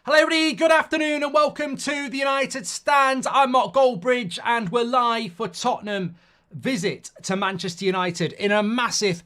Hello everybody, good afternoon and welcome to the United Stand. I'm Mark Goldbridge and we're live for Tottenham visit to Manchester United in a massive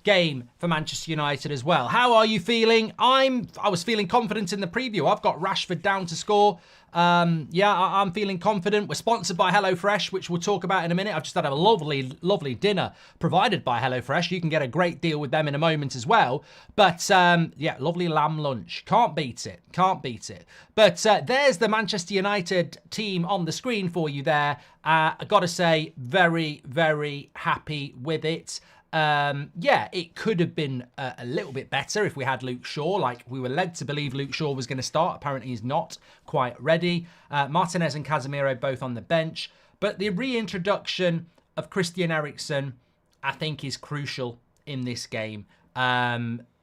game for Manchester United as well. How are you feeling? I was feeling confident in the preview. I've got Rashford down to score. I'm feeling confident. We're sponsored by HelloFresh, which we'll talk about in a minute. I've just had a lovely dinner provided by HelloFresh. You can get a great deal with them in a moment as well. But yeah, lovely lamb lunch. Can't beat it. Can't beat it. But there's the Manchester United team on the screen for you there. I got to say, very happy with it. Yeah, it could have been a little bit better if we had Luke Shaw. Like, we were led to believe Luke Shaw was going to start. Apparently he's not quite ready. Martinez and Casemiro both on the bench. But the reintroduction of Christian Eriksen, I think, is crucial in this game.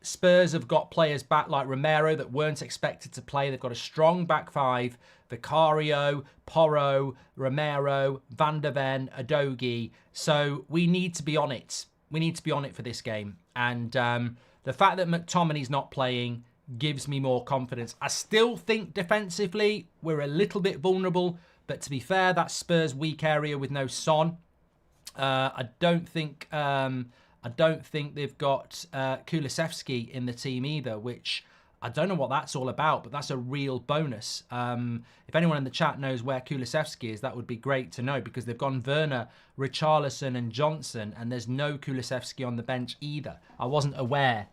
Spurs have got players back like Romero that weren't expected to play. They've got a strong back five. Vicario, Porro, Romero, Van der Ven, Udogie. So we need to be on it. We need to be on it for this game. And the fact that McTominay's not playing gives me more confidence. I still think defensively we're a little bit vulnerable. But to be fair, that's Spurs' weak area with no Son. I don't think they've got Kulusevski in the team either, which I don't know what that's all about, but that's a real bonus. If anyone in the chat knows where Kulusevski is, that would be great to know, because they've gone Werner, Richarlison and Johnson, and there's no Kulusevski on the bench either. I wasn't aware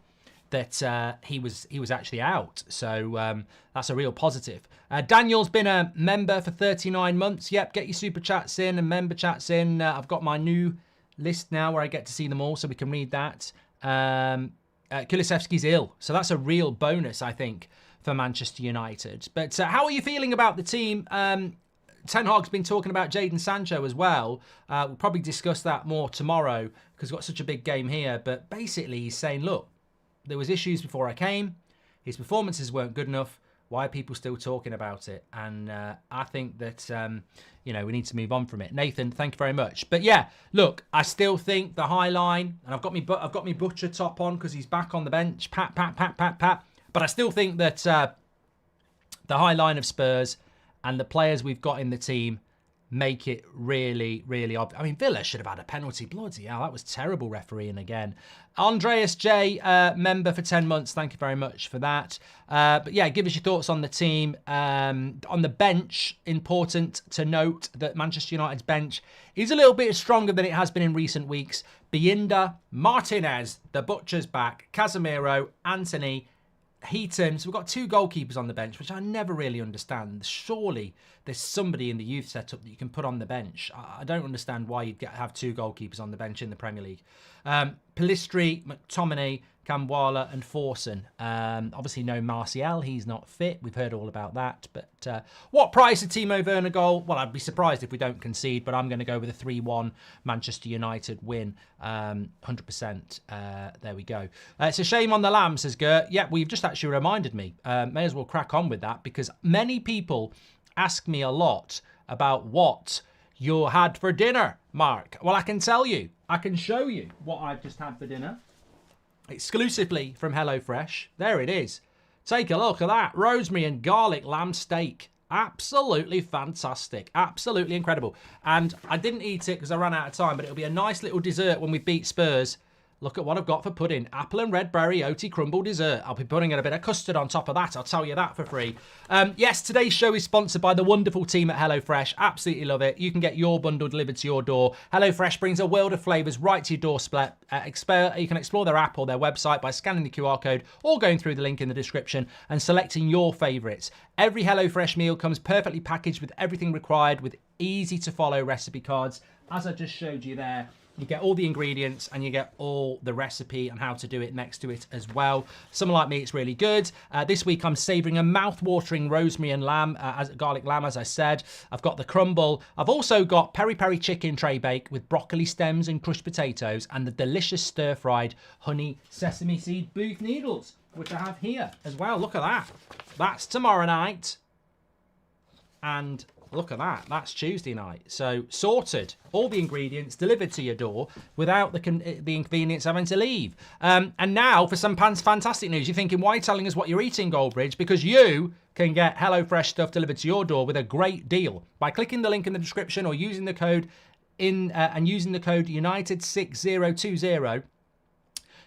that he was actually out, so that's a real positive. Daniel's been a member for 39 months. Yep, get your super chats in and member chats in. I've got my new list now where I get to see them all, so we can read that. Kulusevski's ill, so that's a real bonus, I think, for Manchester United. But how are you feeling about the team? Ten Hag's been talking about Jadon Sancho as well. We'll probably discuss that more tomorrow because we've got such a big game here. But basically, he's saying, look, there was issues before I came. His performances weren't good enough. Why are people still talking about it? And I think that, you know, we need to move on from it. Nathan, thank you very much. But yeah, look, I still think the high line, and I've got me Butcher top on because he's back on the bench. Pat. But I still think that the high line of Spurs and the players we've got in the team make it really obvious. I mean, Villa should have had a penalty. Bloody hell, that was terrible refereeing again. Andreas J, member for 10 months. Thank you very much for that. But yeah, give us your thoughts on the team. On the bench, important to note that Manchester United's bench is a little bit stronger than it has been in recent weeks. Bienda, Martinez, the Butcher's back, Casemiro, Anthony, Heaton. So we've got two goalkeepers on the bench, which I never really understand. Surely there's somebody in the youth setup that you can put on the bench. I don't understand why you'd have two goalkeepers on the bench in the Premier League. Pellistri, McTominay, Kamwala and Forson. Obviously no Martial, he's not fit. We've heard all about that. But what price a Timo Werner goal? Well, I'd be surprised if we don't concede, but I'm going to go with a 3-1 Manchester United win. 100%. There we go. It's a shame on the lamb, says Gert. Yeah, we've just actually reminded me. May as well crack on with that, because many people ask me a lot about what you had for dinner, Mark. Well, I can tell you. I can show you what I've just had for dinner. Exclusively from HelloFresh. There it is. Take a look at that. Rosemary and garlic lamb steak. Absolutely fantastic. Absolutely incredible. And I didn't eat it because I ran out of time, but it'll be a nice little dessert when we beat Spurs. Look at what I've got for pudding. Apple and red berry oaty crumble dessert. I'll be putting a bit of custard on top of that. I'll tell you that for free. Yes, today's show is sponsored by the wonderful team at HelloFresh. Absolutely love it. You can get your bundle delivered to your door. HelloFresh brings a world of flavours right to your doorstep. You can explore their app or their website by scanning the QR code or going through the link in the description and selecting your favourites. Every HelloFresh meal comes perfectly packaged with everything required with easy to follow recipe cards. As I just showed you there, you get all the ingredients and you get all the recipe and how to do it next to it as well. Someone like me, it's really good. This week I'm savouring a mouth-watering rosemary and garlic lamb, as I said. I've got the crumble. I've also got peri-peri chicken tray bake with broccoli stems and crushed potatoes and the delicious stir-fried honey sesame seed beef noodles, which I have here as well. Look at that. That's tomorrow night. And look at that. That's Tuesday night. So sorted. All the ingredients delivered to your door without the inconvenience of having to leave. And now for some fantastic news. You're thinking, why are you telling us what you're eating, Goldbridge? Because you can get HelloFresh stuff delivered to your door with a great deal by clicking the link in the description or using the code using the code United6020.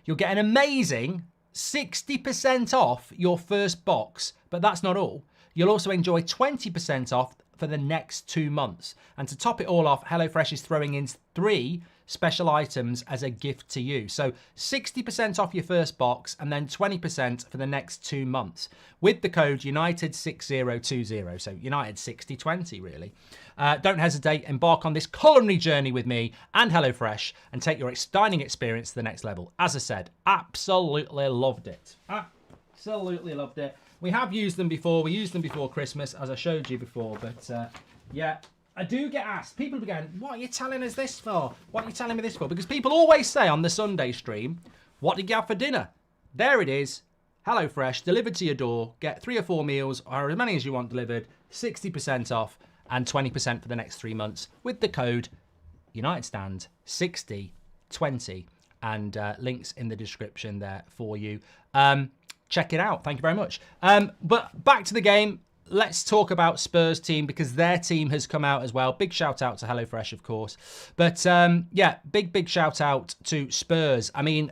You'll get an amazing 60% off your first box, but that's not all. You'll also enjoy 20% off for the next 2 months. And to top it all off, HelloFresh is throwing in 3 special items as a gift to you. So 60% off your first box and then 20% for the next 2 months with the code United6020. So United6020 really. Don't hesitate, embark on this culinary journey with me and HelloFresh and take your dining experience to the next level. As I said, absolutely loved it. Absolutely loved it. We have used them before. We used them before Christmas, as I showed you before. But yeah, I do get asked. People are going, what are you telling us this for? What are you telling me this for? Because people always say on the Sunday stream, what did you have for dinner? There it is. HelloFresh, delivered to your door. Get 3 or 4 meals, or as many as you want delivered. 60% off and 20% for the next 3 months with the code UnitedStand6020. And links in the description there for you. Check it out. Thank you very much. But back to the game. Let's talk about Spurs team because their team has come out as well. Big shout out to HelloFresh, of course. But yeah, big shout out to Spurs. I mean,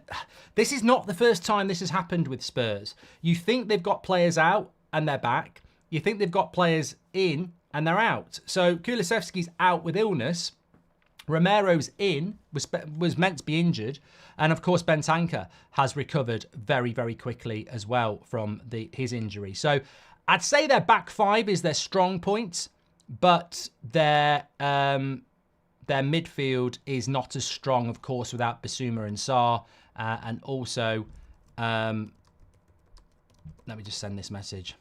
this is not the first time this has happened with Spurs. You think they've got players out and they're back. You think they've got players in and they're out. So Kulusevski's out with illness. Romero's in, was meant to be injured. And of course, Bentancur has recovered very quickly as well from his injury. So I'd say their back 5 is their strong point, but their midfield is not as strong, of course, without Bissouma and Sarr. And also, let me just send this message.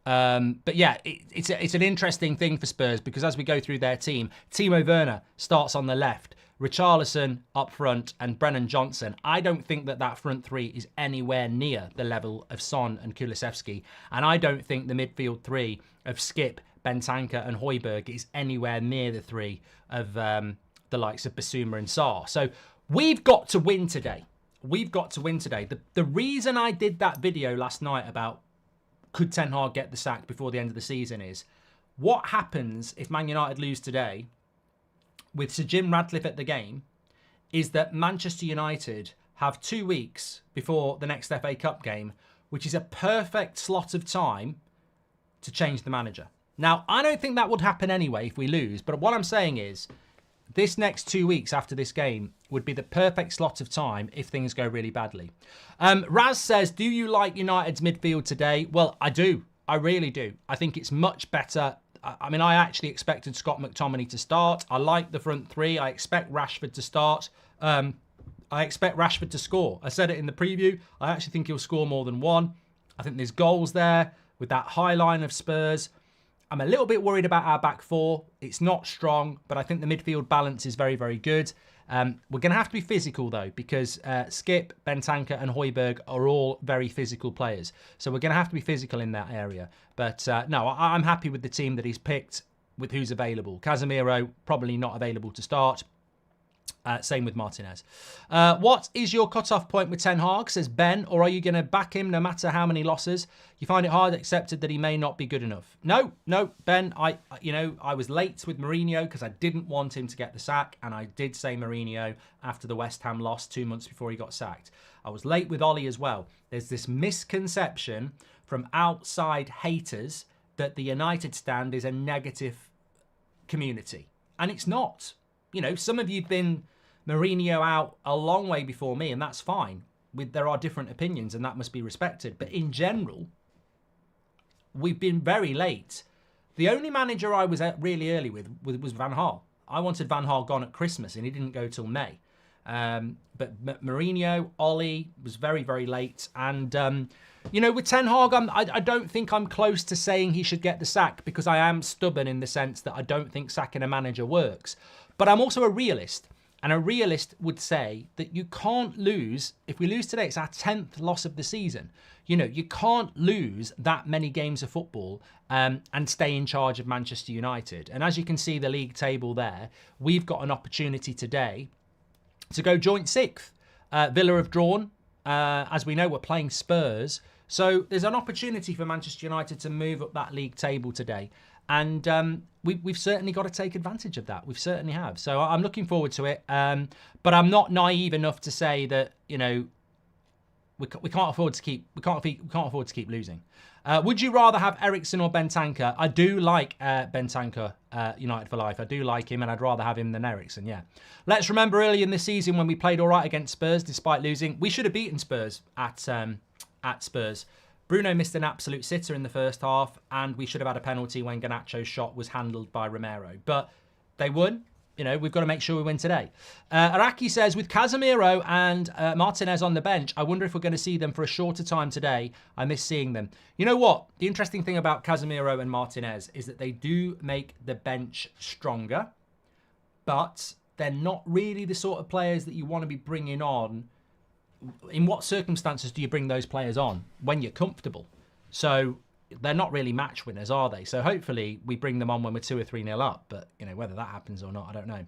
But yeah, it's an interesting thing for Spurs because as we go through their team, Timo Werner starts on the left, Richarlison up front, and Brennan Johnson. I don't think that front 3 is anywhere near the level of Son and Kulusevski, and I don't think the midfield 3 of Skip, Bentancur, and Højbjerg is anywhere near the 3 of the likes of Bissouma and Sarr. So we've got to win today. We've got to win today. The reason I did that video last night about could Ten Hag get the sack before the end of the season is what happens if Man United lose today with Sir Jim Radcliffe at the game is that Manchester United have 2 weeks before the next FA Cup game, which is a perfect slot of time to change the manager. Now, I don't think that would happen anyway if we lose, but what I'm saying is this next 2 weeks after this game would be the perfect slot of time if things go really badly. Raz says, do you like United's midfield today? Well, I do. I really do. I think it's much better. I mean, I actually expected Scott McTominay to start. I like the front 3. I expect Rashford to start. I expect Rashford to score. I said it in the preview. I actually think he'll score more than 1. I think there's goals there with that high line of Spurs. I'm a little bit worried about our back 4. It's not strong, but I think the midfield balance is very good. We're going to have to be physical, though, because Skip, Bentancur and Højbjerg are all very physical players. So we're going to have to be physical in that area. But no, I'm happy with the team that he's picked, with who's available. Casemiro, probably not available to start. Same with Martinez. What is your cut-off point with Ten Hag, says Ben, or are you going to back him no matter how many losses? You find it hard accepted that he may not be good enough? No, Ben, I was late with Mourinho because I didn't want him to get the sack, and I did say Mourinho after the West Ham loss 2 months before he got sacked. I was late with Ollie as well. There's this misconception from outside haters that the United stand is a negative community, and it's not. You know, some of you've been Mourinho out a long way before me, and that's fine. There are different opinions, and that must be respected. But in general, we've been very late. The only manager I was really early with was Van Gaal. I wanted Van Gaal gone at Christmas, and he didn't go till May. But Mourinho, Ollie was very late. And, you know, with Ten Hag, I don't think I'm close to saying he should get the sack because I am stubborn in the sense that I don't think sacking a manager works. But I'm also a realist. And a realist would say that you can't lose. If we lose today, it's our 10th loss of the season. You know, you can't lose that many games of football and stay in charge of Manchester United. And as you can see the league table there, we've got an opportunity today to go joint 6th. Villa have drawn. As we know, we're playing Spurs. So there's an opportunity for Manchester United to move up that league table today. And we've certainly got to take advantage of that. We've certainly have. So I'm looking forward to it. But I'm not naive enough to say that, you know, we can't afford to keep losing. Would you rather have Eriksen or Bentancur? I do like Bentancur, United for life. I do like him, and I'd rather have him than Eriksen. Yeah. Let's remember early in the season when we played all right against Spurs, despite losing. We should have beaten Spurs at Spurs. Bruno missed an absolute sitter in the first half, and we should have had a penalty when Garnacho's shot was handled by Romero. But they won. You know, we've got to make sure we win today. Araki says, with Casemiro and Martinez on the bench, I wonder if we're going to see them for a shorter time today. I miss seeing them. You know what? The interesting thing about Casemiro and Martinez is that they do make the bench stronger, but they're not really the sort of players that you want to be bringing on. In what circumstances do you bring those players on? When you're comfortable. So they're not really match winners, are they? So hopefully we bring them on when we're 2 or 3-0 up. But, you know, whether that happens or not, I don't know.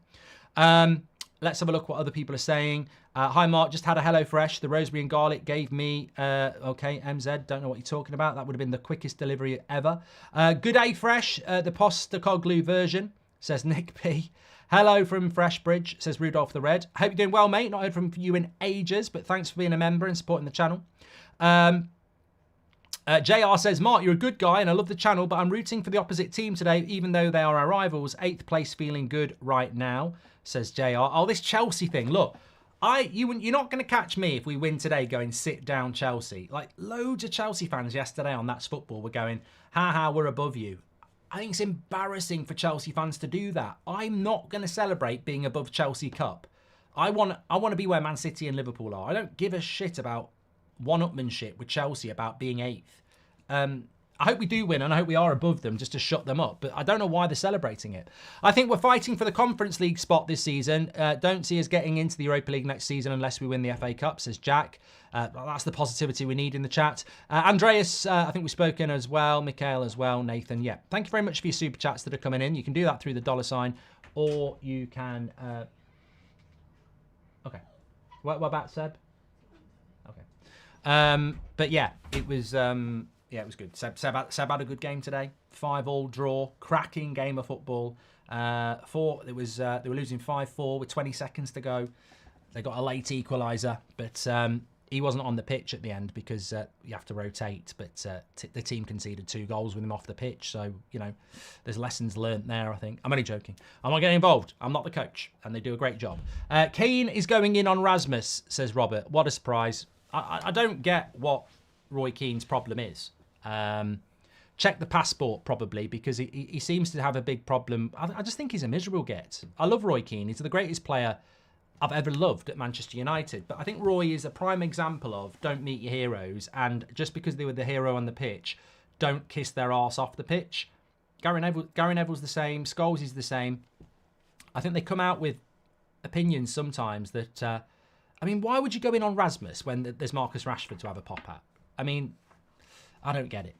Let's have a look what other people are saying. Hi, Mark. Just had a HelloFresh. The rosemary and garlic gave me... okay, MZ. Don't know what you're talking about. That would have been the quickest delivery ever. Good day, Fresh. The Postacoglu version, says Nick P. Hello from Freshbridge, says Rudolph the Red. I hope you're doing well, mate. Not heard from you in ages, but thanks for being a member and supporting the channel. JR says, Mark, you're a good guy and I love the channel, but I'm rooting for the opposite team today, even though they are our rivals. 8th place feeling good right now, says JR. Oh, this Chelsea thing. Look, you're not going to catch me if we win today going sit down Chelsea. Like loads of Chelsea fans yesterday on That's Football were going, ha, we're above you. I think it's embarrassing for Chelsea fans to do that. I'm not going to celebrate being above Chelsea Cup. I want to be where Man City and Liverpool are. I don't give a shit about one-upmanship with Chelsea about being 8th. I hope we do win and I hope we are above them just to shut them up. But I don't know why they're celebrating it. I think we're fighting for the Conference League spot this season. Don't see us getting into the Europa League next season unless we win the FA Cup, says Jack. That's the positivity we need in the chat. Andreas, I think we've spoken as well. Mikhail as well. Nathan, yeah. Thank you very much for your super chats that are coming in. You can do that through the $, or you can... Okay. What about Seb? Okay. But yeah, it was... Yeah, it was good. Seb had a good game today. 5-5 draw, cracking game of football. They were losing 5-4 with 20 seconds to go. They got a late equalizer, but he wasn't on the pitch at the end because you have to rotate. But the team conceded 2 goals with him off the pitch, so you know there's lessons learnt there. I think I'm only joking. I'm not getting involved. I'm not the coach, and they do a great job. Kane is going in on Rasmus, says Robert. What a surprise! I don't get what Roy Keane's problem is. Check the passport probably because he seems to have a big problem. I just think he's a miserable git. I love Roy Keane. He's the greatest player I've ever loved at Manchester United. But I think Roy is a prime example of don't meet your heroes. And just because they were the hero on the pitch, don't kiss their arse off the pitch. Gary Neville's the same. Scholes is the same. I think they come out with opinions sometimes that... I mean, why would you go in on Rasmus when there's Marcus Rashford to have a pop at? I mean... I don't get it.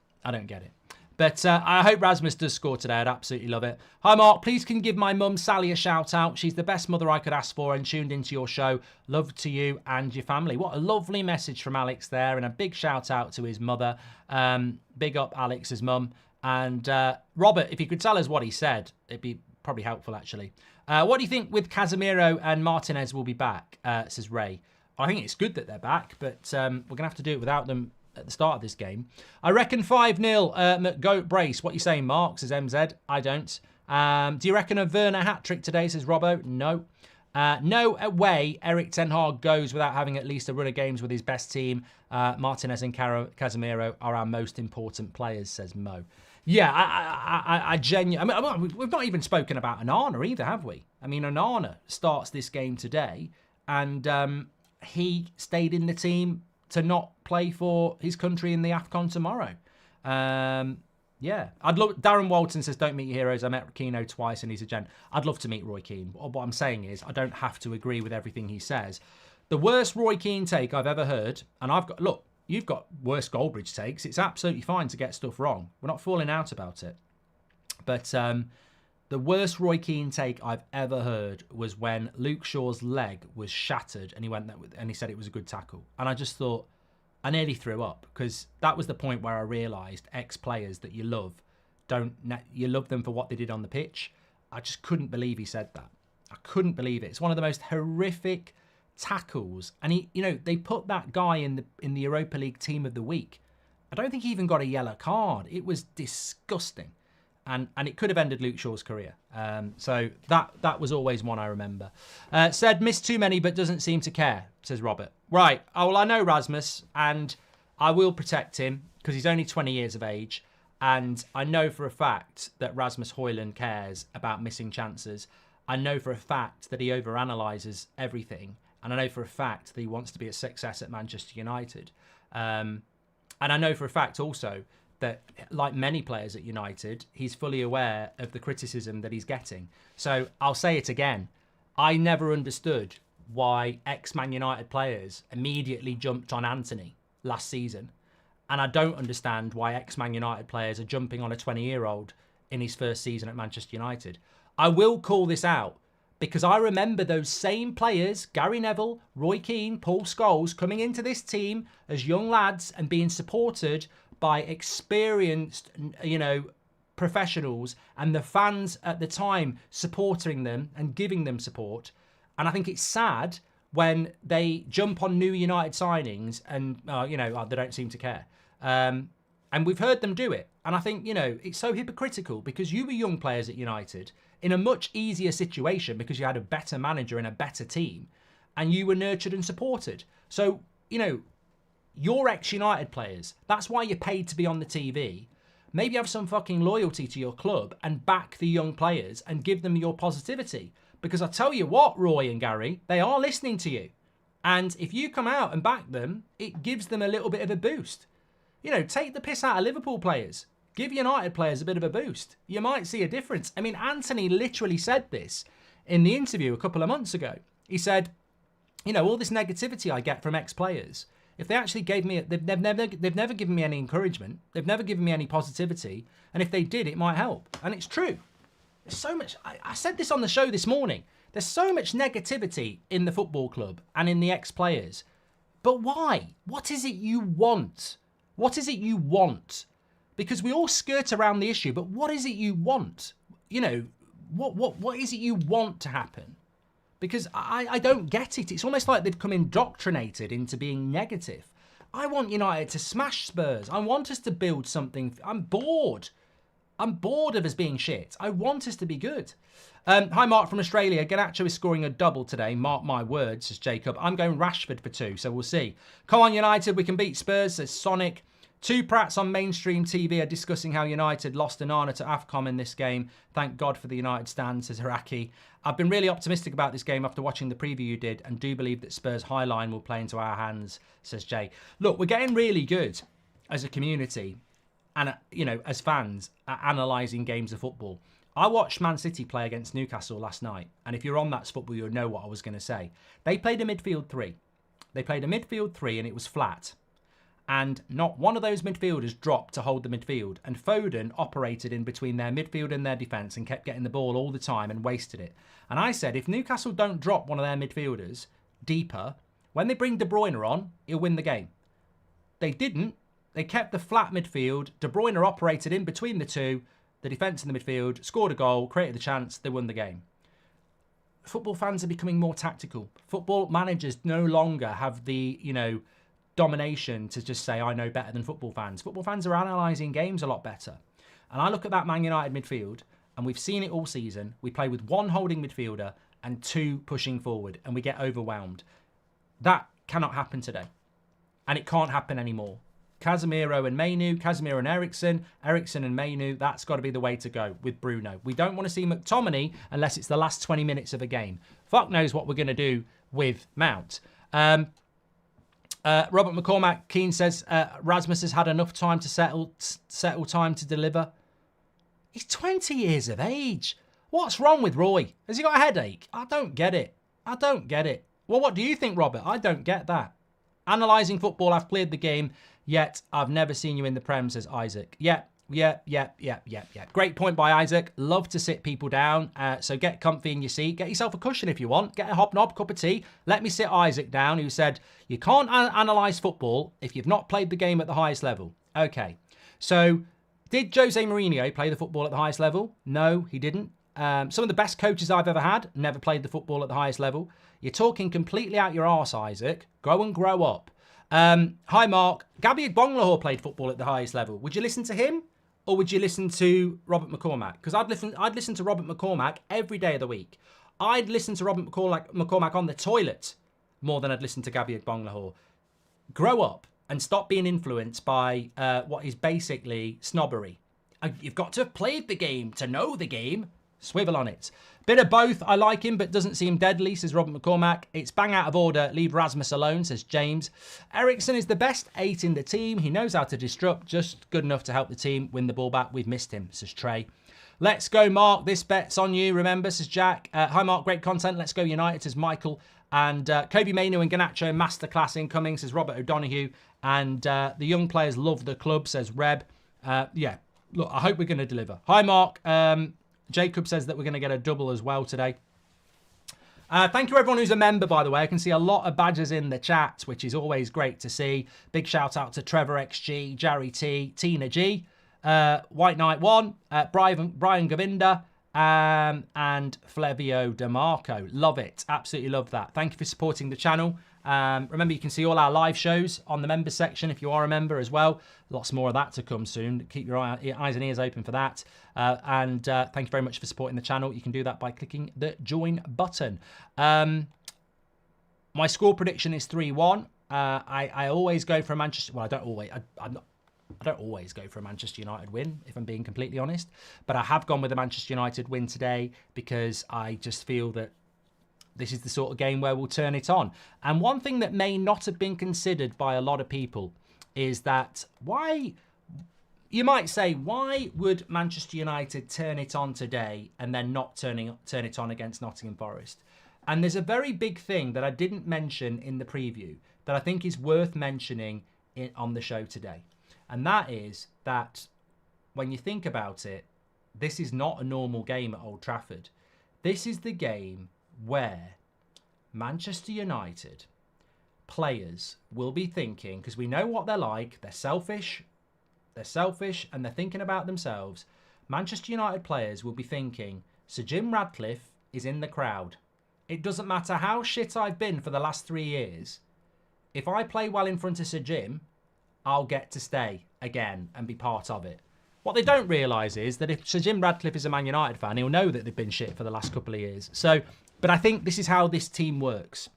But I hope Rasmus does score today. I'd absolutely love it. Hi, Mark. Please can you give my mum, Sally, a shout out. She's the best mother I could ask for and tuned into your show. Love to you and your family. What a lovely message from Alex there. And a big shout out to his mother. Big up Alex's mum. And Robert, if you could tell us what he said, it'd be probably helpful, actually. What do you think with Casemiro and Martinez will be back, says Ray. I think it's good that they're back, but we're going to have to do it without them at the start of this game. I reckon 5-0 Goat Brace. What you saying, Mark, says MZ. I don't. Do you reckon a Werner hat-trick today, says Robbo? No. No way Eric Ten Hag goes without having at least a run of games with his best team. Martinez and Casemiro are our most important players, says Mo. Yeah, I genuinely... I mean, we've not even spoken about Onana either, have we? I mean, Onana starts this game today, and he stayed in the team to not play for his country in the AFCON tomorrow. Yeah, I'd love. Darren Walton says, "Don't meet your heroes." I met Keano twice, and he's a gent. I'd love to meet Roy Keane. What I'm saying is, I don't have to agree with everything he says. The worst Roy Keane take I've ever heard, and I've got look. You've got worse Goldbridge takes. It's absolutely fine to get stuff wrong. We're not falling out about it. But the worst Roy Keane take I've ever heard was when Luke Shaw's leg was shattered, and he said it was a good tackle, and I just thought. I nearly threw up because that was the point where I realised ex-players that you love, you love them for what they did on the pitch. I just couldn't believe he said that. I couldn't believe it. It's one of the most horrific tackles. And they put that guy in the Europa League Team of the Week. I don't think he even got a yellow card. It was disgusting. And it could have ended Luke Shaw's career. So that was always one I remember. Said, missed too many but doesn't seem to care, says Robert. Right. Oh, well, I know Rasmus, and I will protect him because he's only 20 years of age. And I know for a fact that Rasmus Højlund cares about missing chances. I know for a fact that he overanalyzes everything. And I know for a fact that he wants to be a success at Manchester United. And I know for a fact also that, like many players at United, he's fully aware of the criticism that he's getting. So I'll say it again. I never understood why ex-Man United players immediately jumped on Anthony last season. And I don't understand why ex-Man United players are jumping on a 20-year-old in his first season at Manchester United. I will call this out because I remember those same players, Gary Neville, Roy Keane, Paul Scholes, coming into this team as young lads and being supported by experienced, professionals, and the fans at the time supporting them and giving them support. And I think it's sad when they jump on new United signings and, they don't seem to care. And we've heard them do it. And I think, it's so hypocritical because you were young players at United in a much easier situation because you had a better manager and a better team and you were nurtured and supported. So, you're ex-United players. That's why you're paid to be on the TV. Maybe have some fucking loyalty to your club and back the young players and give them your positivity. Because I tell you what, Roy and Gary, they are listening to you. And if you come out and back them, it gives them a little bit of a boost. Take the piss out of Liverpool players. Give United players a bit of a boost. You might see a difference. I mean, Anthony literally said this in the interview a couple of months ago. He said, all this negativity I get from ex-players, if they actually gave me, they've never given me any encouragement. They've never given me any positivity. And if they did, it might help. And it's true. There's so much, I said this on the show this morning, there's so much negativity in the football club and in the ex-players. But why? What is it you want? What is it you want? Because we all skirt around the issue, but what is it you want? What is it you want to happen? Because I don't get it. It's almost like they've come indoctrinated into being negative. I want United to smash Spurs. I want us to build something. I'm bored. I'm bored of us being shit. I want us to be good. Hi, Mark from Australia. Garnacho is scoring a double today. Mark my words, says Jacob. I'm going Rashford for 2, so we'll see. Come on, United. We can beat Spurs, says Sonic. 2 prats on mainstream TV are discussing how United lost Onana to AFCON in this game. Thank God for the United stand, says Hiraki. I've been really optimistic about this game after watching the preview you did and do believe that Spurs' high line will play into our hands, says Jay. Look, we're getting really good as a community and, as fans at analysing games of football. I watched Man City play against Newcastle last night, and if you're on That's Football, you'll know what I was going to say. They played a midfield 3. And it was flat. And not one of those midfielders dropped to hold the midfield. And Foden operated in between their midfield and their defence and kept getting the ball all the time and wasted it. And I said, if Newcastle don't drop one of their midfielders deeper, when they bring De Bruyne on, he'll win the game. They didn't. They kept the flat midfield. De Bruyne operated in between the two, the defence and the midfield, scored a goal, created the chance, they won the game. Football fans are becoming more tactical. Football managers no longer have the, domination to just say, I know better than football fans. Football fans are analysing games a lot better. And I look at that Man United midfield, and we've seen it all season. We play with 1 holding midfielder and 2 pushing forward, and we get overwhelmed. That cannot happen today. And it can't happen anymore. Casemiro and Mainu, Casemiro and Eriksen and Mainu, that's got to be the way to go with Bruno. We don't want to see McTominay unless it's the last 20 minutes of a game. Fuck knows what we're going to do with Mount. Robert McCormack Keane says Rasmus has had enough time to settle time to deliver. He's 20 years of age. What's wrong with Roy? Has he got a headache? I don't get it. I don't get it. Well, what do you think, Robert? I don't get that. Analysing football, I've cleared the game, yet I've never seen you in the Prem, says Isaac. Yeah. Great point by Isaac. Love to sit people down. So get comfy in your seat. Get yourself a cushion if you want. Get a hobnob, cup of tea. Let me sit Isaac down, who said, you can't analyse football if you've not played the game at the highest level. Okay. So did Jose Mourinho play the football at the highest level? No, he didn't. Some of the best coaches I've ever had never played the football at the highest level. You're talking completely out your arse, Isaac. Go and grow up. Hi, Mark. Gabby Bonglahor played football at the highest level. Would you listen to him? Or would you listen to Robert McCormack? Because I'd listen to Robert McCormack every day of the week. I'd listen to Robert McCormack on the toilet more than I'd listen to Gabby Bonglahor. Grow up and stop being influenced by what is basically snobbery. You've got to have played the game to know the game. Swivel on it. Bit of both. I like him, but doesn't seem deadly, says Robert McCormack. It's bang out of order. Leave Rasmus alone, says James. Eriksen is the best 8 in the team. He knows how to disrupt, just good enough to help the team win the ball back. We've missed him, says Trey. Let's go, Mark. This bet's on you, remember, says Jack. Hi, Mark. Great content. Let's go United, says Michael. And Kobe Mainu and Garnacho masterclass incoming, says Robert O'Donoghue. And the young players love the club, says Reb. Yeah, look, I hope we're going to deliver. Hi, Mark. Jacob says that we're going to get a double as well today. Thank you everyone who's a member, by the way. I can see a lot of badges in the chat, which is always great to see. Big shout out to Trevor XG, Jerry T, Tina G, White Knight 1, Brian Govinda, and Flavio DeMarco. Love it. Absolutely love that. Thank you for supporting the channel. Remember, you can see all our live shows on the members section if you are a member as well. Lots more of that to come soon. Keep your eyes and ears open for that. And thank you very much for supporting the channel. You can do that by clicking the join button. My score prediction is 3-1. I always go for a Manchester... Well, I don't always go for a Manchester United win, if I'm being completely honest. But I have gone with a Manchester United win today because I just feel that this is the sort of game where we'll turn it on. And one thing that may not have been considered by a lot of people is that you might say, why would Manchester United turn it on today and then not turn it on against Nottingham Forest? And there's a very big thing that I didn't mention in the preview that I think is worth mentioning on the show today. And that is that when you think about it, this is not a normal game at Old Trafford. This is the game where Manchester United players will be thinking, because we know what they're like, they're selfish and they're thinking about themselves. Manchester United players will be thinking, Sir Jim Ratcliffe is in the crowd. It doesn't matter how shit I've been for the last 3 years. If I play well in front of Sir Jim, I'll get to stay again and be part of it. What they don't realise is that if Sir Jim Ratcliffe is a Man United fan, he'll know that they've been shit for the last couple of years. But I think this is how this team works.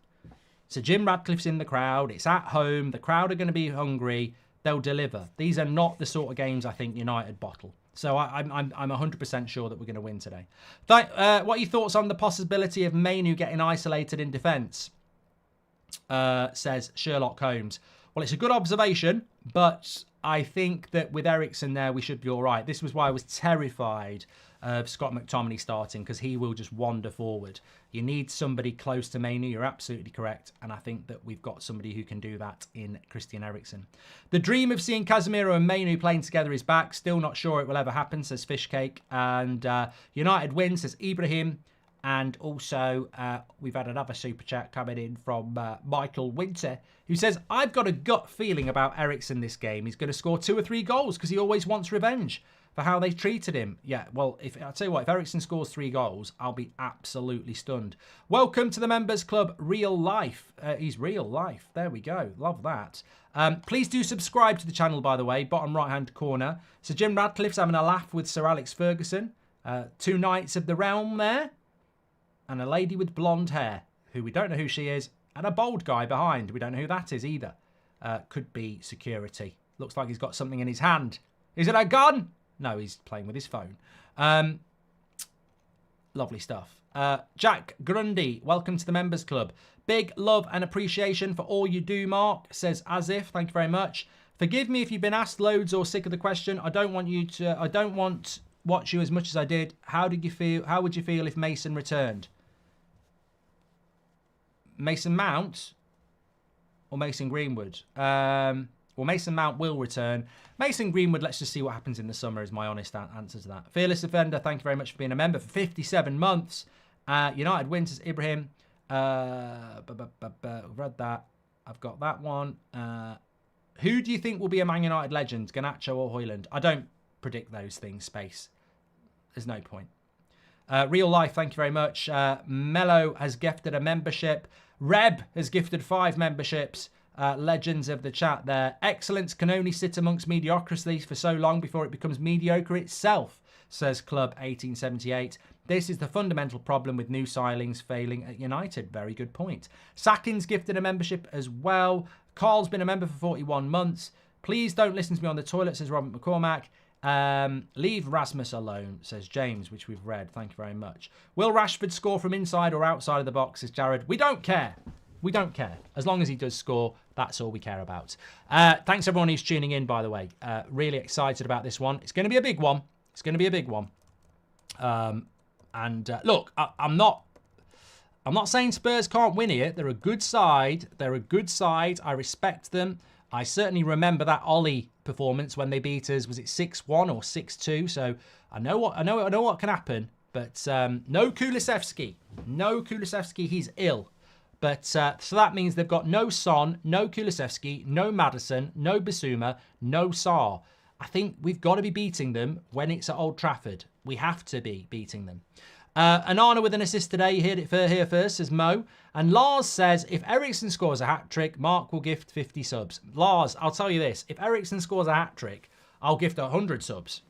So Jim Ratcliffe's in the crowd. It's at home. The crowd are going to be hungry. They'll deliver. These are not the sort of games I think United bottle. So I'm 100% sure that we're going to win today. What are your thoughts on the possibility of Mainu getting isolated in defence? Says Sherlock Holmes. Well, it's a good observation, but I think that with Eriksen there, we should be all right. This was why I was terrified of Scott McTominay starting, because he will just wander forward. You need somebody close to Mainu. You're absolutely correct. And I think that we've got somebody who can do that in Christian Eriksen. The dream of seeing Casemiro and Mainu playing together is back. Still not sure it will ever happen, says Fishcake. And United win, says Ibrahim. And also, we've had another super chat coming in from Michael Winter, who says, I've got a gut feeling about Eriksen this game. He's going to score 2 or 3 goals because he always wants revenge for how they treated him. Yeah, well, I'll tell you what, if Eriksen scores 3 goals, I'll be absolutely stunned. Welcome to the Members Club Real Life. He's real life. There we go. Love that. Please do subscribe to the channel, by the way, bottom right-hand corner. So Jim Radcliffe's having a laugh with Sir Alex Ferguson. 2 Knights of the Realm there. And a lady with blonde hair, who we don't know who she is, and a bold guy behind. We don't know who that is either. Could be security. Looks like he's got something in his hand. Is it a gun? No, he's playing with his phone. Lovely stuff. Jack Grundy, welcome to the Members Club. Big love and appreciation for all you do, Mark, says As If. Thank you very much. Forgive me if you've been asked loads or sick of the question. I don't want watch you as much as I did. How would you feel if Mason returned? Mason Mount or Mason Greenwood? Well, Mason Mount will return. Mason Greenwood, let's just see what happens in the summer is my honest answer to that. Fearless Offender, thank you very much for being a member for 57 months. United wins as Ibrahim. Read that. I've got that one. Who do you think will be a Man United legend, Garnacho or Højlund? I don't predict those things, Space. There's no point. Real Life, thank you very much. Mello has gifted a membership. Reb has gifted 5 memberships. Legends of the chat there. Excellence can only sit amongst mediocrity for so long before it becomes mediocre itself, says Club 1878. This is the fundamental problem with new signings failing at United. Very good point. Sakin's gifted a membership as well. Carl's been a member for 41 months. Please don't listen to me on the toilet, says Robert McCormack. Leave Rasmus alone, says James, which we've read. Thank you very much. Will Rashford score from inside or outside of the box, says Jared. We don't care. We don't care. As long as he does score, that's all we care about. Thanks everyone who's tuning in, by the way. Really excited about this one. It's going to be a big one. It's going to be a big one. Look, I'm not saying Spurs can't win here. They're a good side. They're a good side. I respect them. I certainly remember that Ollie performance when they beat us. Was it 6-1 or 6-2? So I know what can happen. But no Kulusevski. No Kulusevski. He's ill. But so that means they've got no Son, no Kulusevski, no Maddison, no Bissouma, no Sarr. I think we've got to be beating them when it's at Old Trafford. We have to be beating them. Anana with an assist today. You heard it here first, says Mo. And Lars says, if Eriksen scores a hat-trick, Mark will gift 50 subs. Lars, I'll tell you this. If Eriksen scores a hat-trick, I'll gift 100 subs.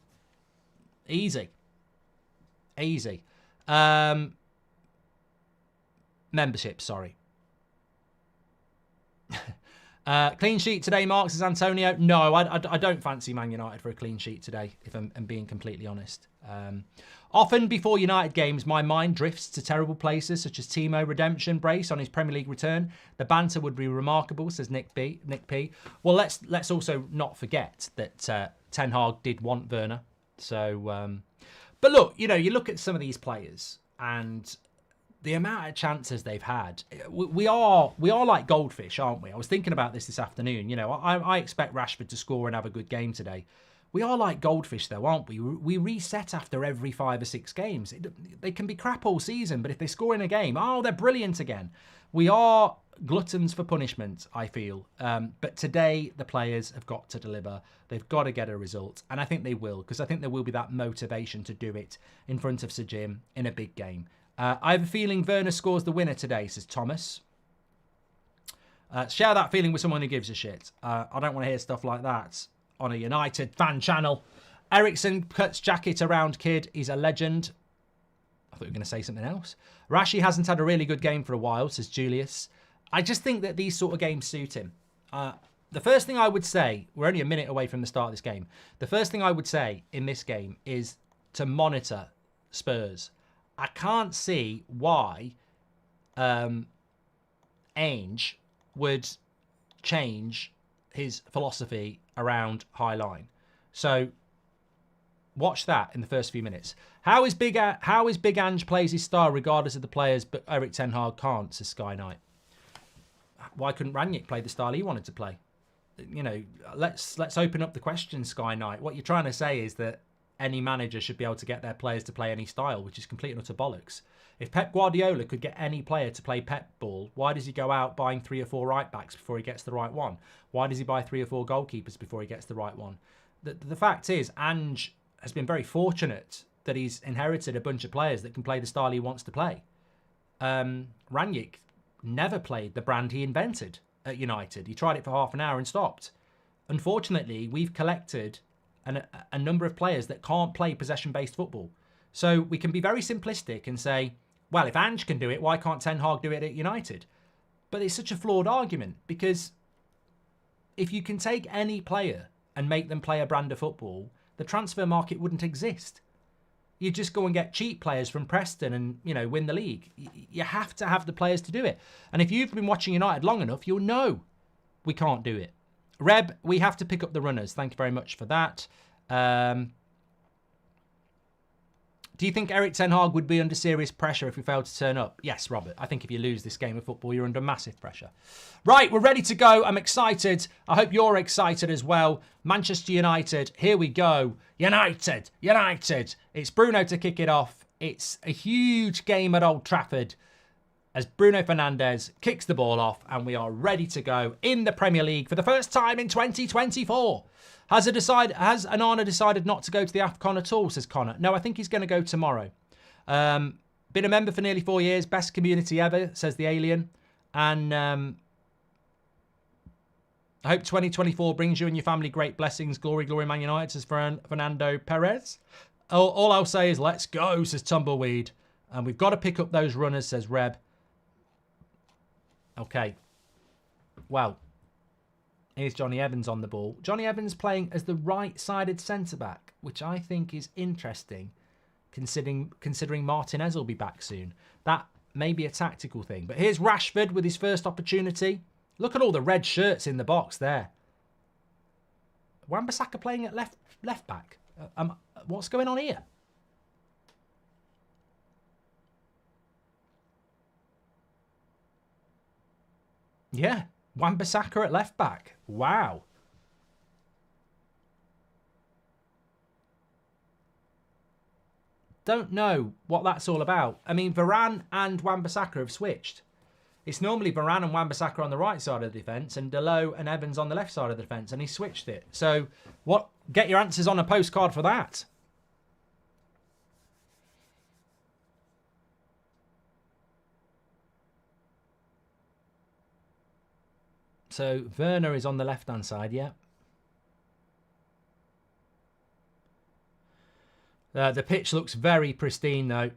Easy. Easy. Membership, sorry. Clean sheet today, Mark, says Antonio. No, I don't fancy Man United for a clean sheet today, if I'm being completely honest. Often before United games, my mind drifts to terrible places, such as Timo redemption brace on his Premier League return. The banter would be remarkable, says Nick P. Well, let's also not forget that Ten Hag did want Werner. So, but look, you look at some of these players and the amount of chances they've had. We are like goldfish, aren't we? I was thinking about this afternoon. I expect Rashford to score and have a good game today. We are like goldfish, though, aren't we? We reset after every 5 or 6 games. They can be crap all season, but if they score in a game, they're brilliant again. We are gluttons for punishment, I feel. But today, the players have got to deliver. They've got to get a result. And I think they will, because I think there will be that motivation to do it in front of Sir Jim in a big game. I have a feeling Werner scores the winner today, says Thomas. Share that feeling with someone who gives a shit. I don't want to hear stuff like that on a United fan channel. Eriksen cuts jacket around kid. He's a legend. I thought you were going to say something else. Rashi hasn't had a really good game for a while, says Julius. I just think that these sort of games suit him. The first thing I would say, we're only a minute away from the start of this game. The first thing I would say in this game is to monitor Spurs. I can't see why Ainge would change his philosophy around high line. So watch that in the first few minutes. How is Big Ange plays his style regardless of the players, but Erik Ten Hag can't, says Sky Knight. Why couldn't Rangnick play the style he wanted to play? Let's open up the question, Sky Knight. What you're trying to say is that any manager should be able to get their players to play any style, which is complete and utter bollocks. If Pep Guardiola could get any player to play Pep ball, why does he go out buying 3 or 4 right backs before he gets the right one? Why does he buy 3 or 4 goalkeepers before he gets the right one? The fact is, Ange has been very fortunate that he's inherited a bunch of players that can play the style he wants to play. Rangnick never played the brand he invented at United. He tried it for half an hour and stopped. Unfortunately, we've collected a number of players that can't play possession-based football. So we can be very simplistic and say, well, if Ange can do it, why can't Ten Hag do it at United? But it's such a flawed argument, because if you can take any player and make them play a brand of football, the transfer market wouldn't exist. You just go and get cheap players from Preston and, you know, win the league. You have to have the players to do it. And if you've been watching United long enough, you'll know we can't do it. Reb, we have to pick up the runners. Thank you very much for that. Do you think Erik Ten Hag would be under serious pressure if we failed to turn up? Yes, Robert. I think if you lose this game of football, you're under massive pressure. Right, we're ready to go. I'm excited. I hope you're excited as well. Manchester United, here we go. United. It's Bruno to kick it off. It's a huge game at Old Trafford as Bruno Fernandes kicks the ball off, and we are ready to go in the Premier League for the first time in 2024. Has Onana decided not to go to the AFCON at all, says Connor? No, I think he's going to go tomorrow. Been a member for nearly 4 years. Best community ever, says the alien. And I hope 2024 brings you and your family great blessings. Glory, glory, Man United, says Fernando Perez. All I'll say is let's go, says Tumbleweed. And we've got to pick up those runners, says Reb. Okay. Well, here's Johnny Evans on the ball. Johnny Evans playing as the right-sided centre-back, which I think is interesting, considering Martinez will be back soon. That may be a tactical thing. But here's Rashford with his first opportunity. Look at all the red shirts in the box there. Wan-Bissaka playing at left back. What's going on here? Yeah, Wan-Bissaka at left back. Wow. Don't know what that's all about. I mean, Varane and Wan-Bissaka have switched. It's normally Varane and Wan-Bissaka on the right side of the defence and Dalot and Evans on the left side of the defence, and he switched it. So, what? Get your answers on a postcard for that. So, Werner is on the left-hand side, yeah. The pitch looks very pristine, though.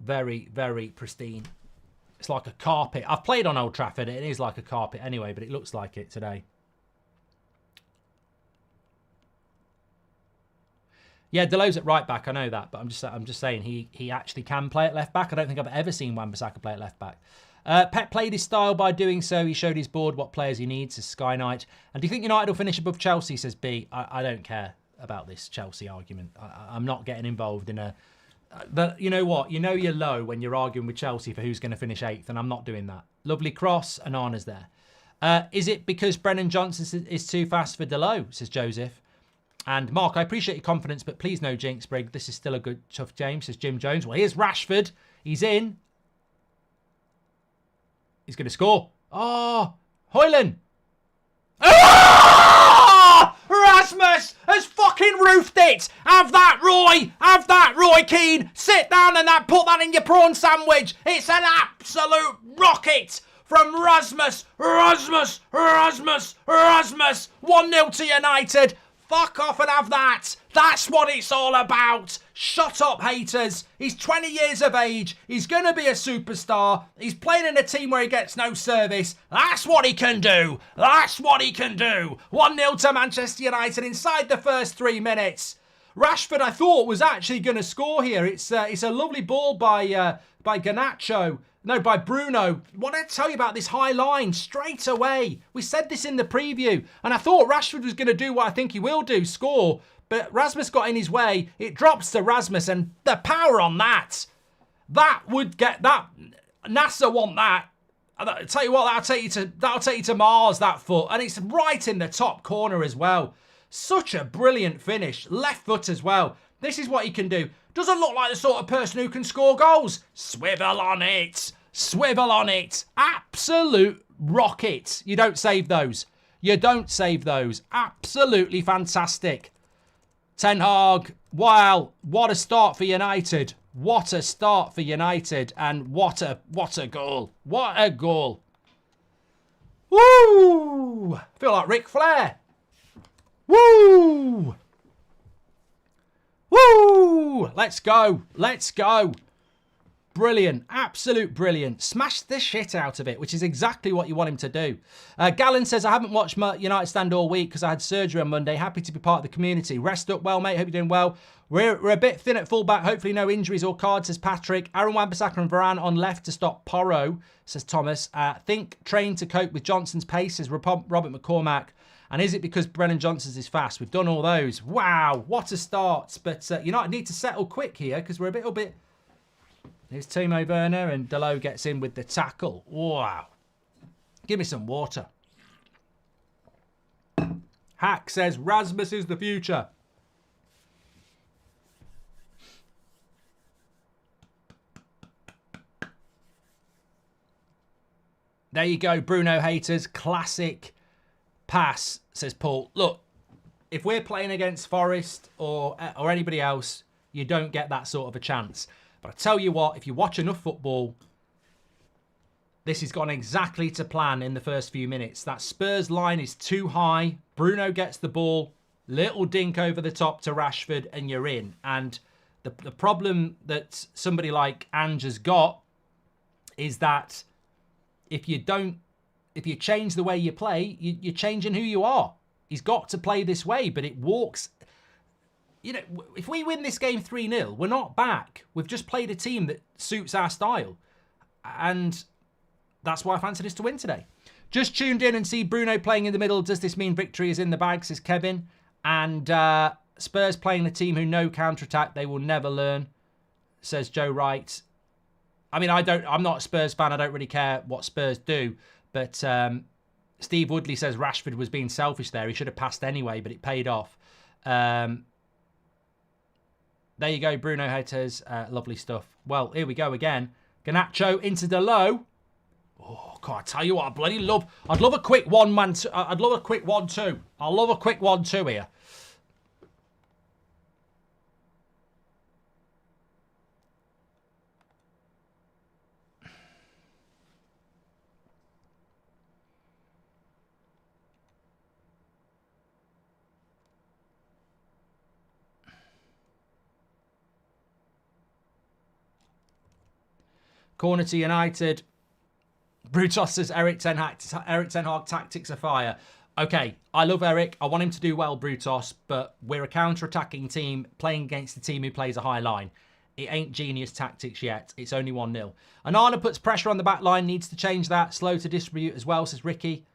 Very, very pristine. It's like a carpet. I've played on Old Trafford. It is like a carpet anyway, but it looks like it today. Yeah, Deleu's at right back. I know that, but I'm just saying he actually can play at left back. I don't think I've ever seen Wan-Bissaka play at left back. Pep played his style by doing so. He showed his board what players he needs, says Sky Knight. And do you think United will finish above Chelsea, says B? I don't care about this Chelsea argument. I'm not getting involved in a... But you know what? You know you're low when you're arguing with Chelsea for who's going to finish 8th, and I'm not doing that. Lovely cross, and Arna's there. Is it because Brennan Johnson is too fast for Dalot, says Joseph. And Mark, I appreciate your confidence, but please no jinx, Brig. This is still a good, tough game, says Jim Jones. Well, here's Rashford. He's in. He's going to score. Oh, Højlund. Oh! Rasmus has fucking roofed it. Have that, Roy. Have that, Roy Keane. Sit down and put that in your prawn sandwich. It's an absolute rocket from Rasmus. 1-0 to United. Fuck off and have that. That's what it's all about. Shut up, haters. He's 20 years of age. He's going to be a superstar. He's playing in a team where he gets no service. That's what he can do. 1-0 to Manchester United inside the first 3 minutes. Rashford, I thought, was actually going to score here. It's a lovely ball by Garnacho. No, by Bruno. What did I tell you about this high line? Straight away. We said this in the preview. And I thought Rashford was going to do what I think he will do, score. But Rasmus got in his way. It drops to Rasmus. And the power on that. That would get that. NASA want that. I'll tell you what, that'll take you to Mars, that foot. And it's right in the top corner as well. Such a brilliant finish. Left foot as well. This is what he can do. Doesn't look like the sort of person who can score goals. Swivel on it. Swivel on it. Absolute rocket. You don't save those. You don't save those. Absolutely fantastic. Ten Hag. Wow. What a start for United. What a start for United. And what a goal. What a goal. Woo! I feel like Ric Flair. Woo! Woo! Let's go. Let's go. Brilliant. Absolute brilliant. Smash the shit out of it, which is exactly what you want him to do. Gallon says, I haven't watched United Stand all week because I had surgery on Monday. Happy to be part of the community. Rest up well, mate. Hope you're doing well. We're a bit thin at fullback. Hopefully no injuries or cards, says Patrick. Aaron Wan-Bissaka and Varane on left to stop Porro, says Thomas. Think trained to cope with Johnson's pace, says Robert McCormack. And is it because Brennan Johnson's is fast? We've done all those. Wow, what a start. But United need to settle quick here because we're a little bit... Here's Timo Werner and Dalot gets in with the tackle. Wow. Give me some water. Hack says Rasmus is the future. There you go, Bruno haters. Classic pass, says Paul. Look, if we're playing against Forest or anybody else, you don't get that sort of a chance. But I tell you what, if you watch enough football, this has gone exactly to plan in the first few minutes. That Spurs line is too high. Bruno gets the ball, little dink over the top to Rashford, and you're in. And the problem that somebody like Ange has got is that if you change the way you play, you're changing who you are. He's got to play this way, but it walks... You know, if we win this game 3-0, we're not back. We've just played a team that suits our style. And that's why I fancied us to win today. Just tuned in and see Bruno playing in the middle. Does this mean victory is in the bag, says Kevin. And Spurs playing the team who know counter-attack. They will never learn, says Joe Wright. I mean, I'm not a Spurs fan. I don't really care what Spurs do. But Steve Woodley says Rashford was being selfish there. He should have passed anyway, but it paid off. There you go, Bruno haters. Lovely stuff. Well, here we go again. Garnacho into Dalot. Oh, God, I tell you what, I'd love a quick one-man... I'd love a quick 1-2. I'll love a quick 1-2 here. Corner to United. Brutos says Eric Ten Hag tactics are fire. Okay, I love Eric. I want him to do well, Brutos, but we're a counter-attacking team playing against a team who plays a high line. It ain't genius tactics yet. It's only 1-0. Anana puts pressure on the back line. Needs to change that. Slow to distribute as well, says Ricky.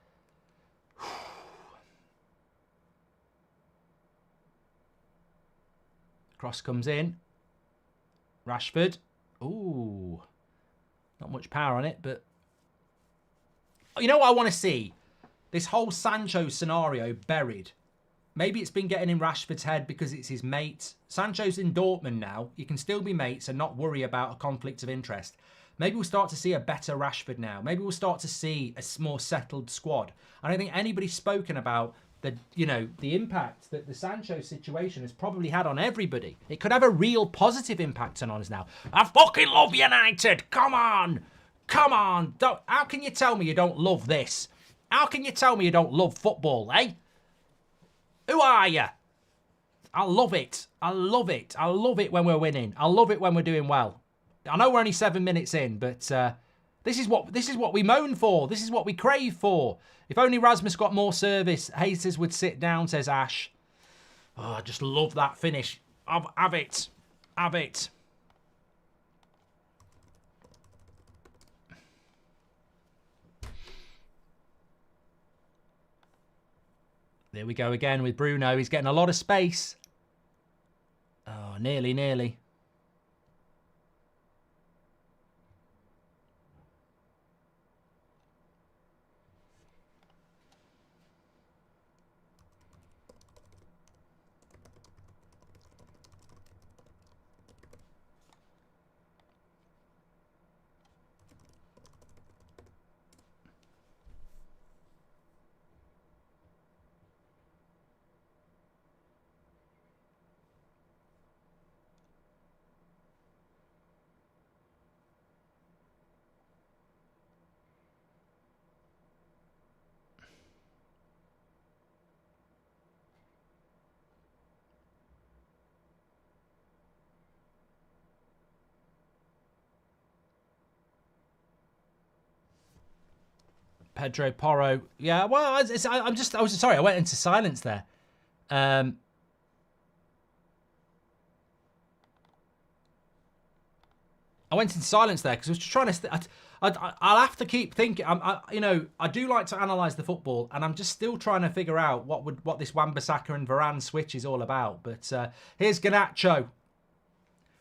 Cross comes in. Rashford. Ooh. Not much power on it, but... You know what I want to see? This whole Sancho scenario buried. Maybe it's been getting in Rashford's head because it's his mate. Sancho's in Dortmund now. You can still be mates and not worry about a conflict of interest. Maybe we'll start to see a better Rashford now. Maybe we'll start to see a more settled squad. I don't think anybody's spoken about the impact that the Sancho situation has probably had on everybody. It could have a real positive impact on us now. I fucking love United. Come on. Come on. How can you tell me you don't love this? How can you tell me you don't love football, eh? Who are you? I love it. I love it. I love it when we're winning. I love it when we're doing well. I know we're only 7 minutes in, but this is what we moan for. This is what we crave for. If only Rasmus got more service, haters would sit down, says Ash. Oh, I just love that finish. Have it. Have it. There we go again with Bruno. He's getting a lot of space. Oh, nearly. Pedro Porro. Yeah, well, I was sorry. I went into silence there. I went into silence there because I was just trying to. I'll have to keep thinking. I do like to analyse the football, and I'm just still trying to figure out what this Wan-Bissaka and Varane switch is all about. But here's Garnacho.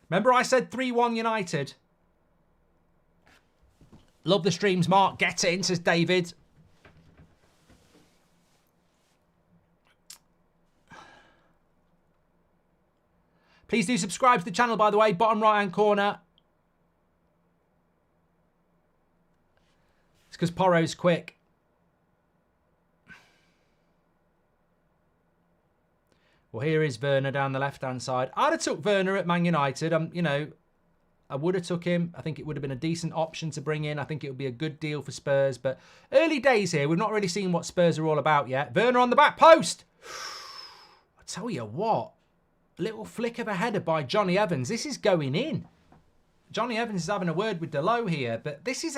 Remember, I said 3-1 United. Love the streams, Mark. Get it in, says David. Please do subscribe to the channel, by the way. Bottom right-hand corner. It's because Porro's quick. Well, here is Werner down the left-hand side. I'd have took Werner at Man United. I would have took him. I think it would have been a decent option to bring in. I think it would be a good deal for Spurs. But early days here, we've not really seen what Spurs are all about yet. Werner on the back post. I tell you what, a little flick of a header by Johnny Evans. This is going in. Johnny Evans is having a word with Delo here, but this is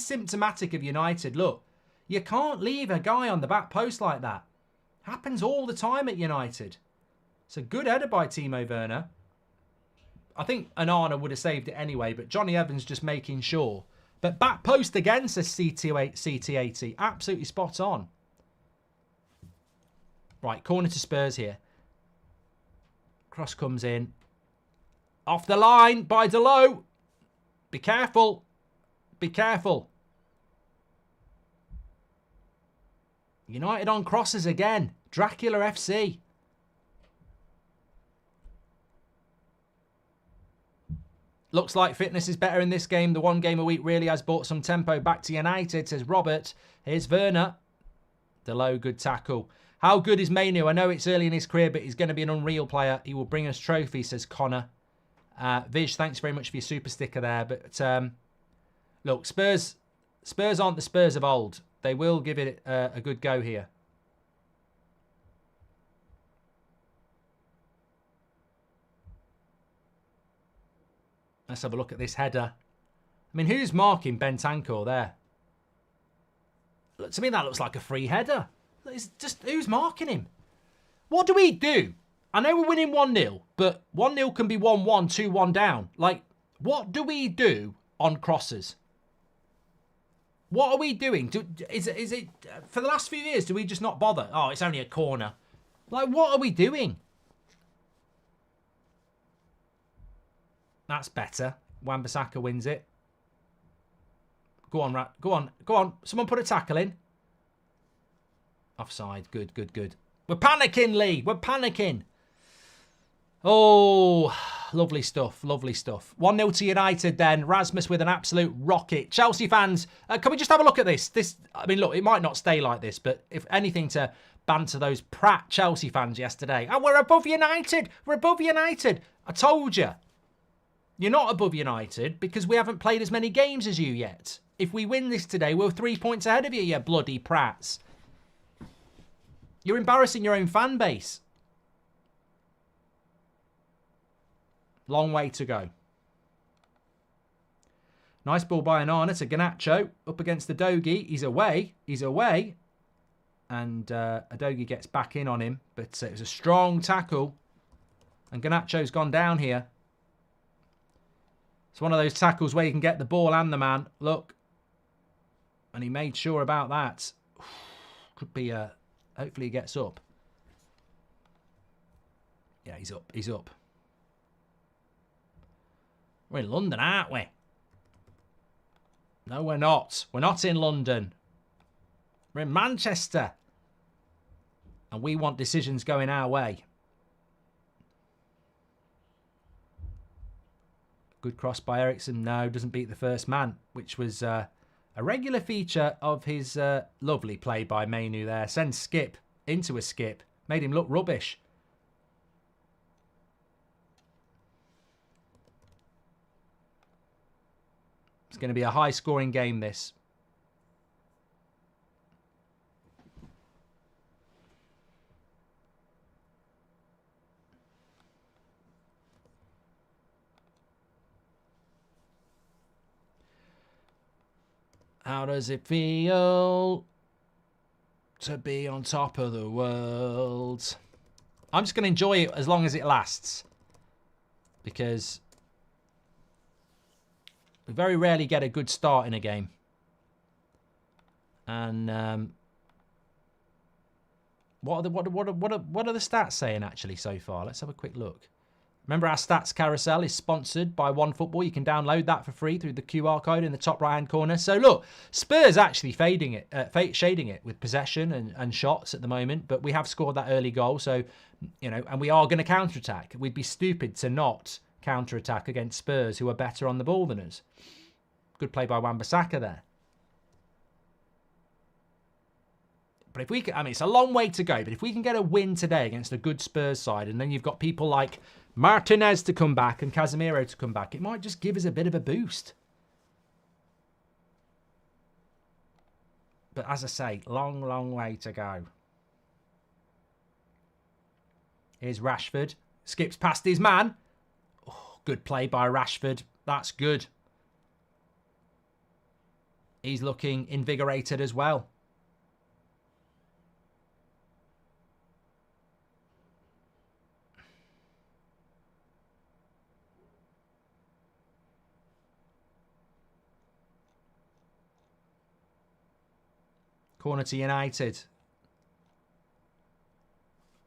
symptomatic of United. Look, you can't leave a guy on the back post like that. Happens all the time at United. It's a good header by Timo Werner. I think Onana would have saved it anyway, but Johnny Evans just making sure. But back post again, says CT80. Absolutely spot on. Right, corner to Spurs here. Cross comes in. Off the line by Delo. Be careful. Be careful. United on crosses again. Dracula FC. Looks like fitness is better in this game. The one game a week really has brought some tempo back to United, says Robert. Here's Werner. Delo, good tackle. How good is Mainu? I know it's early in his career, but he's going to be an unreal player. He will bring us trophies, says Connor. Vish, thanks very much for your super sticker there. But look, Spurs aren't the Spurs of old. They will give it a good go here. Let's have a look at this header. I mean, who's marking Bentancur there? Look, to me, that looks like a free header. It's just, who's marking him? What do we do? I know we're winning 1-0, but 1-0 can be 1-1, 2-1 down. Like, what do we do on crosses? What are we doing? Is it for the last few years, do we just not bother? Oh, it's only a corner. Like, what are we doing? That's better. Wan-Bissaka wins it. Go on, go on, go on. Someone put a tackle in. Offside. Good, good, good. We're panicking, Lee. We're panicking. Oh, lovely stuff. Lovely stuff. 1-0 to United then. Rasmus with an absolute rocket. Chelsea fans, can we just have a look at this? I mean, look, it might not stay like this, but if anything to banter those Pratt Chelsea fans yesterday. Oh, we're above United. We're above United. I told you. You're not above United because we haven't played as many games as you yet. If we win this today, we're 3 points ahead of you, you bloody Prats. You're embarrassing your own fan base. Long way to go. Nice ball by Onana to Garnacho. Up against the Dogi. He's away. He's away. And Adogi gets back in on him. But it was a strong tackle. And Garnacho's gone down here. It's one of those tackles where you can get the ball and the man. Look. And he made sure about that. Could be a... Hopefully he gets up. Yeah, he's up. He's up. We're in London, aren't we? No, we're not. We're not in London. We're in Manchester. And we want decisions going our way. Good cross by Ericsson. No, doesn't beat the first man, which was a regular feature of his lovely play by Mainu there. Sends Skip into a skip. Made him look rubbish. It's going to be a high-scoring game, this. How does it feel to be on top of the world? I'm just going to enjoy it as long as it lasts. Because we very rarely get a good start in a game. And what are the stats saying actually so far? Let's have a quick look. Remember, our stats carousel is sponsored by OneFootball. You can download that for free through the QR code in the top right-hand corner. So look, Spurs actually shading it with possession and shots at the moment. But we have scored that early goal, so you know, and we are going to counter-attack. We'd be stupid to not counter-attack against Spurs, who are better on the ball than us. Good play by Wan-Bissaka there. But if we can, I mean, it's a long way to go. But if we can get a win today against a good Spurs side, and then you've got people like Martinez to come back and Casemiro to come back, it might just give us a bit of a boost. But as I say, long, long way to go. Here's Rashford. Skips past his man. Oh, good play by Rashford. That's good. He's looking invigorated as well. Corner to United.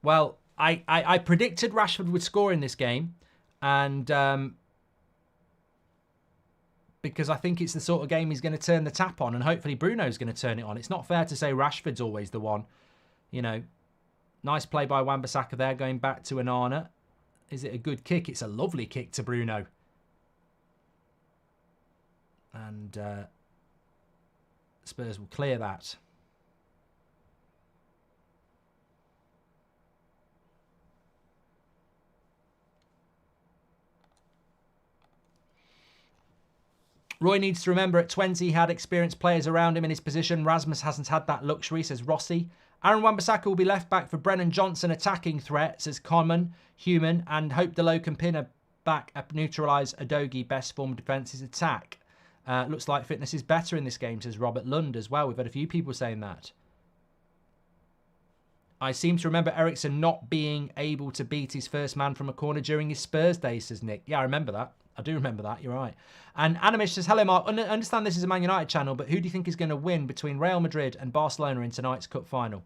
Well, I predicted Rashford would score in this game. And because I think it's the sort of game he's going to turn the tap on. And hopefully Bruno's going to turn it on. It's not fair to say Rashford's always the one. You know, nice play by Wan-Bissaka there, going back to Onana. Is it a good kick? It's a lovely kick to Bruno. And Spurs will clear that. Roy needs to remember at 20 he had experienced players around him in his position. Rasmus hasn't had that luxury, says Rossi. Aaron Wan-Bissaka will be left back for Brennan Johnson attacking threat, says Common, Human, and Hope Delo can pin a back up, neutralise Adogi, best form of defence is attack. Looks like fitness is better in this game, says Robert Lund as well. We've had a few people saying that. I seem to remember Ericsson not being able to beat his first man from a corner during his Spurs days, says Nick. Yeah, I remember that. I do remember that, you're right. And Animish says, hello Mark, I understand this is a Man United channel, but who do you think is going to win between Real Madrid and Barcelona in tonight's cup final?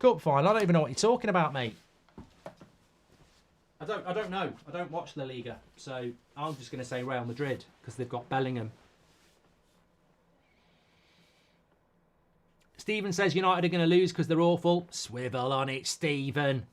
Cup final? I don't even know what you're talking about, mate. I don't know. I don't watch La Liga, so I'm just going to say Real Madrid, because they've got Bellingham. Stephen says United are going to lose because they're awful. Swivel on it, Stephen.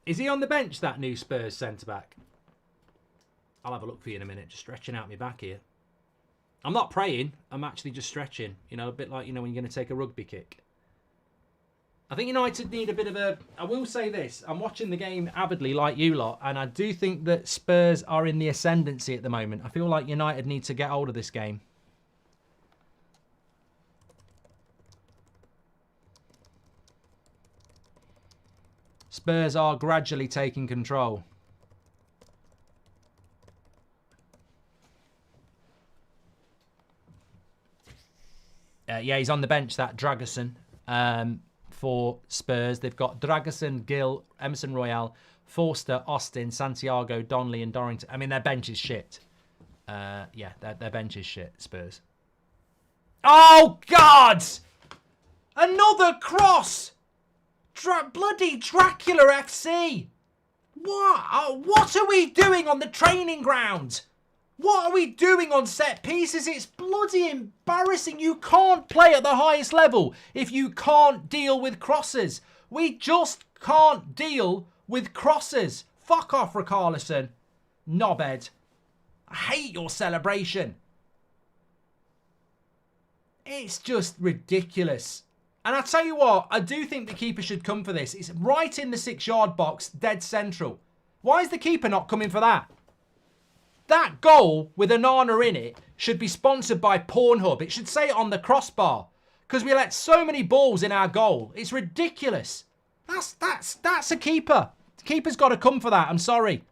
Is he on the bench, that new Spurs centre-back? I'll have a look for you in a minute. Just stretching out my back here. I'm not praying. I'm actually just stretching. You know, a bit like, you know, when you're going to take a rugby kick. I think United need a bit of a... I will say this. I'm watching the game avidly like you lot. And I do think that Spurs are in the ascendancy at the moment. I feel like United need to get hold of this game. Spurs are gradually taking control. Yeah, he's on the bench, that Dragusin, for Spurs. They've got Dragusin, Gill, Emerson Royale, Forster, Austin, Santiago, Donnelly and Dorrington. I mean, their bench is shit. Yeah, their bench is shit, Spurs. Oh, God! Another cross! Bloody Dracula FC! What are we doing on the training ground? What are we doing on set pieces? It's bloody embarrassing. You can't play at the highest level if you can't deal with crosses. We just can't deal with crosses. Fuck off, Richarlison. Knobhead. I hate your celebration. It's just ridiculous. And I tell you what, I do think the keeper should come for this. It's right in the 6-yard box, dead central. Why is the keeper not coming for that? That goal with Onana in it should be sponsored by Pornhub. It should say it on the crossbar. Because we let so many balls in our goal. It's ridiculous. That's a keeper. The keeper's got to come for that. I'm sorry.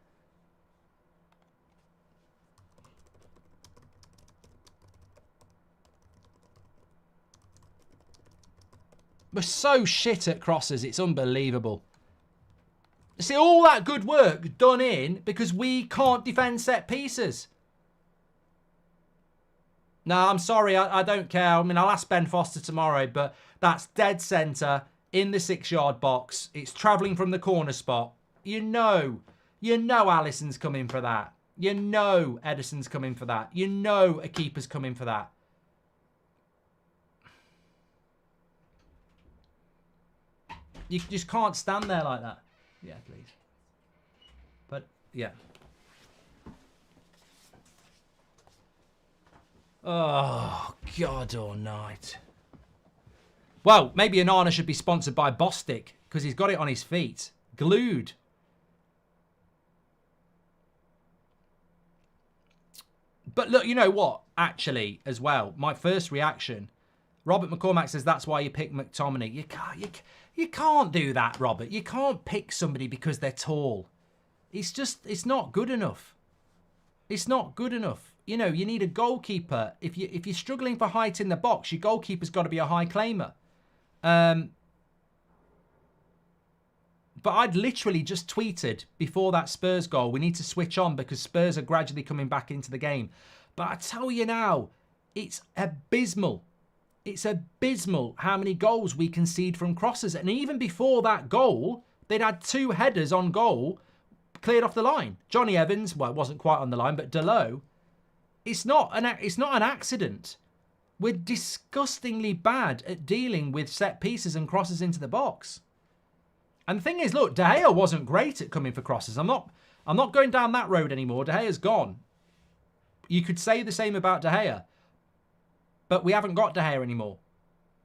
We're so shit at crosses. It's unbelievable. See, all that good work done in because we can't defend set pieces. No, I'm sorry. I don't care. I mean, I'll ask Ben Foster tomorrow, but that's dead centre in the 6-yard box. It's travelling from the corner spot. You know Alisson's coming for that. You know Edison's coming for that. You know a keeper's coming for that. You just can't stand there like that. Yeah, please. But, yeah. Oh, God almighty. Well, maybe Onana should be sponsored by Bostik because he's got it on his feet. Glued. But look, you know what? Actually, as well, my first reaction, Robert McCormack says that's why you pick McTominay. You can't do that, Robert. You can't pick somebody because they're tall. It's not good enough. It's not good enough. You know, you need a goalkeeper. If you're struggling for height in the box, your goalkeeper's got to be a high claimer. But I'd literally just tweeted before that Spurs goal, we need to switch on because Spurs are gradually coming back into the game. But I tell you now, it's abysmal. It's abysmal how many goals we concede from crosses. And even before that goal, they'd had 2 headers on goal cleared off the line. Johnny Evans, well, it wasn't quite on the line, but Delo. It's not an accident. We're disgustingly bad at dealing with set pieces and crosses into the box. And the thing is, look, De Gea wasn't great at coming for crosses. I'm not going down that road anymore. De Gea's gone. You could say the same about De Gea. But we haven't got De Gea anymore.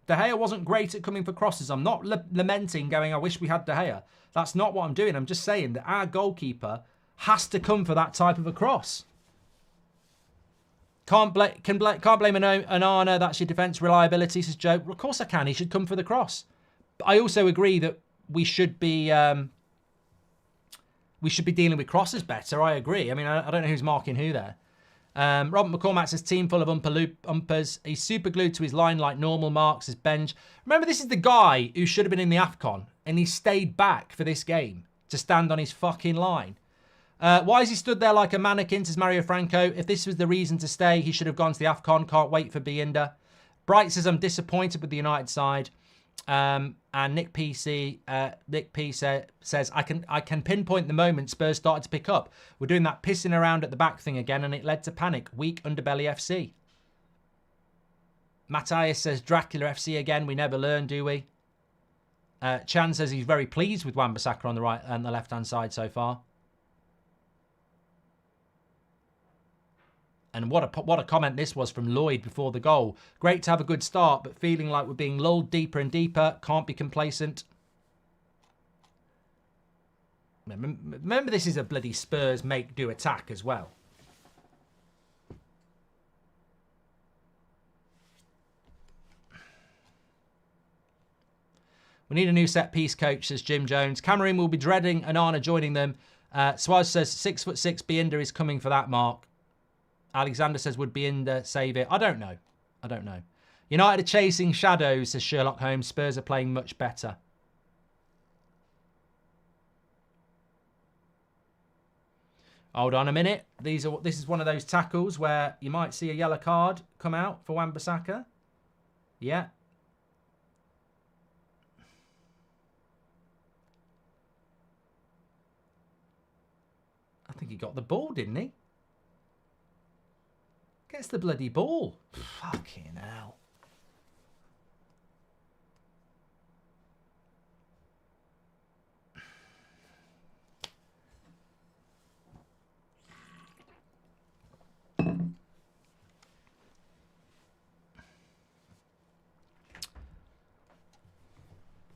De Gea wasn't great at coming for crosses. I'm not lamenting going, I wish we had De Gea. That's not what I'm doing. I'm just saying that our goalkeeper has to come for that type of a cross. Can't blame Onana. That's your defence reliability, says Joe. Of course I can. He should come for the cross. But I also agree that we should be dealing with crosses better. I agree. I mean, I don't know who's marking who there. Robert McCormack says, team full of umpers. He's super glued to his line like normal, Mark, says Benj. Remember, this is the guy who should have been in the AFCON, and he stayed back for this game to stand on his fucking line. Why is he stood there like a mannequin, says Mario Franco. If this was the reason to stay, he should have gone to the AFCON. Can't wait for Bienda. Bright says, I'm disappointed with the United side. And Nick P says, I can pinpoint the moment Spurs started to pick up. We're doing that pissing around at the back thing again, and it led to panic. Weak underbelly FC. Matthias says, Dracula FC again. We never learn, do we? Chan says he's very pleased with Wan-Bissaka on the right and the left-hand side so far. And what a comment this was from Lloyd before the goal. Great to have a good start, but feeling like we're being lulled deeper and deeper. Can't be complacent. Remember, this is a bloody Spurs make-do attack as well. We need a new set-piece coach, says Jim Jones. Cameroon will be dreading Onana joining them. Suarez says 6'6" Bienda is coming for that mark. Alexander says, would Bienda save it? I don't know. United are chasing shadows, says Sherlock Holmes. Spurs are playing much better. Hold on a minute. This is one of those tackles where you might see a yellow card come out for Wan-Bissaka. Yeah. I think he got the ball, didn't he? Gets the bloody ball. Fucking hell.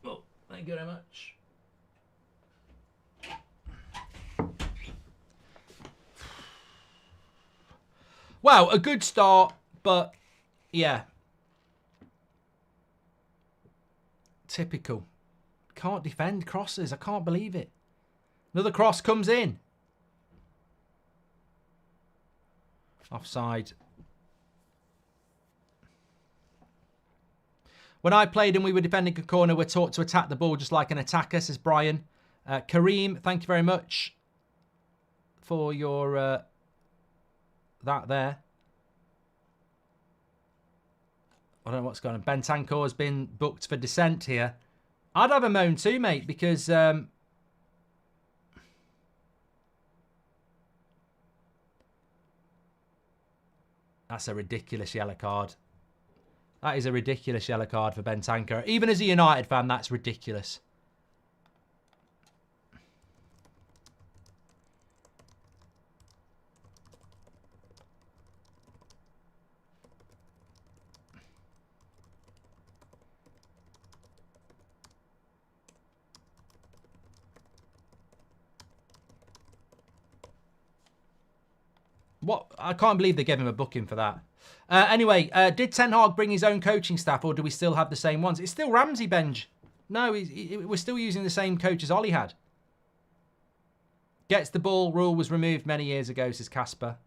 Oh, thank you very much. Well, a good start, but yeah. Typical. Can't defend crosses. I can't believe it. Another cross comes in. Offside. When I played and we were defending a corner, we're taught to attack the ball just like an attacker, says Brian. Kareem, thank you very much for your that there. I don't know what's going on. Bentancur has been booked for dissent here. I'd have a moan too, mate, because that's a ridiculous yellow card. That is a ridiculous yellow card for Bentancur. Even as a United fan, that's ridiculous. What? I can't believe they gave him a booking for that. Anyway, did Ten Hag bring his own coaching staff, or do we still have the same ones? It's still Ramsey, Benj. No, we're still using the same coach as Ollie had. Gets the ball rule was removed many years ago, says Casper.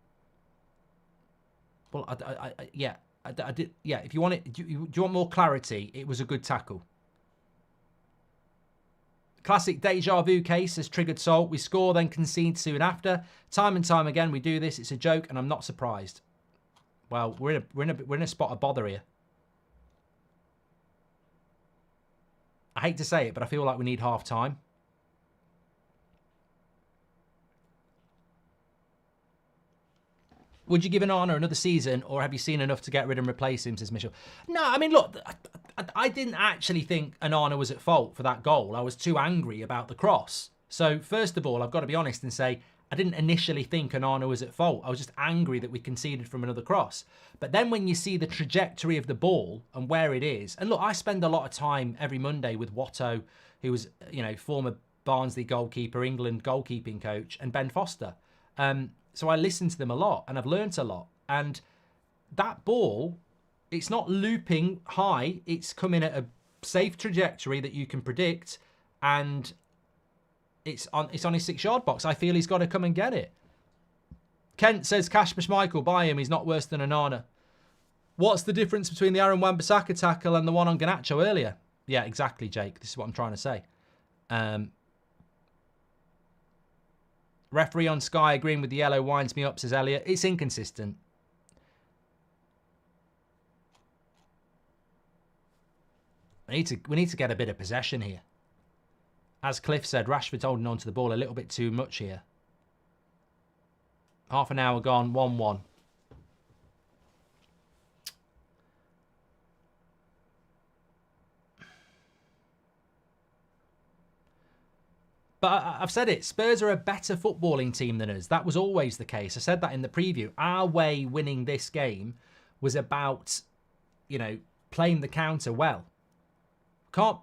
Well, yeah, I did. Yeah, if you want it, do you want more clarity? It was a good tackle. Classic deja vu case has triggered Salt. We score, then concede soon after. Time and time again, we do this. It's a joke, and I'm not surprised. Well, we're in a spot of bother here. I hate to say it, but I feel like we need half time. Would you give Onana another season, or have you seen enough to get rid and replace him, says Mitchell? No, I mean, look, I didn't actually think Onana was at fault for that goal. I was too angry about the cross. So, first of all, I've got to be honest and say, I didn't initially think Onana was at fault. I was just angry that we conceded from another cross. But then when you see the trajectory of the ball and where it is, and look, I spend a lot of time every Monday with Watto, who was, you know, former Barnsley goalkeeper, England goalkeeping coach, and Ben Foster. So I listen to them a lot, and I've learnt a lot. And that ball, it's not looping high. It's coming at a safe trajectory that you can predict, and it's on his 6-yard box. I feel he's got to come and get it. Kent says, Kasper Schmeichel, buy him. He's not worse than Onana. What's the difference between the Aaron Wan-Bissaka tackle and the one on Garnacho earlier? Yeah, exactly, Jake. This is what I'm trying to say. Referee on Sky agreeing with the yellow winds me up, says Elliot. It's inconsistent. We need to get a bit of possession here. As Cliff said, Rashford's holding on to the ball a little bit too much here. Half an hour gone, 1-1. But I've said it, Spurs are a better footballing team than us. That was always the case. I said that in the preview. Our way winning this game was about, you know, playing the counter well.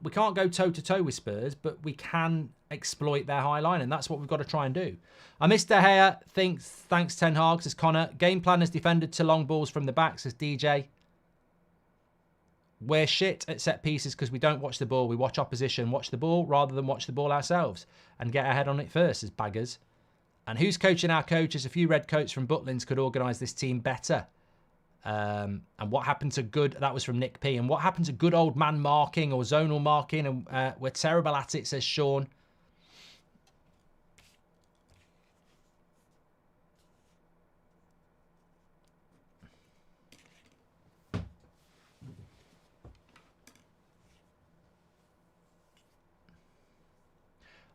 We can't go toe-to-toe with Spurs, but we can exploit their high line, and that's what we've got to try and do. I missed De Gea. Thanks Ten Hag, says Connor. Game plan has defended to long balls from the back, says DJ. We're shit at set pieces because we don't watch the ball. We watch opposition watch the ball rather than watch the ball ourselves and get our head on it first, as Baggers. And who's coaching our coaches? A few red coats from Butlins could organise this team better. And what happened to good... That was from Nick P. And what happened to good old man marking or zonal marking? And we're terrible at it, says Sean.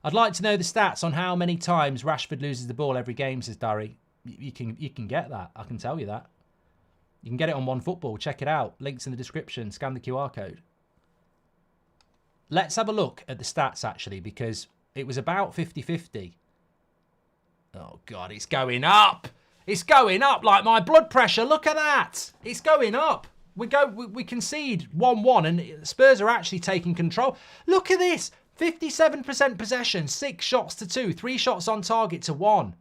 I'd like to know the stats on how many times Rashford loses the ball every game, says Darry. You can get that. I can tell you that. You can get it on OneFootball. Check it out. Links in the description. Scan the QR code. Let's have a look at the stats, actually, because it was about 50-50. Oh, God, it's going up. It's going up like my blood pressure. Look at that. It's going up. We concede 1-1, and Spurs are actually taking control. Look at this. 57% possession, 6 shots to 2, 3 shots on target to 1.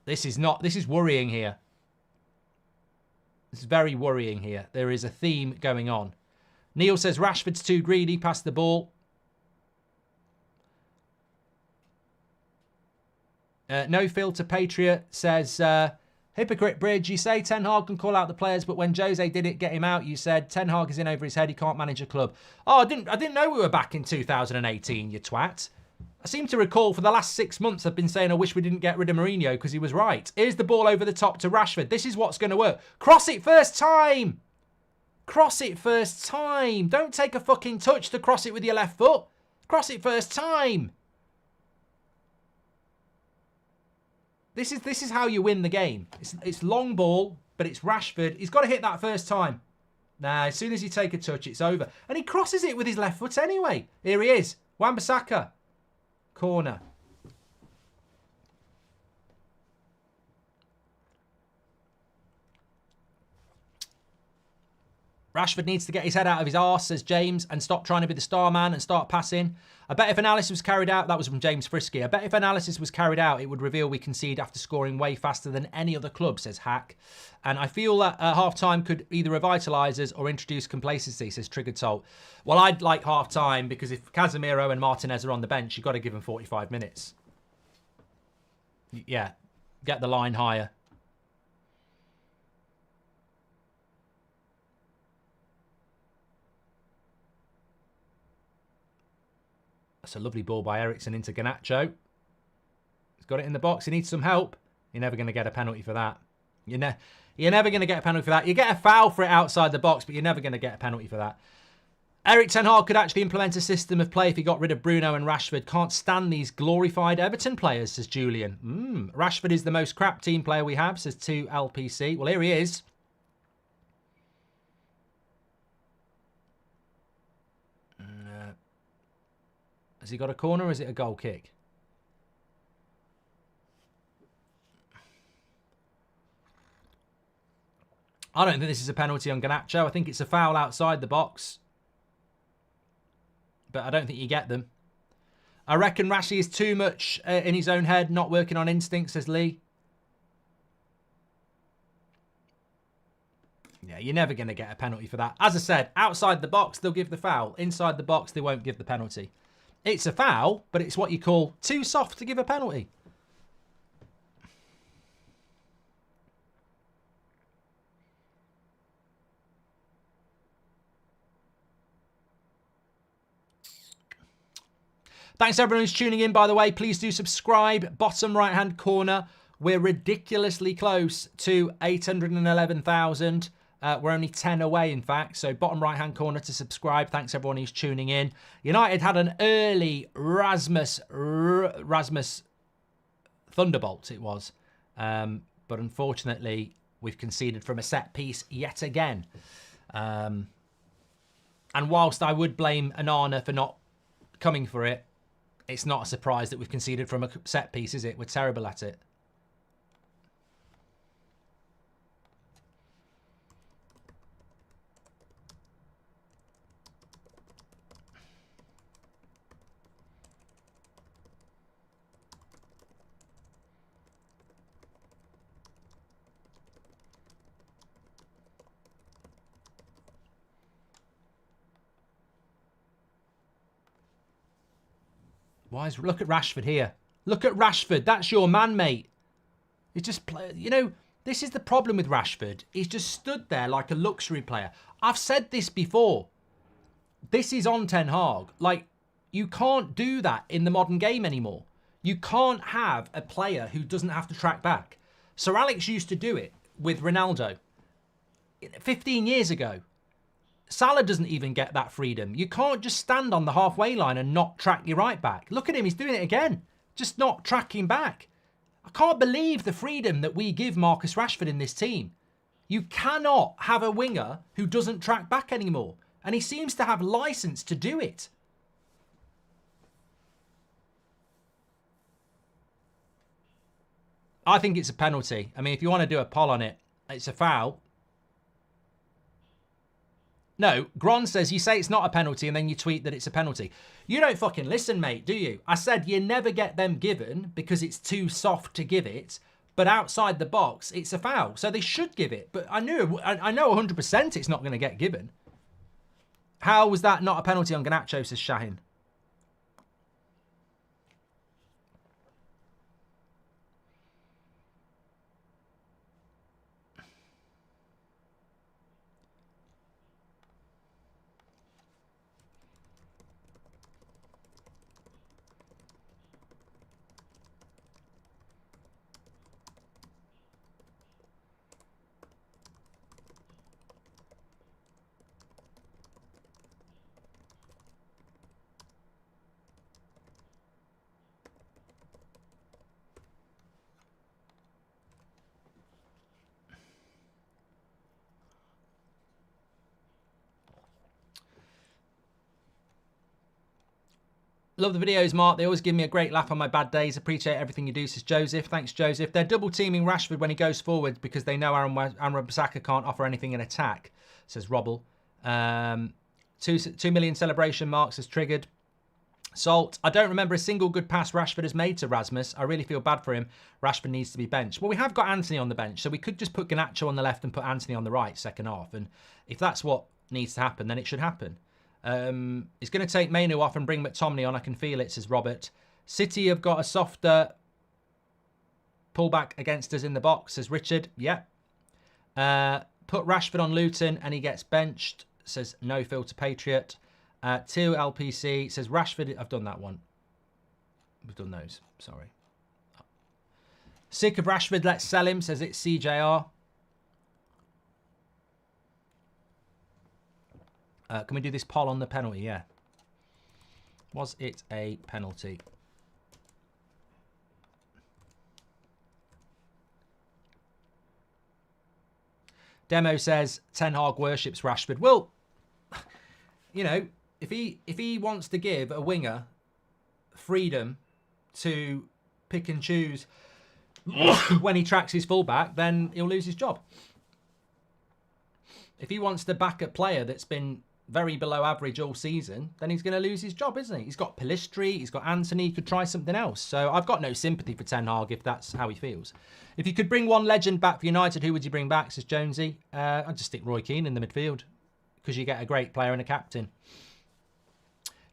This is worrying here. It's very worrying here. There is a theme going on. Neil says Rashford's too greedy, pass the ball. No Filter Patriot says, Hypocrite Bridge, you say Ten Hag can call out the players, but when Jose did it, get him out, you said Ten Hag is in over his head, he can't manage a club. Oh, I didn't know we were back in 2018, you twat. I seem to recall for the last 6 months I've been saying I wish we didn't get rid of Mourinho because he was right. Here's the ball over the top to Rashford. This is what's going to work. Cross it first time. Cross it first time. Don't take a fucking touch to cross it with your left foot. Cross it first time. This is how you win the game. It's long ball, but it's Rashford. He's got to hit that first time. Nah, as soon as you take a touch, it's over. And he crosses it with his left foot anyway. Here he is. Wan-Bissaka. Corner. Rashford needs to get his head out of his arse, says James, and stop trying to be the star man and start passing. I bet if analysis was carried out, that was from James Frisky, I bet if analysis was carried out, it would reveal we concede after scoring way faster than any other club, says Hack. And I feel that half-time could either revitalise us or introduce complacency, says Triggered Salt. Well, I'd like half-time because if Casemiro and Martinez are on the bench, you've got to give them 45 minutes. Yeah, get the line higher. That's a lovely ball by Eriksen into Garnacho. He's got it in the box. He needs some help. You're never going to get a penalty for that. You're never going to get a penalty for that. You get a foul for it outside the box, but you're never going to get a penalty for that. Erik Ten Hag could actually implement a system of play if he got rid of Bruno and Rashford. Can't stand these glorified Everton players, says Julian. Rashford is the most crap team player we have, says 2LPC. Well, here he is. Has he got a corner or is it a goal kick? I don't think this is a penalty on Garnacho. I think it's a foul outside the box. But I don't think you get them. I reckon Rashi is too much in his own head, not working on instinct, says Lee. Yeah, you're never going to get a penalty for that. As I said, outside the box, they'll give the foul. Inside the box, they won't give the penalty. It's a foul, but it's what you call too soft to give a penalty. Thanks everyone who's tuning in, by the way. Please do subscribe. Bottom right-hand corner. We're ridiculously close to 811,000. We're only 10 away, in fact. So bottom right-hand corner to subscribe. Thanks everyone who's tuning in. United had an early Rasmus Thunderbolt, it was. But unfortunately, we've conceded from a set piece yet again. And whilst I would blame Onana for not coming for it, it's not a surprise that we've conceded from a set piece, is it? We're terrible at it. Look at Rashford here. Look at Rashford. That's your man, mate. He's just this is the problem with Rashford. He's just stood there like a luxury player. I've said this before. This is on Ten Hag. Like, you can't do that in the modern game anymore. You can't have a player who doesn't have to track back. Sir Alex used to do it with Ronaldo 15 years ago. Salah doesn't even get that freedom. You can't just stand on the halfway line and not track your right back. Look at him, he's doing it again. Just not tracking back. I can't believe the freedom that we give Marcus Rashford in this team. You cannot have a winger who doesn't track back anymore. And he seems to have license to do it. I think it's a penalty. I mean, if you want to do a poll on it, it's a foul. No, Gron says, you say it's not a penalty and then you tweet that it's a penalty. You don't fucking listen, mate, do you? I said you never get them given because it's too soft to give it. but outside the box, it's a foul. So they should give it. But I know 100% it's not going to get given. How was that not a penalty on Garnacho, says Shahin? Love the videos, Mark. They always give me a great laugh on my bad days. Appreciate everything you do, says Joseph. Thanks, Joseph. They're double teaming Rashford when he goes forward because they know Aaron Wan-Bissaka can't offer anything in attack, says Robble. 2 million celebration marks has triggered. Salt. I don't remember a single good pass Rashford has made to Rasmus. I really feel bad for him. Rashford needs to be benched. Well, we have got Anthony on the bench, so we could just put Garnacho on the left and put Anthony on the right second half. And if that's what needs to happen, then it should happen. He's going to take Mainu off and bring McTominay on. I can feel it, says Robert. City have got a softer pullback against us in the box, says Richard. Yeah. Put Rashford on Luton and he gets benched, says No Filter Patriot. 2 LPC says Rashford. I've done that one. We've done those. Sorry. Sick of Rashford. Let's sell him, says it's CJR. Can we do this poll on the penalty? Yeah. Was it a penalty? Demo says Ten Hag worships Rashford. Well, you know, if he wants to give a winger freedom to pick and choose when he tracks his fullback, then he'll lose his job. If he wants to back a player that's been very below average all season, then he's going to lose his job, isn't he? He's got Pellistri, he's got Anthony, he could try something else. So I've got no sympathy for Ten Hag if that's how he feels. If you could bring one legend back for United, who would you bring back, says Jonesy? I'd just stick Roy Keane in the midfield because you get a great player and a captain.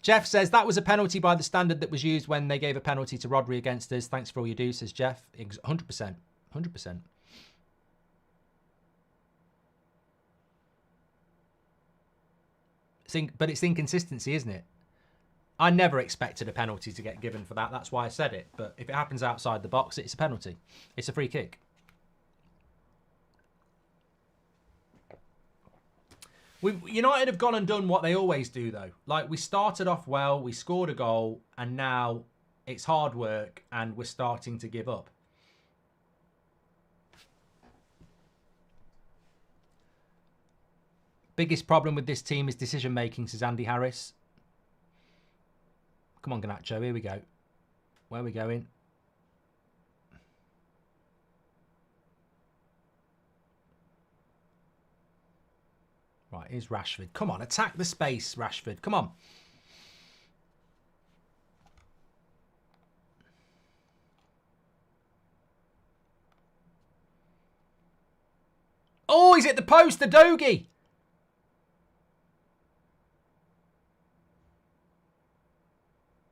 Jeff says, that was a penalty by the standard that was used when they gave a penalty to Rodri against us. Thanks for all you do, says Jeff. 100%. 100%. But it's inconsistency, isn't it? I never expected a penalty to get given for that. That's why I said it. But if it happens outside the box, it's a penalty. It's a free kick. United have gone and done what they always do, though. Like, we started off well, we scored a goal, and now it's hard work, and we're starting to give up. Biggest problem with this team is decision-making, says Andy Harris. Come on, Garnacho, here we go. Where are we going? Right, here's Rashford. Come on, attack the space, Rashford. Come on. Oh, he's hit the post, the Dogie.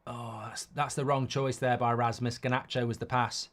Oh, that's the wrong choice there by Rasmus. Garnacho was the pass.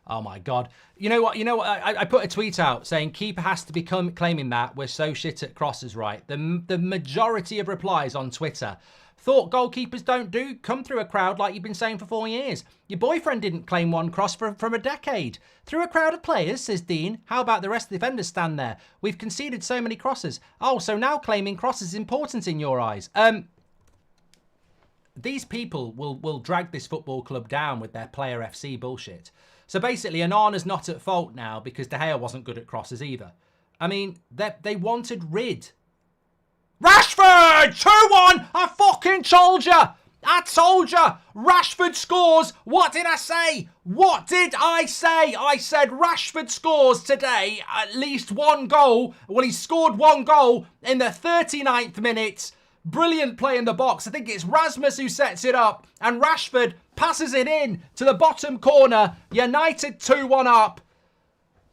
Oh my God. You know what? I put a tweet out saying keeper has to be claiming that we're so shit at crosses, right? The majority of replies on Twitter thought goalkeepers don't come through a crowd like you've been saying for 4 years. Your boyfriend didn't claim one cross from a decade. Through a crowd of players, says Dean. How about the rest of the defenders stand there? We've conceded so many crosses. Oh, so now claiming crosses is important in your eyes. These people will drag this football club down with their player FC bullshit. So basically, Onana's not at fault now because De Gea wasn't good at crosses either. I mean, they wanted rid. Rashford! 2-1! I fucking told you! I told you, Rashford scores. What did I say? What did I say? I said Rashford scores today at least one goal. Well, he scored one goal in the 39th minute. Brilliant play in the box. I think it's Rasmus who sets it up, and Rashford passes it in to the bottom corner. United 2-1 up.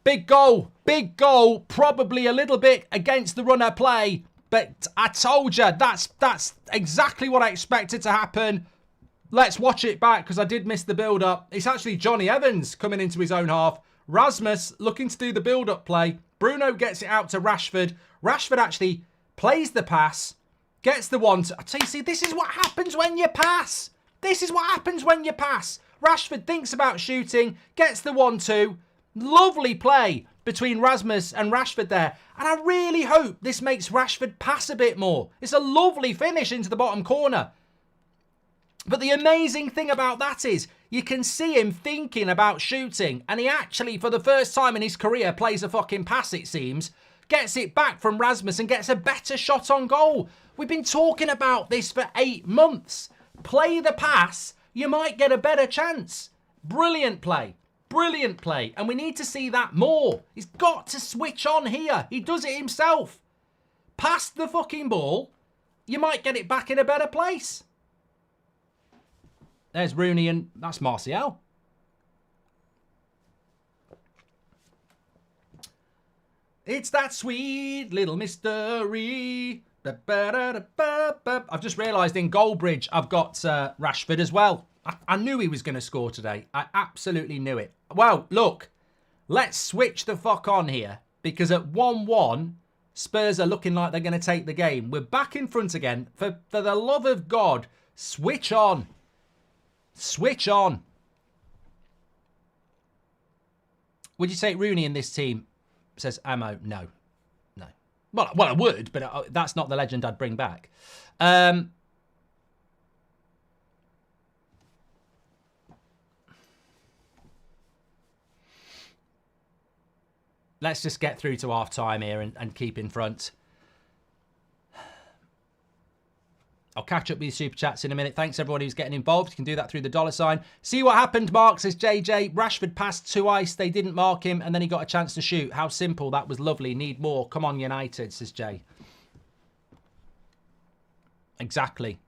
Big goal. Big goal. Probably a little bit against the runner play. But I told you, that's exactly what I expected to happen. Let's watch it back because I did miss the build-up. It's actually Johnny Evans coming into his own half. Rasmus looking to do the build-up play. Bruno gets it out to Rashford. Rashford actually plays the pass, gets the one. I tell you, see, this is what happens when you pass. This is what happens when you pass. Rashford thinks about shooting, gets the 1-2. Lovely play between Rasmus and Rashford there. And I really hope this makes Rashford pass a bit more. It's a lovely finish into the bottom corner. But the amazing thing about that is you can see him thinking about shooting. And he actually, for the first time in his career, plays a fucking pass, it seems. Gets it back from Rasmus and gets a better shot on goal. We've been talking about this for 8 months. Play the pass, you might get a better chance. Brilliant play. Brilliant play. And we need to see that more. He's got to switch on here. He does it himself. Pass the fucking ball. You might get it back in a better place. There's Rooney and that's Martial. It's that sweet little mystery. I've just realised in Goldbridge I've got Rashford as well. I knew he was going to score today. I absolutely knew it. Well, look, let's switch the fuck on here because at 1-1, Spurs are looking like they're going to take the game. We're back in front again. For the love of God, switch on. Switch on. Would you take Rooney in this team? Says Ammo. No. No. Well, I would, but that's not the legend I'd bring back. Let's just get through to half-time here and keep in front. I'll catch up with your super chats in a minute. Thanks, everybody who's getting involved. You can do that through the $sign. See what happened, Mark, says JJ. Rashford passed to ice. They didn't mark him, and then he got a chance to shoot. How simple. That was lovely. Need more. Come on, United, says Jay. Exactly.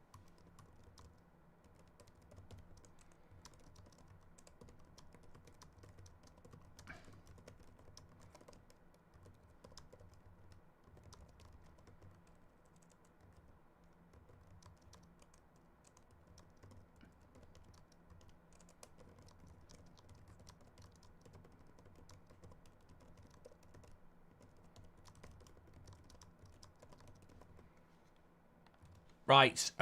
Right.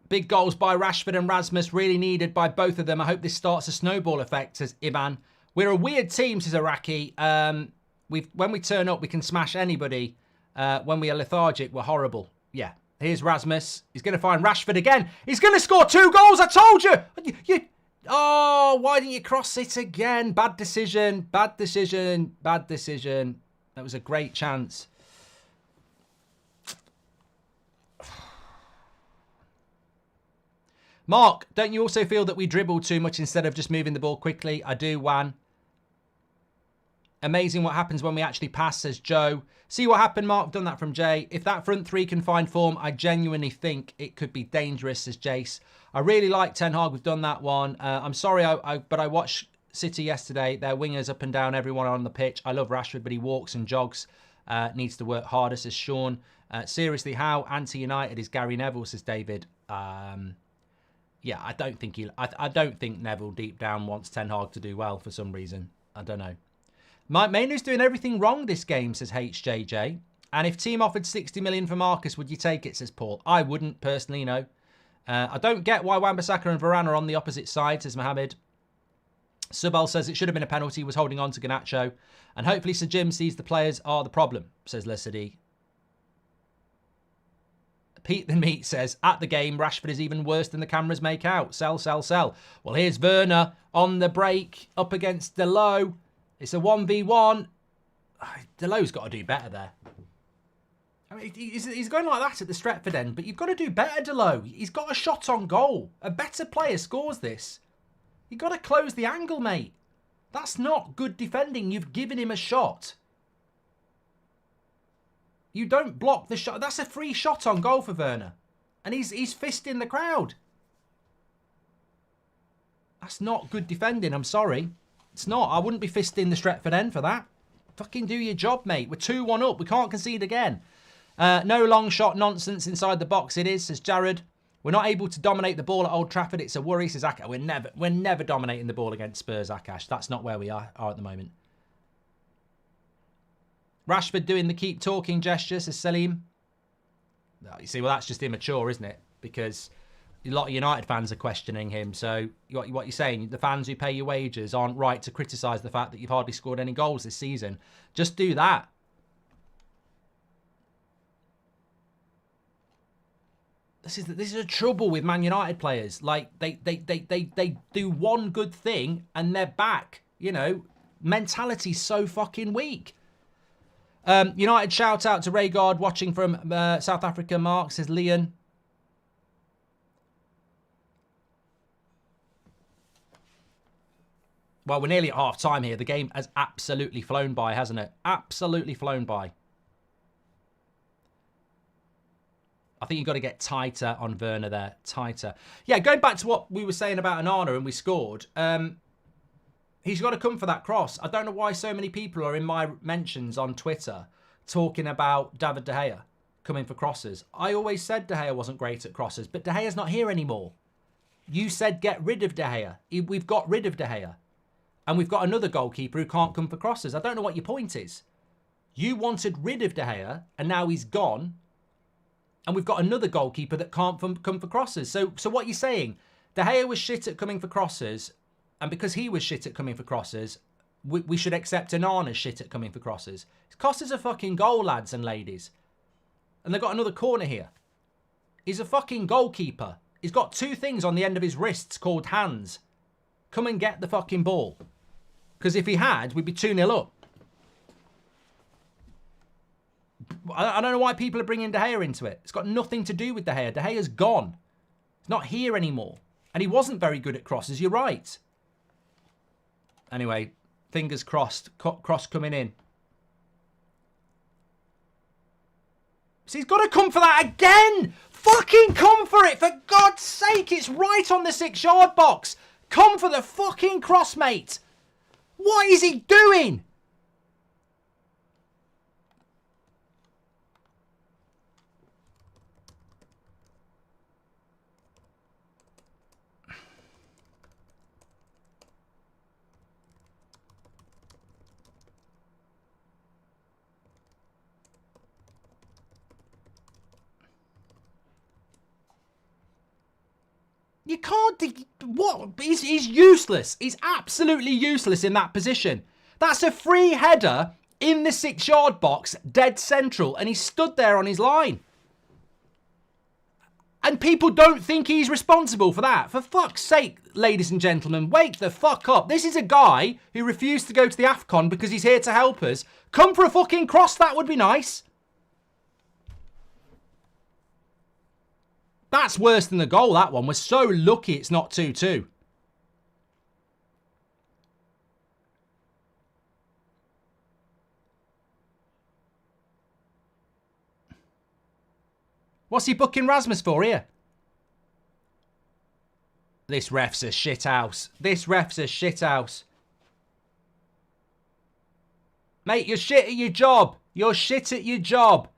Big goals by Rashford and Rasmus. Really needed by both of them. I hope this starts a snowball effect, says Ivan. We're a weird team, says Iraqi. When we turn up, we can smash anybody. When we are lethargic, we're horrible. Yeah. Here's Rasmus. He's going to find Rashford again. He's going to score 2 goals. I told you. Oh, why didn't you cross it again? Bad decision. Bad decision. Bad decision. That was a great chance. Mark, don't you also feel that we dribble too much instead of just moving the ball quickly? I do, Wan. Amazing what happens when we actually pass, says Joe. See what happened, Mark? Done that from Jay. If that front three can find form, I genuinely think it could be dangerous, says Jace. I really like Ten Hag. We've done that one. I'm sorry, but I watched City yesterday. Their wingers up and down, everyone on the pitch. I love Rashford, but he walks and jogs. Needs to work harder, says Sean. Seriously, how anti-United is Gary Neville, says David. Yeah, I don't think Neville deep down wants Ten Hag to do well for some reason. I don't know. Mike Mainoo's doing everything wrong this game, says HJJ. And if team offered 60 million for Marcus, would you take it, says Paul? I wouldn't, personally, no. I don't get why Wan-Bissaka and Varane are on the opposite side, says Mohammed. Subal says it should have been a penalty. He was holding on to Garnacho. And hopefully Sir Jim sees the players are the problem, says Lesady. Pete the Meat says, at the game, Rashford is even worse than the cameras make out. Sell, sell, sell. Well, here's Werner on the break up against Delo. It's a 1v1. Delo's got to do better there. I mean, he's going like that at the Stretford end, but you've got to do better, Delo. He's got a shot on goal. A better player scores this. You've got to close the angle, mate. That's not good defending. You've given him a shot. You don't block the shot. That's a free shot on goal for Werner. And he's fisting the crowd. That's not good defending, I'm sorry. It's not. I wouldn't be fisting the Stretford end for that. Fucking do your job, mate. We're 2-1 up. We can't concede again. No long shot nonsense inside the box it is, says Jared. We're not able to dominate the ball at Old Trafford. It's a worry, says Akash. We're never dominating the ball against Spurs, Akash. That's not where we are at the moment. Rashford doing the keep talking gesture, says Salim. You see, well, that's just immature, isn't it? Because a lot of United fans are questioning him. So what you're saying, the fans who pay your wages aren't right to criticise the fact that you've hardly scored any goals this season. Just do that. This is the trouble with Man United players. Like, they do one good thing and they're back. You know, mentality's so fucking weak. United shout out to Raygard watching from South Africa. Mark, says Leon. Well, we're nearly at half time here. The game has absolutely flown by, hasn't it? Absolutely flown by. I think you've got to get tighter on Werner there. Tighter. Yeah, going back to what we were saying about Onana and we scored. He's got to come for that cross. I don't know why so many people are in my mentions on Twitter talking about David De Gea coming for crosses. I always said De Gea wasn't great at crosses, but De Gea's not here anymore. You said get rid of De Gea. We've got rid of De Gea. And we've got another goalkeeper who can't come for crosses. I don't know what your point is. You wanted rid of De Gea, and now he's gone. And we've got another goalkeeper that can't come for crosses. So what you're saying, De Gea was shit at coming for crosses, and because he was shit at coming for crosses, we should accept Onana's shit at coming for crosses. It costs us a fucking goal, lads and ladies. And they've got another corner here. He's a fucking goalkeeper. He's got two things on the end of his wrists called hands. Come and get the fucking ball. Because if he had, we'd be 2-0 up. I don't know why people are bringing De Gea into it. It's got nothing to do with De Gea. De Gea's gone. He's not here anymore. And he wasn't very good at crosses. You're right. Anyway, fingers crossed. Cross coming in. So he's got to come for that again. Fucking come for it. For God's sake. It's right on the 6-yard box. Come for the fucking cross, mate. What is he doing? You can't... What? He's useless. He's absolutely useless in that position. That's a free header in the 6-yard box, dead central, and he stood there on his line. And people don't think he's responsible for that. For fuck's sake, ladies and gentlemen, wake the fuck up. This is a guy who refused to go to the AFCON because he's here to help us. Come for a fucking cross, that would be nice. That's worse than the goal, that one. We're so lucky it's not 2-2. What's he booking Rasmus for here? This ref's a shithouse. This ref's a shithouse. Mate, you're shit at your job. You're shit at your job.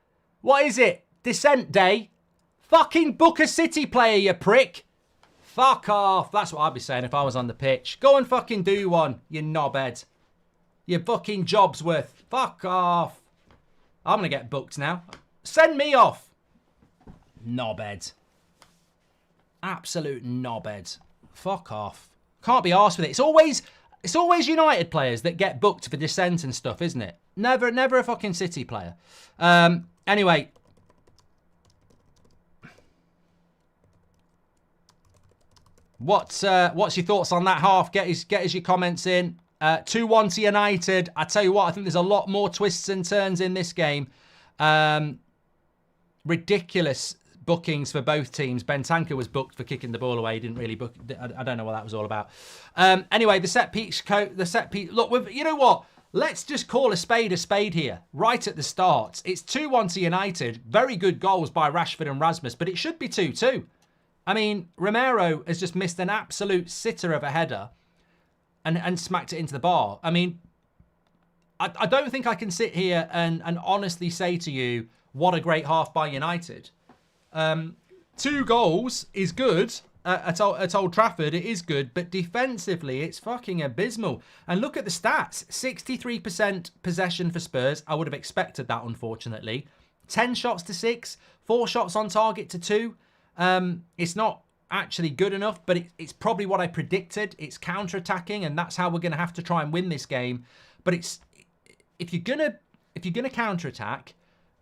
What is it? Descent day? Fucking book a City player, you prick. Fuck off. That's what I'd be saying if I was on the pitch. Go and fucking do one, you knobhead. Your fucking job's worth. Fuck off. I'm going to get booked now. Send me off. Knobhead. Absolute knobhead. Fuck off. Can't be arsed with it. It's always United players that get booked for dissent and stuff, isn't it? Never a fucking City player. Anyway. What's your thoughts on that half? Get us your comments in. 2-1 to United. I tell you what, I think there's a lot more twists and turns in this game. ridiculous bookings for both teams. Bentancur was booked for kicking the ball away. He didn't really book. I don't know what that was all about. Anyway, the set piece. Look, you know what? Let's just call a spade here, right at the start. It's 2-1 to United. Very good goals by Rashford and Rasmus, but it should be 2-2. I mean, Romero has just missed an absolute sitter of a header and smacked it into the bar. I mean, I don't think I can sit here and honestly say to you, what a great half by United. 2 goals is good at Old Trafford. It is good, but defensively, it's fucking abysmal. And look at the stats. 63% possession for Spurs. I would have expected that, unfortunately. 10 shots to 6. 4 shots on target to 2. It's not actually good enough, but it's probably what I predicted. It's counter-attacking, and that's how we're going to have to try and win this game. But if you're gonna counter-attack,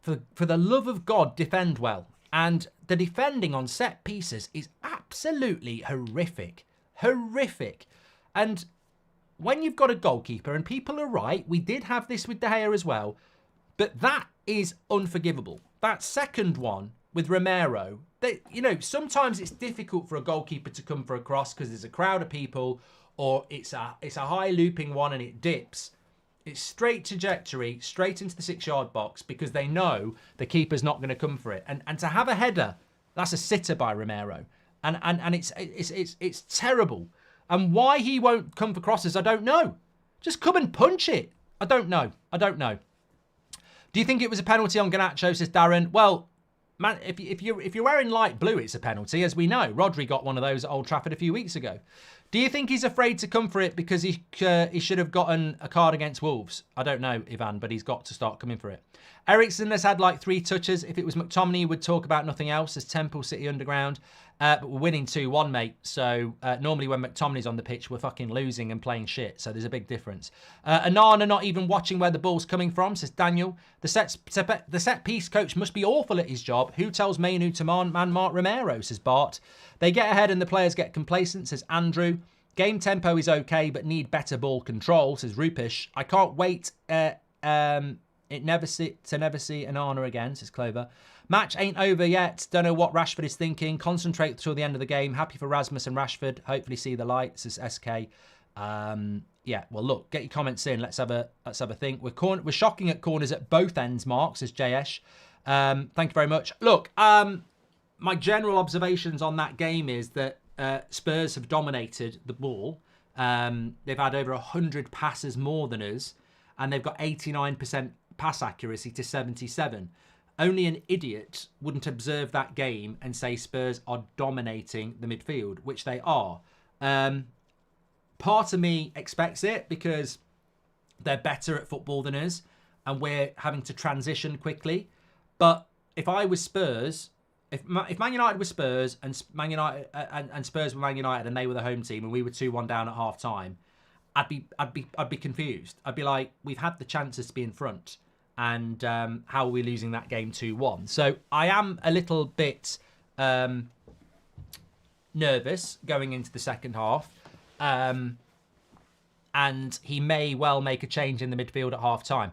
for the love of God, defend well. And the defending on set pieces is absolutely horrific. Horrific. And when you've got a goalkeeper, and people are right, we did have this with De Gea as well, but that is unforgivable. That second one with Romero, sometimes it's difficult for a goalkeeper to come for a cross because there's a crowd of people, or it's a high looping one and it dips. It's straight trajectory, straight into the 6-yard box because they know the keeper's not going to come for it. And to have a header, that's a sitter by Romero. And it's terrible. And why he won't come for crosses, I don't know. Just come and punch it. I don't know. Do you think it was a penalty on Garnacho, says Darren? Well, man, if you're wearing light blue, it's a penalty, as we know. Rodri got one of those at Old Trafford a few weeks ago. Do you think he's afraid to come for it because he should have gotten a card against Wolves? I don't know, Ivan, but he's got to start coming for it. Eriksen has had like 3 touches. If it was McTominay, he would talk about nothing else as Temple City Underground. But we're winning 2-1, mate. So normally when McTominay's on the pitch, we're fucking losing and playing shit. So there's a big difference. Anana not even watching where the ball's coming from, says Daniel. The set piece coach must be awful at his job. Who tells Mainu to man Mark Romero, says Bart. They get ahead and the players get complacent, says Andrew. Game tempo is okay, but need better ball control, says Rupish. I can't wait to never see Anana again, says Clover. Match ain't over yet. Don't know what Rashford is thinking. Concentrate till the end of the game. Happy for Rasmus and Rashford. Hopefully see the light, says SK. Yeah, well, look, get your comments in. Let's have a think. We're shocking at corners at both ends, Mark, says JS. Thank you very much. Look, my general observations on that game is that Spurs have dominated the ball. They've had over 100 passes more than us, and they've got 89% pass accuracy to 77. Only an idiot wouldn't observe that game and say Spurs are dominating the midfield, which they are. Part of me expects it because they're better at football than us, and we're having to transition quickly. But if I was Spurs, if Man United were Spurs and Man United and Spurs were Man United and they were the home team and we were 2-1 down at half time, I'd be confused. I'd be like, we've had the chances to be in front, and how are we losing that game 2-1? So I am a little bit nervous going into the second half. And he may well make a change in the midfield at half time.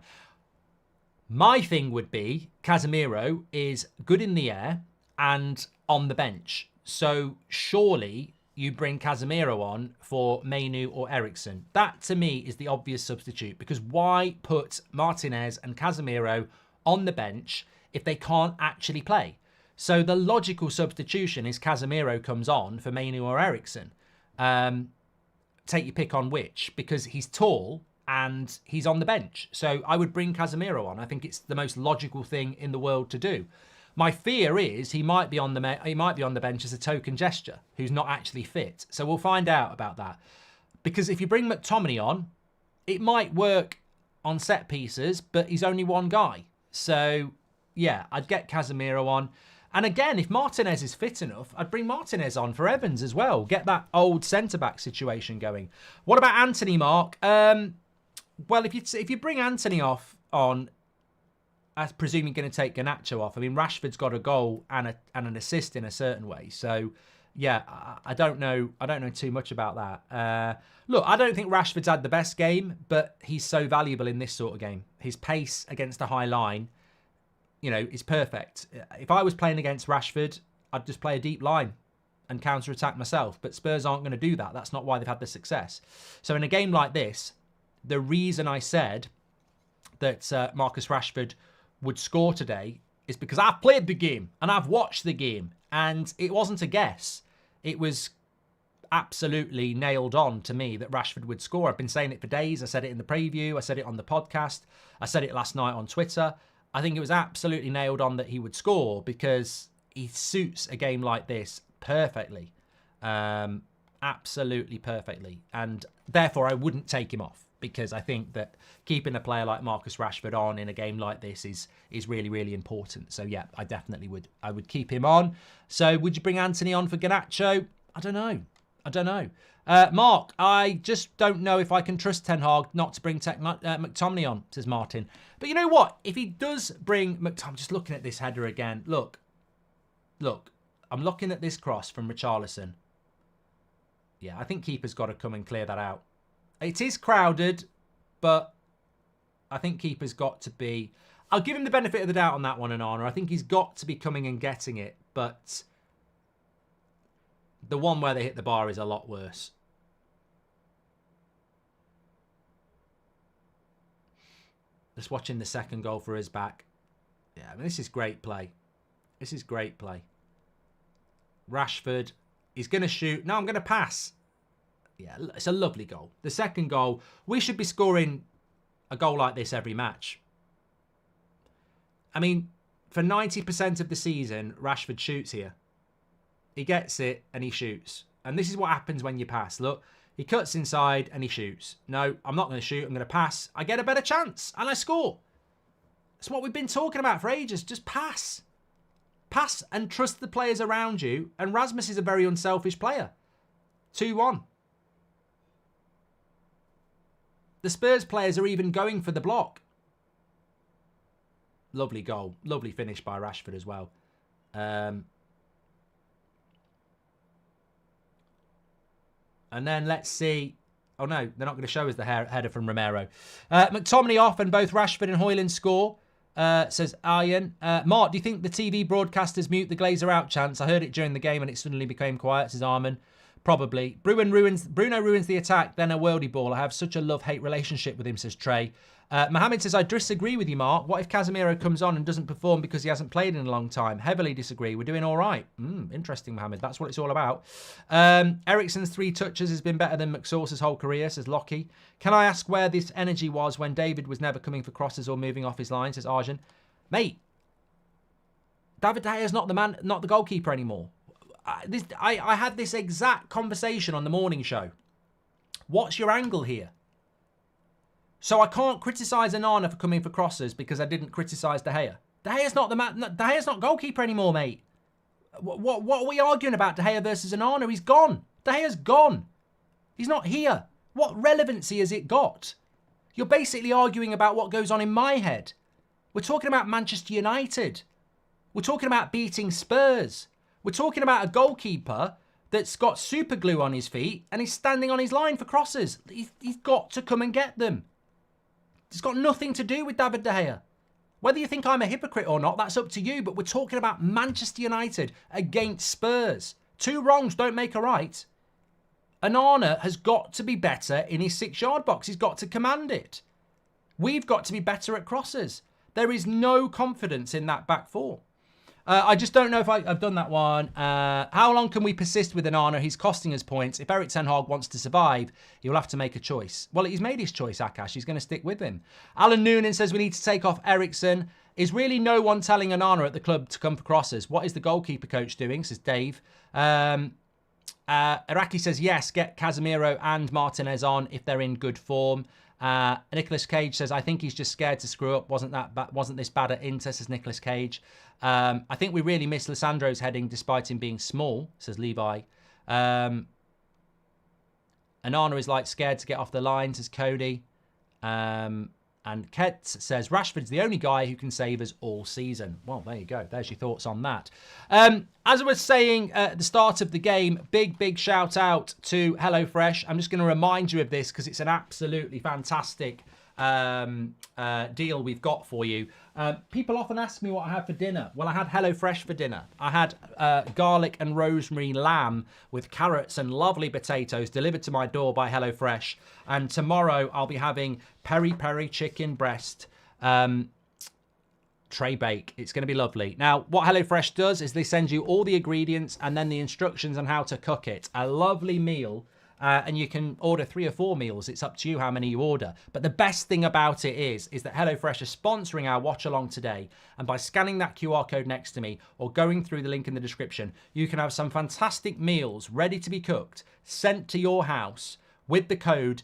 My thing would be Casemiro is good in the air and on the bench. So surely you bring Casemiro on for Mainu or Eriksen. That to me is the obvious substitute, because why put Martinez and Casemiro on the bench if they can't actually play? So the logical substitution is Casemiro comes on for Mainu or Eriksen. Take your pick on which, because he's tall and he's on the bench. So I would bring Casemiro on. I think it's the most logical thing in the world to do. My fear is he might be on the bench as a token gesture, who's not actually fit. So we'll find out about that. Because if you bring McTominay on, it might work on set pieces, but he's only one guy. So yeah, I'd get Casemiro on. And again, if Martinez is fit enough, I'd bring Martinez on for Evans as well. Get that old centre-back situation going. What about Anthony, Mark? Well, if you bring Anthony on, I presume you're going to take Garnacho off. I mean, Rashford's got a goal and an assist in a certain way. So, yeah, I don't know too much about that. Look, I don't think Rashford's had the best game, but he's so valuable in this sort of game. His pace against a high line is perfect. If I was playing against Rashford, I'd just play a deep line and counter-attack myself. But Spurs aren't going to do that. That's not why they've had the success. So in a game like this, the reason I said that Marcus Rashford would score today is because I've played the game and I've watched the game. And it wasn't a guess. It was absolutely nailed on to me that Rashford would score. I've been saying it for days. I said it in the preview. I said it on the podcast. I said it last night on Twitter. I think it was absolutely nailed on that he would score because he suits a game like this perfectly. Absolutely perfectly. And therefore, I wouldn't take him off because I think that keeping a player like Marcus Rashford on in a game like this is really, really important. So, yeah, I definitely would. I would keep him on. So, would you bring Anthony on for Garnacho? I don't know. Mark, I just don't know if I can trust Ten Hag not to bring McTominay on, says Martin. But you know what? If he does bring McTominay, just looking at this header again. Look. I'm looking at this cross from Richarlison. Yeah, I think keeper's got to come and clear that out. It is crowded, but I think keeper's got to be... I'll give him the benefit of the doubt on that one, Onana. I think he's got to be coming and getting it, but the one where they hit the bar is a lot worse. Just watching the second goal for us back. Yeah, I mean, this is great play. This is great play. Rashford, he's going to shoot. No, I'm going to pass. Yeah, it's a lovely goal. The second goal, we should be scoring a goal like this every match. I mean, for 90% of the season, Rashford shoots here. He gets it and he shoots. And this is what happens when you pass. Look, he cuts inside and he shoots. No, I'm not going to shoot. I'm going to pass. I get a better chance and I score. That's what we've been talking about for ages. Just pass. Pass and trust the players around you. And Rasmus is a very unselfish player. 2-1. The Spurs players are even going for the block. Lovely goal. Lovely finish by Rashford as well. And then let's see. Oh, no, they're not going to show us the header from Romero. McTominay off and both Rashford and Højlund score, says Arjen. Mark, do you think the TV broadcasters mute the Glazer out chants? I heard it during the game and it suddenly became quiet, says Armin. Probably. Bruno ruins the attack, then a worldie ball. I have such a love-hate relationship with him, says Trey. Mohammed says, I disagree with you, Mark. What if Casemiro comes on and doesn't perform because he hasn't played in a long time? Heavily disagree. We're doing all right. Interesting, Mohammed. That's what it's all about. Eriksen's 3 touches has been better than McSauce's whole career, says Lockie. Can I ask where this energy was when David was never coming for crosses or moving off his line, says Arjun. Mate, David De Gea's not the man, not the goalkeeper anymore. I had this exact conversation on the morning show. What's your angle here? So I can't criticise Onana for coming for crosses because I didn't criticise De Gea. De Gea's not the man. De Gea's not goalkeeper anymore, mate. What are we arguing about? De Gea versus Onana? He's gone. De Gea's gone. He's not here. What relevancy has it got? You're basically arguing about what goes on in my head. We're talking about Manchester United. We're talking about beating Spurs. We're talking about a goalkeeper that's got super glue on his feet and he's standing on his line for crosses. He's got to come and get them. It's got nothing to do with David De Gea. Whether you think I'm a hypocrite or not, that's up to you. But we're talking about Manchester United against Spurs. 2 wrongs don't make a right. Onana has got to be better in his 6-yard box. He's got to command it. We've got to be better at crosses. There is no confidence in that back four. I just don't know if I've done that one. How long can we persist with Onana? He's costing us points. If Erik Ten Hag wants to survive, he'll have to make a choice. Well, he's made his choice, Akash. He's going to stick with him. Alan Noonan says we need to take off Eriksen. Is really no one telling Onana at the club to come for crosses? What is the goalkeeper coach doing, says Dave. Iraqi says yes, get Casemiro and Martinez on if they're in good form. Nicholas Cage says, I think he's just scared to screw up. Wasn't this bad at Inter, says Nicholas Cage. I think we really miss Lissandro's heading despite him being small, says Levi. Onana is like scared to get off the line, says Cody. And Ket says, Rashford's the only guy who can save us all season. Well, there you go. There's your thoughts on that. As I was saying at the start of the game, big shout out to HelloFresh. I'm just going to remind you of this because it's an absolutely fantastic deal we've got for you. People often ask me what I had for dinner. Well, I had HelloFresh for dinner. I had garlic and rosemary lamb with carrots and lovely potatoes delivered to my door by HelloFresh. And tomorrow I'll be having peri-peri chicken breast tray bake. It's going to be lovely. Now, what HelloFresh does is they send you all the ingredients and then the instructions on how to cook it. A lovely meal. And you can order 3 or 4 meals. It's up to you how many you order. But the best thing about it is that HelloFresh is sponsoring our watch along today. And by scanning that QR code next to me or going through the link in the description, you can have some fantastic meals ready to be cooked, sent to your house with the code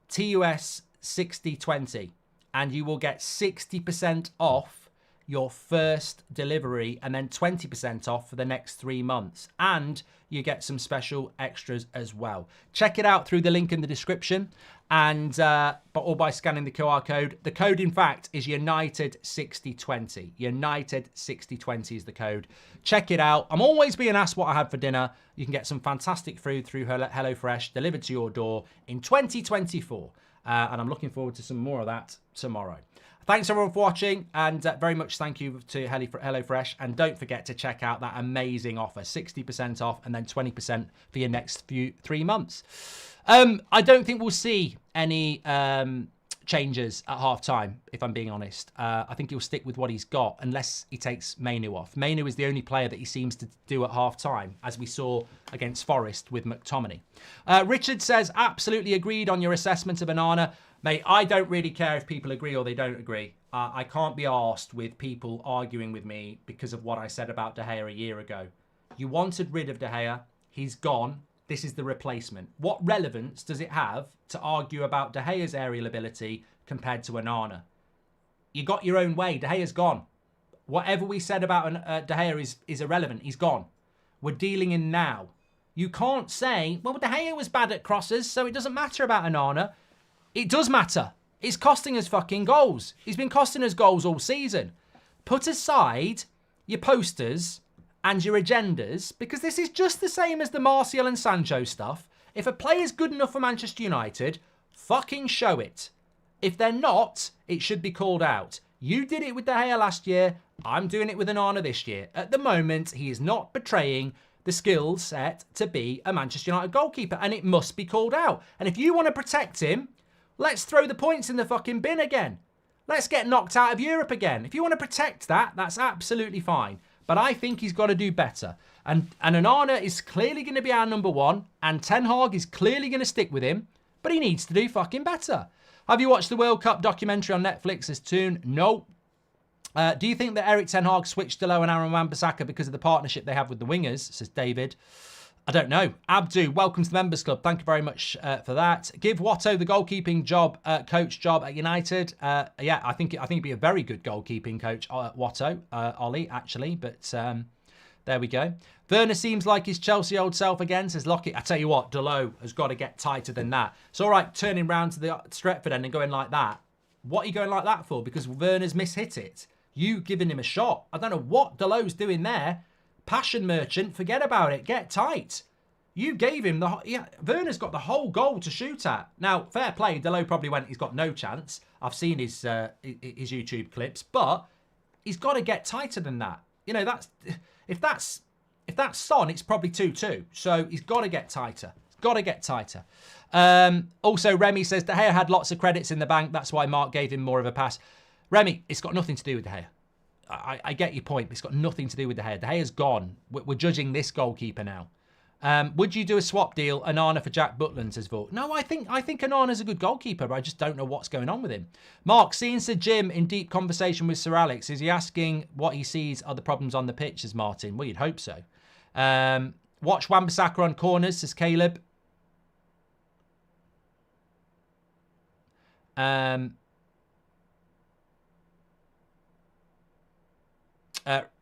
TUS6020. And you will get 60% off your first delivery and then 20% off for the next 3 months. And you get some special extras as well. Check it out through the link in the description and or by scanning the QR code. The code, in fact, is United6020. United6020 is the code. Check it out. I'm always being asked what I had for dinner. You can get some fantastic food through HelloFresh delivered to your door in 2024. And I'm looking forward to some more of that tomorrow. Thanks everyone for watching, and very much thank you to HelloFresh. And don't forget to check out that amazing offer, 60% off and then 20% for your next 3 months. I don't think we'll see any changes at half-time, if I'm being honest. I think he'll stick with what he's got unless he takes Mainu off. Mainu is the only player that he seems to do at half-time, as we saw against Forest with McTominay. Richard says, absolutely agreed on your assessment of Onana. Mate, I don't really care if people agree or they don't agree. I can't be arsed with people arguing with me because of what I said about De Gea a year ago. You wanted rid of De Gea. He's gone. This is the replacement. What relevance does it have to argue about De Gea's aerial ability compared to Onana? You got your own way. De Gea's gone. Whatever we said about De Gea is irrelevant. He's gone. We're dealing in now. You can't say, well, De Gea was bad at crosses, so it doesn't matter about Onana. It does matter. It's costing us fucking goals. He's been costing us goals all season. Put aside your posters and your agendas, because this is just the same as the Martial and Sancho stuff. If a player's good enough for Manchester United, fucking show it. If they're not, it should be called out. You did it with De Gea last year. I'm doing it with Onana this year. At the moment, he is not betraying the skill set to be a Manchester United goalkeeper, and it must be called out. And if you want to protect him, let's throw the points in the fucking bin again. Let's get knocked out of Europe again. If you want to protect that, that's absolutely fine. But I think he's got to do better. And Onana is clearly going to be our number 1. And Ten Hag is clearly going to stick with him. But he needs to do fucking better. Have you watched the World Cup documentary on Netflix, says Toon? No. Do you think that Eric Ten Hag switched Delo and Aaron Wan-Bissaka because of the partnership they have with the wingers, says David? I don't know. Abdu, welcome to the Members Club. Thank you very much for that. Give Watto the goalkeeping job, coach job at United. Yeah, I think he'd be a very good goalkeeping coach, Watto, Ollie, actually. But there we go. Werner seems like his Chelsea old self again, says Lockett. I tell you what, Delo has got to get tighter than that. It's all right turning round to the Stretford end and going like that. What are you going like that for? Because Werner's mishit it. You giving him a shot. I don't know what Delo's doing there. Passion merchant, forget about it. Get tight. You gave him the... Yeah, Werner's got the whole goal to shoot at. Now, fair play. Delo probably went, he's got no chance. I've seen his YouTube clips, but he's got to get tighter than that. You know, if that's Son, it's probably 2-2. So he's got to get tighter. He's got to get tighter. Also, Remy says, De Gea had lots of credits in the bank. That's why Mark gave him more of a pass. Remy, it's got nothing to do with De Gea. I get your point, but it's got nothing to do with De Gea. De Gea's gone. We're judging this goalkeeper now. Would you do a swap deal, Onana for Jack Butland, says Vaught? No, I think Onana's a good goalkeeper, but I just don't know what's going on with him. Mark, seeing Sir Jim in deep conversation with Sir Alex, is he asking what he sees are the problems on the pitch, says Martin? Well, you'd hope so. Watch Wan-Bissaka on corners, says Caleb.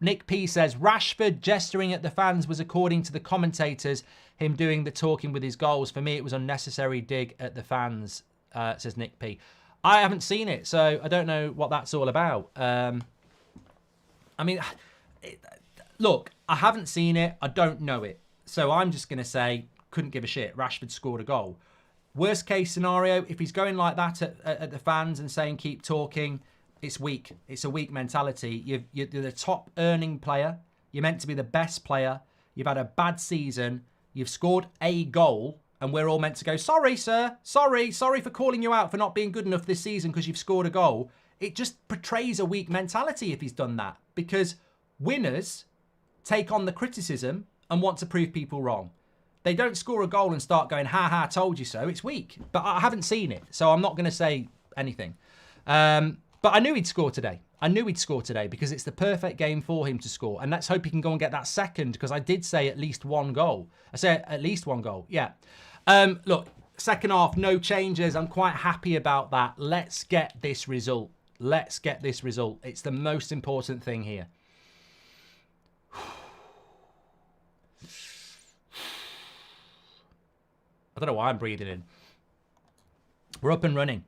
Nick P says, Rashford gesturing at the fans was, according to the commentators, him doing the talking with his goals. For me, it was unnecessary dig at the fans, says Nick P. I haven't seen it, so I don't know what that's all about. I mean, look, I haven't seen it. I don't know it. So I'm just going to say, couldn't give a shit. Rashford scored a goal. Worst case scenario, if he's going like that at the fans and saying keep talking, it's weak. It's a weak mentality. You're the top earning player. You're meant to be the best player. You've had a bad season. You've scored a goal. And we're all meant to go, sorry, sir. Sorry for calling you out for not being good enough this season because you've scored a goal. It just portrays a weak mentality if he's done that. Because winners take on the criticism and want to prove people wrong. They don't score a goal and start going, ha ha, told you so. It's weak. But I haven't seen it, so I'm not going to say anything. But I knew he'd score today. I knew he'd score today because it's the perfect game for him to score. And let's hope he can go and get that second, because I did say at least one goal. I said at least one goal, yeah. Look, second half, no changes. I'm quite happy about that. Let's get this result. Let's get this result. It's the most important thing here. I don't know why I'm breathing in. We're up and running.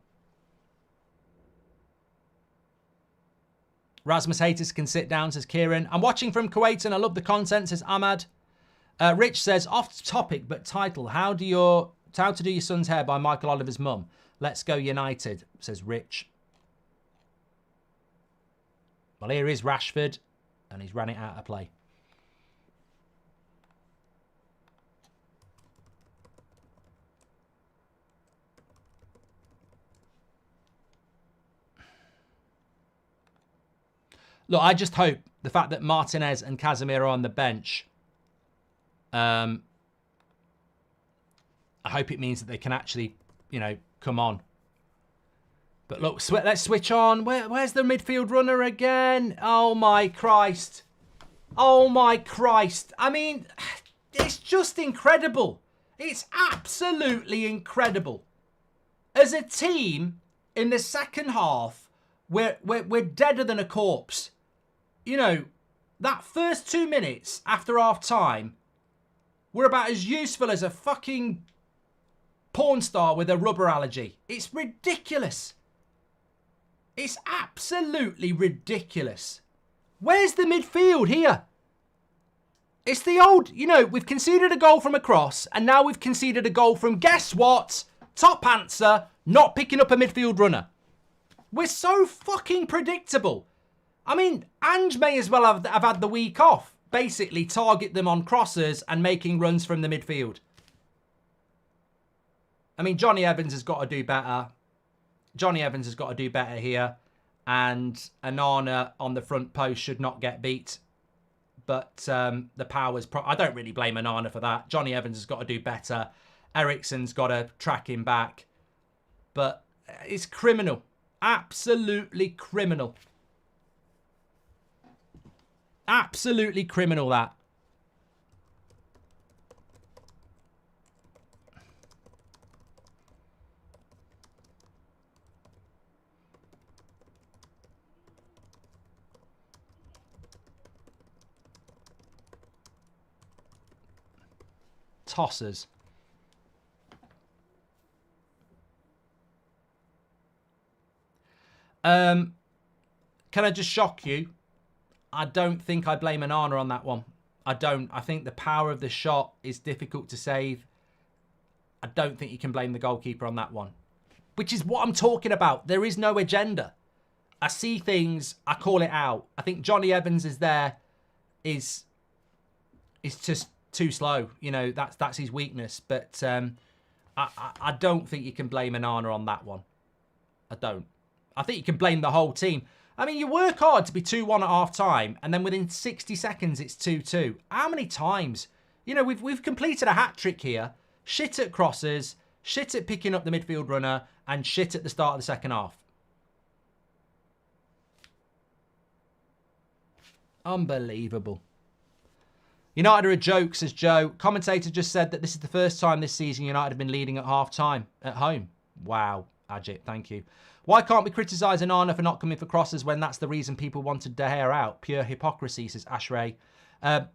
Rasmus Haters can sit down, says Kieran. I'm watching from Kuwait and I love the content, says Ahmad. Rich says, off topic but title, How to Do Your Son's Hair by Michael Oliver's mum. Let's go United, says Rich. Well, here is Rashford, and he's ran it out of play. Look, I just hope the fact that Martinez and Casemiro are on the bench, I hope it means that they can actually, come on. But look, let's switch on. Where's the midfield runner again? Oh, my Christ. Oh, my Christ. I mean, it's just incredible. It's absolutely incredible. As a team, in the second half, we're deader than a corpse. That first 2 minutes after half time, we're about as useful as a fucking porn star with a rubber allergy. It's ridiculous. It's absolutely ridiculous. Where's the midfield here? It's the old, we've conceded a goal from a cross, and now we've conceded a goal from, guess what? Top answer, not picking up a midfield runner. We're so fucking predictable. I mean, Ange may as well have had the week off. Basically, target them on crosses and making runs from the midfield. I mean, Johnny Evans has got to do better. Johnny Evans has got to do better here. And Onana on the front post should not get beat. But the power's... I don't really blame Onana for that. Johnny Evans has got to do better. Eriksen's got to track him back. But it's criminal. Absolutely criminal. Absolutely criminal, that. Tossers. Can I just shock you? I don't think I blame Onana on that one. I don't. I think the power of the shot is difficult to save. I don't think you can blame the goalkeeper on that one. Which is what I'm talking about. There is no agenda. I see things, I call it out. I think Johnny Evans is just too slow. That's his weakness. But I don't think you can blame Onana on that one. I don't. I think you can blame the whole team. I mean, you work hard to be 2-1 at half-time, and then within 60 seconds, it's 2-2. How many times? We've completed a hat-trick here. Shit at crosses, shit at picking up the midfield runner, and shit at the start of the second half. Unbelievable. United are a joke, says Joe. Commentator just said that this is the first time this season United have been leading at half-time at home. Wow, Ajit, thank you. Why can't we criticise Onana for not coming for crosses when that's the reason people wanted De Gea out? Pure hypocrisy, says Ashray.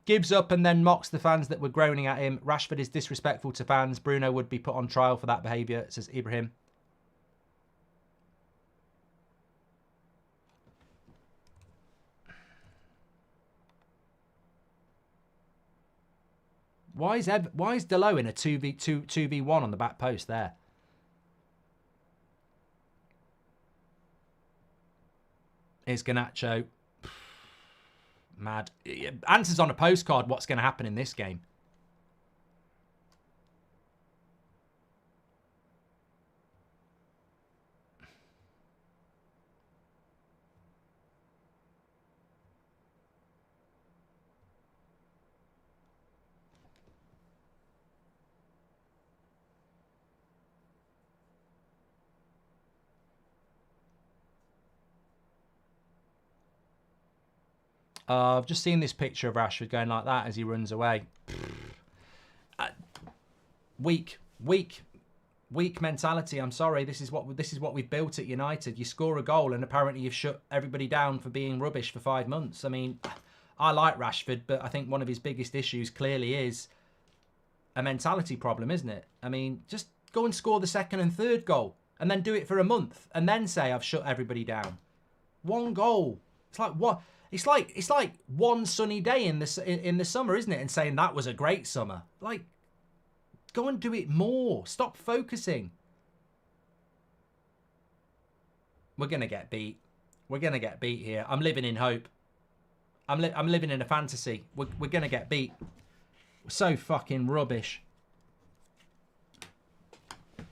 Gibbs up and then mocks the fans that were groaning at him. Rashford is disrespectful to fans. Bruno would be put on trial for that behaviour, says Ibrahim. Why is Delo in a 2v1 on the back post there? Is Garnacho. Mad. Answers on a postcard what's going to happen in this game. I've just seen this picture of Rashford going like that as he runs away. Weak mentality. I'm sorry. This is what we've built at United. You score a goal and apparently you've shut everybody down for being rubbish for 5 months. I mean, I like Rashford, but I think one of his biggest issues clearly is a mentality problem, isn't it? I mean, just go and score the second and third goal and then do it for a month and then say I've shut everybody down. 1 goal. It's like what? It's like one sunny day in the summer, isn't it? And saying that was a great summer. Like, go and do it more. Stop focusing. We're gonna get beat. We're gonna get beat here. I'm living in hope. I'm living in a fantasy. We're gonna get beat. We're so fucking rubbish. You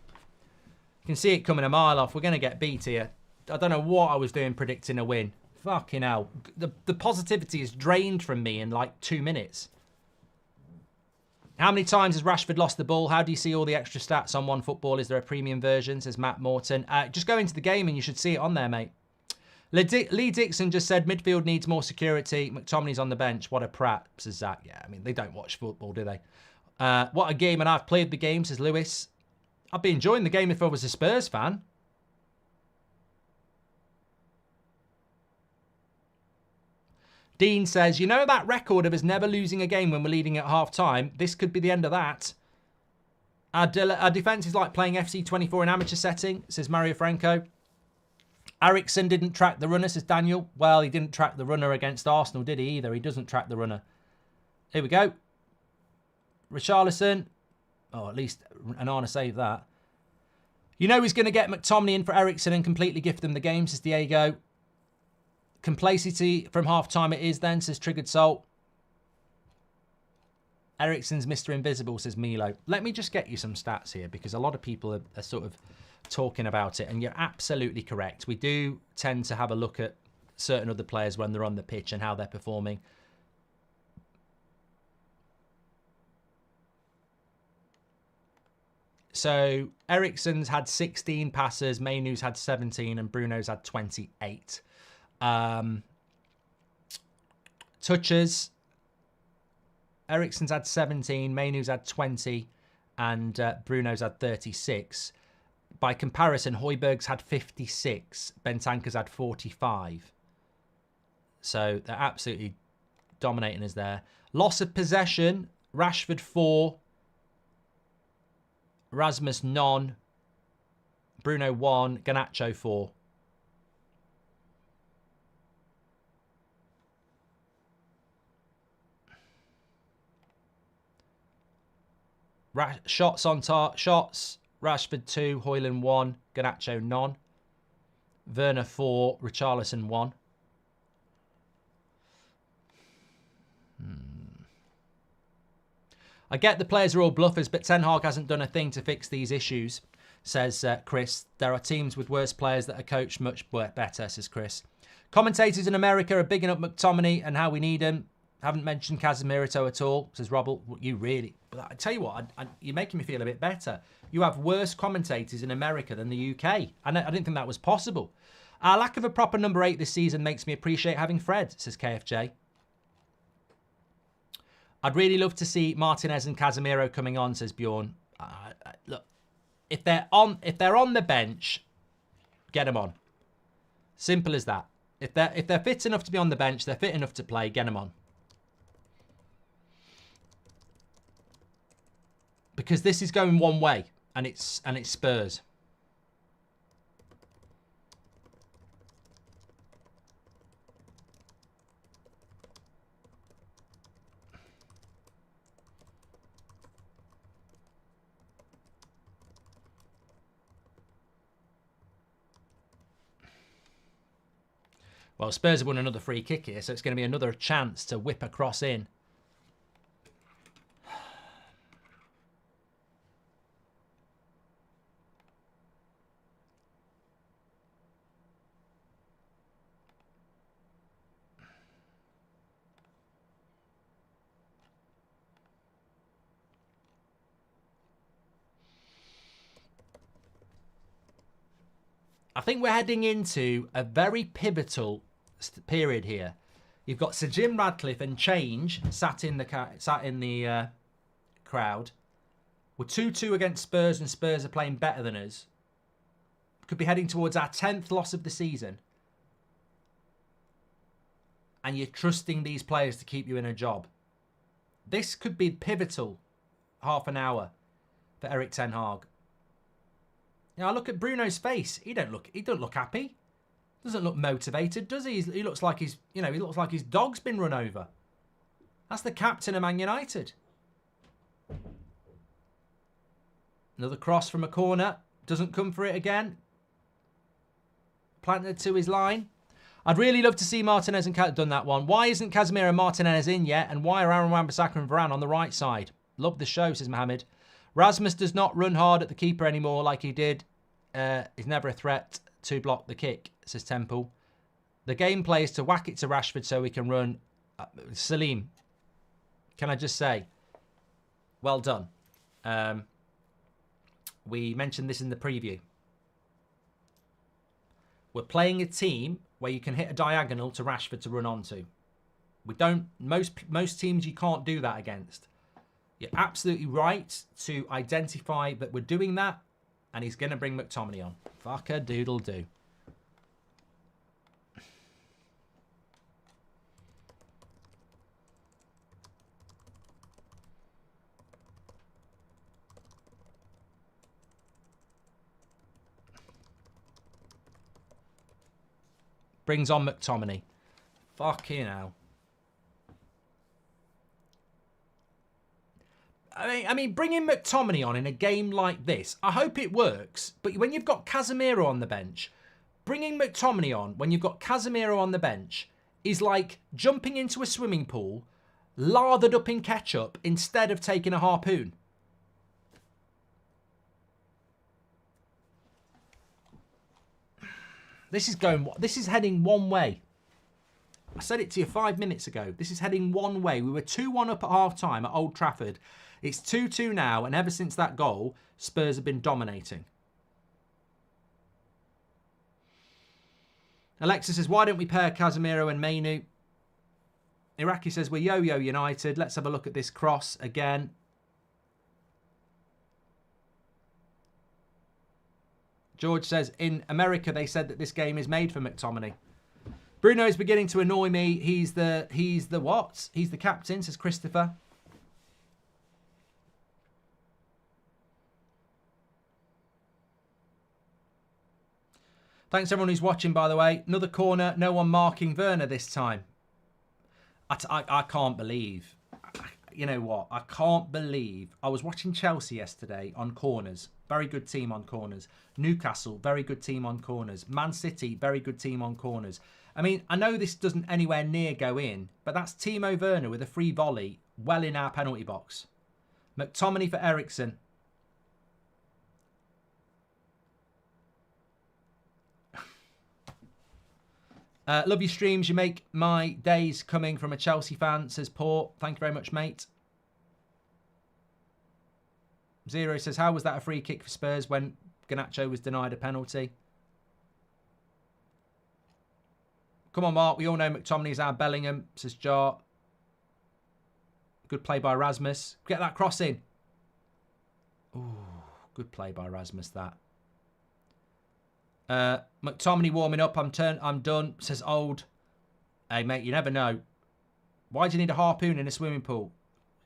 can see it coming a mile off. We're gonna get beat here. I don't know what I was doing predicting a win. Fucking hell. The positivity is drained from me in like 2 minutes. How many times has Rashford lost the ball? How do you see all the extra stats on OneFootball? Is there a premium version? Says Matt Morton. Just go into the game and you should see it on there, mate. Lee Dixon just said midfield needs more security. McTominay's on the bench. What a prat, says Zach. Yeah, I mean, they don't watch football, do they? What a game, and I've played the game, says Lewis. I'd be enjoying the game if I was a Spurs fan. Dean says, you know that record of us never losing a game when we're leading at half-time? This could be the end of that. Our defence is like playing FC24 in amateur setting, says Mario Franco. Ericsson didn't track the runner, says Daniel. Well, he didn't track the runner against Arsenal, did he, either? He doesn't track the runner. Here we go. Richarlison. Oh, at least Anana saved that. You know he's going to get McTominay in for Ericsson and completely gift them the game, says Diego. Complacency from half-time it is then, says Triggered Salt. Ericsson's Mr. Invisible, says Milo. Let me just get you some stats here because a lot of people are sort of talking about it and you're absolutely correct. We do tend to have a look at certain other players when they're on the pitch and how they're performing. So Ericsson's had 16 passes, Mainoo's had 17 and Bruno's had 28. Touches. Ericsson's had 17, Mainoo's had 20, and Bruno's had 36. By comparison, Højbjerg's had 56, Bentancur's had 45. So they're absolutely dominating us there. Loss of possession, Rashford 4, Rasmus none, Bruno 1, Garnacho 4. Shots on target. Shots. Rashford 2, Højlund 1, Garnacho none. Werner 4, Richarlison 1. I get the players are all bluffers, but Ten Hag hasn't done a thing to fix these issues, says Chris. There are teams with worse players that are coached much better, says Chris. Commentators in America are bigging up McTominay and how we need him. Haven't mentioned Casemiro at all, says Robert. You really... But I tell you what, you're making me feel a bit better. You have worse commentators in America than the UK. I didn't think that was possible. Our lack of a proper number 8 this season makes me appreciate having Fred, says KFJ. I'd really love to see Martinez and Casemiro coming on, says Bjorn. Look, if they're on the bench, get them on. Simple as that. If they're fit enough to be on the bench, they're fit enough to play, get them on. Because this is going one way, and it's Spurs. Well, Spurs have won another free kick here, so it's going to be another chance to whip a cross in. I think we're heading into a very pivotal period here. You've got Sir Jim Radcliffe and Change sat in the crowd. We're 2-2 against Spurs, and Spurs are playing better than us. Could be heading towards our 10th loss of the season. And you're trusting these players to keep you in a job. This could be pivotal half an hour for Erik Ten Hag. Now, look at Bruno's face. He don't look happy. Doesn't look motivated, does he? He looks like he looks like his dog's been run over. That's the captain of Man United. Another cross from a corner. Doesn't come for it again. Planted to his line. I'd really love to see Martinez and Cat done that one. Why isn't Casemiro and Martinez in yet? And why are Aaron Wan-Bissaka and Varane on the right side? Love the show, says Mohammed. Rasmus does not run hard at the keeper anymore like he did. He's never a threat to block the kick, says Temple. The gameplay is to whack it to Rashford so we can run. Salim, can I just say, well done. We mentioned this in the preview. We're playing a team where you can hit a diagonal to Rashford to run onto. We don't. Most teams you can't do that against. You're absolutely right to identify that we're doing that, and he's going to bring McTominay on. Fuck-a-doodle-do. Brings on McTominay. Fucking hell. I mean, bringing McTominay on in a game like this, I hope it works. But when you've got Casemiro on the bench, bringing McTominay on when you've got Casemiro on the bench is like jumping into a swimming pool, lathered up in ketchup instead of taking a harpoon. This is heading one way. I said it to you 5 minutes ago. This is heading one way. We were 2-1 up at half-time at Old Trafford. It's 2-2 now, and ever since that goal, Spurs have been dominating. Alexa says, why don't we pair Casemiro and Mainu? Iraqi says, we're yo-yo United. Let's have a look at this cross again. George says, in America, they said that this game is made for McTominay. Bruno is beginning to annoy me. He's the what? He's the captain, says Christopher. Thanks everyone who's watching, by the way. Another corner. No one marking Werner this time. I can't believe. You know what? I can't believe. I was watching Chelsea yesterday on corners. Very good team on corners. Newcastle, very good team on corners. Man City, very good team on corners. I mean, I know this doesn't anywhere near go in, but that's Timo Werner with a free volley well in our penalty box. McTominay for Eriksen. Love your streams. You make my days coming from a Chelsea fan, says Port. Thank you very much, mate. Zero says, how was that a free kick for Spurs when Garnacho was denied a penalty? Come on, Mark. We all know McTominay's our Bellingham, says Jar. Good play by Rasmus. Get that cross in. Ooh, good play by Rasmus, that. McTominay warming up. I'm done, says Old. Hey, mate, you never know. Why do you need a harpoon in a swimming pool?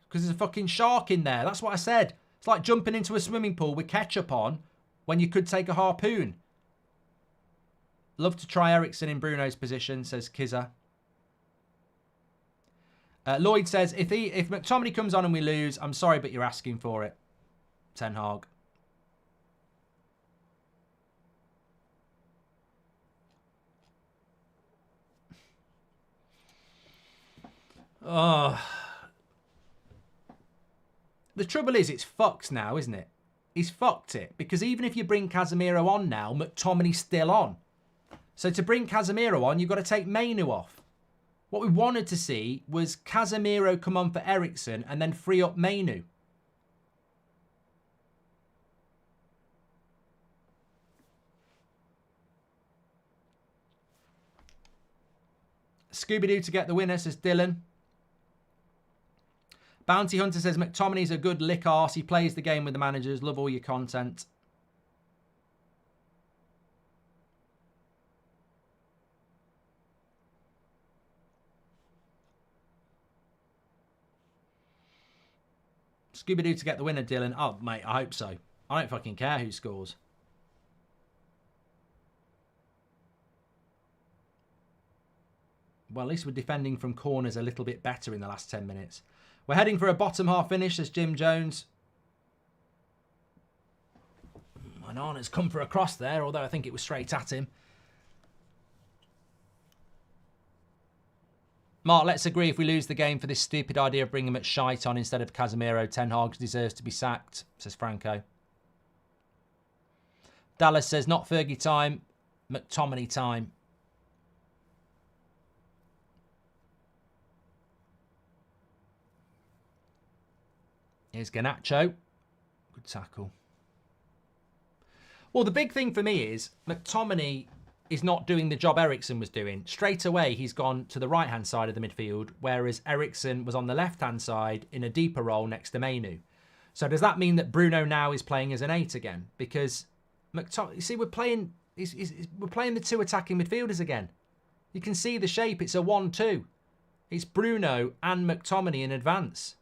Because there's a fucking shark in there. That's what I said. It's like jumping into a swimming pool with ketchup on when you could take a harpoon. Love to try Eriksen in Bruno's position, says Kizza. Lloyd says, if McTominay comes on and we lose, I'm sorry, but you're asking for it. Ten Hag. Oh. The trouble is, it's fucked now, isn't it? He's fucked it. Because even if you bring Casemiro on now, McTominay's still on. So to bring Casemiro on, you've got to take Mainu off. What we wanted to see was Casemiro come on for Eriksen and then free up Mainu. Scooby-Doo to get the winner, says Dylan. Bounty Hunter says, McTominay's a good lick arse. He plays the game with the managers. Love all your content. Scooby-Doo to get the winner, Dylan. Oh, mate, I hope so. I don't fucking care who scores. Well, at least we're defending from corners a little bit better in the last 10 minutes. We're heading for a bottom half finish, says Jim Jones. Onana's come for a cross there, although I think it was straight at him. Mark, let's agree if we lose the game for this stupid idea of bringing McShite on instead of Casemiro, Ten Hag deserves to be sacked, says Franco. Dallas says, not Fergie time, McTominay time. Here's Garnacho. Good tackle. Well, the big thing for me is McTominay is not doing the job Eriksen was doing. Straight away, he's gone to the right-hand side of the midfield, whereas Eriksen was on the left-hand side in a deeper role next to Mainu. So does that mean that Bruno now is playing as an 8 again? Because McTominay, you see, we're playing the two attacking midfielders again. You can see the shape. It's a 1-2. It's Bruno and McTominay in advance.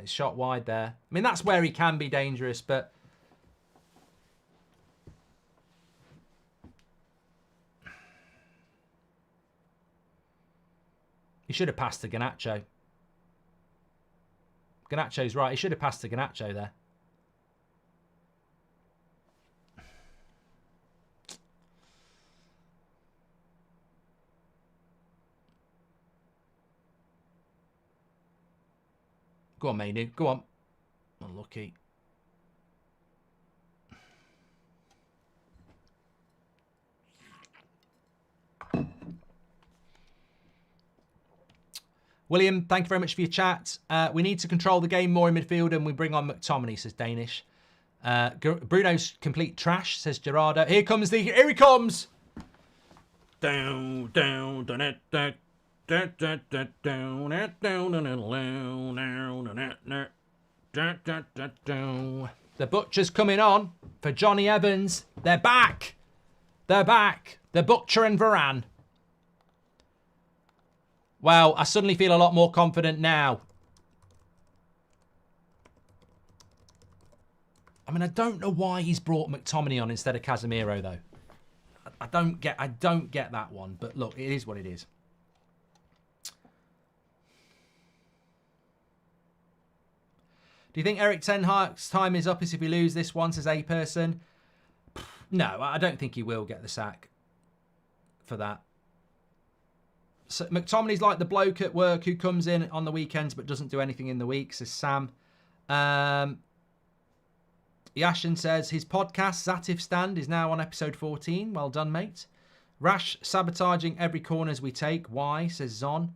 He's shot wide there. I mean, that's where he can be dangerous, but he should have passed to Garnacho. Garnacho's right. He should have passed to Garnacho there. Go on, Mainu. Go on. Unlucky. William, thank you very much for your chat. We need to control the game more in midfield and we bring on McTominay, says Danish. Bruno's complete trash, says Gerardo. Here he comes. Down, down, down, down, down. The Butcher's coming on for Johnny Evans. They're back. They're back. The Butcher and Varane. Well, I suddenly feel a lot more confident now. I mean, I don't know why he's brought McTominay on instead of Casemiro, though. I don't get that one. But look, it is what it is. Do you think Erik Ten Hag's time is up as if we lose this one, says a person? No, I don't think he will get the sack for that. So McTominay's like the bloke at work who comes in on the weekends but doesn't do anything in the week, says Sam. Yashin says, his podcast, Zatif Stand, is now on episode 14. Well done, mate. Rash sabotaging every corners we take. Why, says Zon.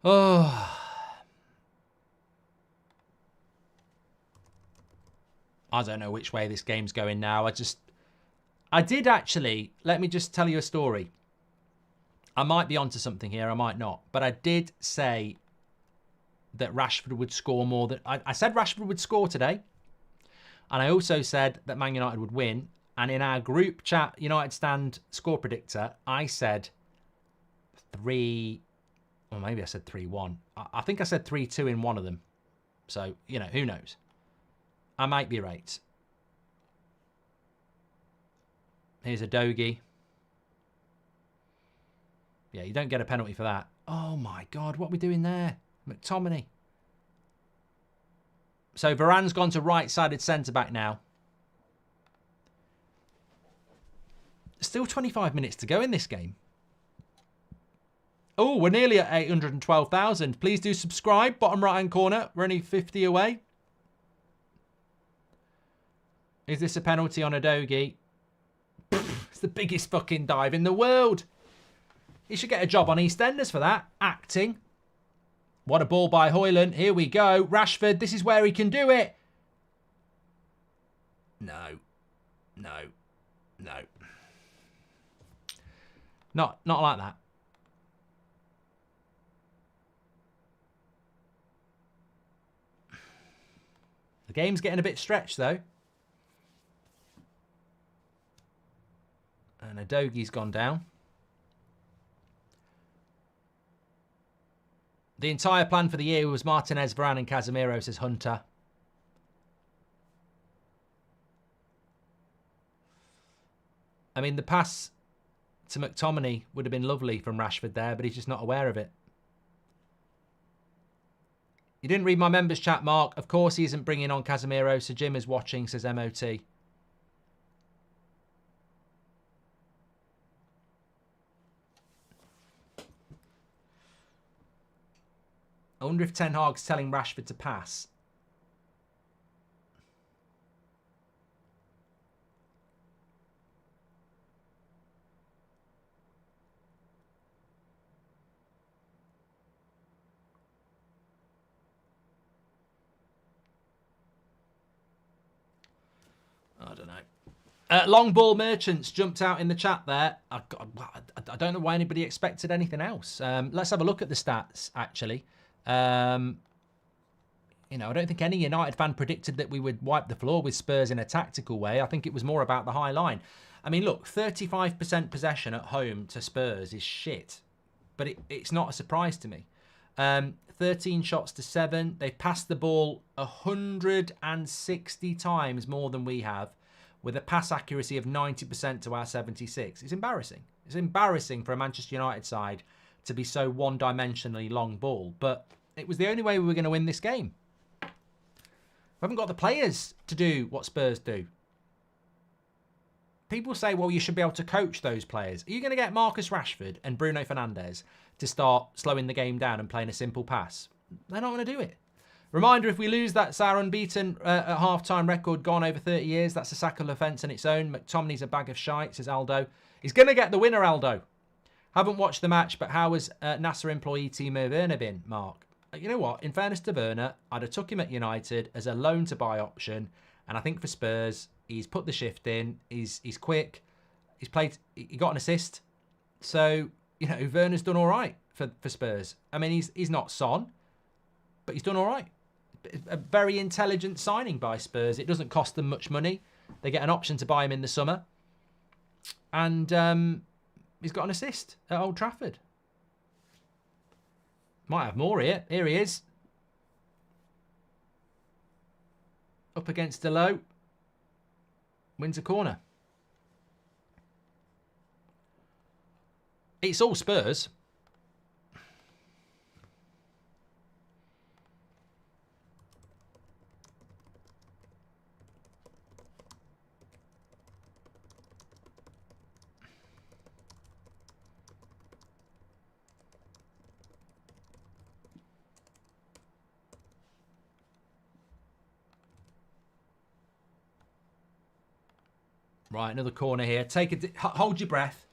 Oh. I don't know which way this game's going now. I did actually, let me just tell you a story. I might be onto something here, I might not. But I did say that Rashford would score more than... I said Rashford would score today. And I also said that Man United would win. And in our group chat, United Stand score predictor, I said 3... Or maybe I said 3-1. I think I said 3-2 in one of them. So, who knows? I might be right. Here's a Dogie. Yeah, you don't get a penalty for that. Oh, my God. What are we doing there? McTominay. So Varane's gone to right-sided centre-back now. Still 25 minutes to go in this game. Oh, we're nearly at 812,000. Please do subscribe. Bottom right-hand corner. We're only 50 away. Is this a penalty on Udogie? It's the biggest fucking dive in the world. He should get a job on EastEnders for that. Acting. What a ball by Højlund. Here we go. Rashford, this is where he can do it. No. No. No. Not like that. The game's getting a bit stretched, though. And Udogie's gone down. The entire plan for the year was Martinez, Varane and Casemiro, says Hunter. I mean, the pass to McTominay would have been lovely from Rashford there, but he's just not aware of it. You didn't read my members chat, Mark. Of course he isn't bringing on Casemiro, so Jim is watching, says MOT. I wonder if Ten Hag's telling Rashford to pass. I don't know. Long ball merchants jumped out in the chat there. I don't know why anybody expected anything else. Let's have a look at the stats, actually. You know, I don't think any United fan predicted that we would wipe the floor with Spurs in a tactical way. I think it was more about the high line. I mean, look, 35% possession at home to Spurs is shit. But it's not a surprise to me. 13 shots to 7. They've passed the ball 160 times more than we have, with a pass accuracy of 90% to our 76. It's embarrassing. It's embarrassing for a Manchester United side to be so one-dimensionally long ball. But it was the only way we were going to win this game. We haven't got the players to do what Spurs do. People say, well, you should be able to coach those players. Are you going to get Marcus Rashford and Bruno Fernandes to start slowing the game down and playing a simple pass? They're not going to do it. Reminder, if we lose, that's our unbeaten at half-time record gone over 30 years. That's a sackable offence on its own. McTominay's a bag of shite, says Aldo. He's going to get the winner, Aldo. Haven't watched the match, but how has NASA employee Timo Werner been, Mark? You know what? In fairness to Werner, I'd have took him at United as a loan-to-buy option. And I think for Spurs, he's put the shift in. He's quick. He's played. He got an assist. So, you know, Werner's done all right for Spurs. I mean, he's not Son, but he's done all right. A very intelligent signing by Spurs. It doesn't cost them much money. They get an option to buy him in the summer. And he's got an assist at Old Trafford. Might have more here. Here he is. Up against Delo. Wins a corner. It's all Spurs. Right, another corner here. Hold your breath.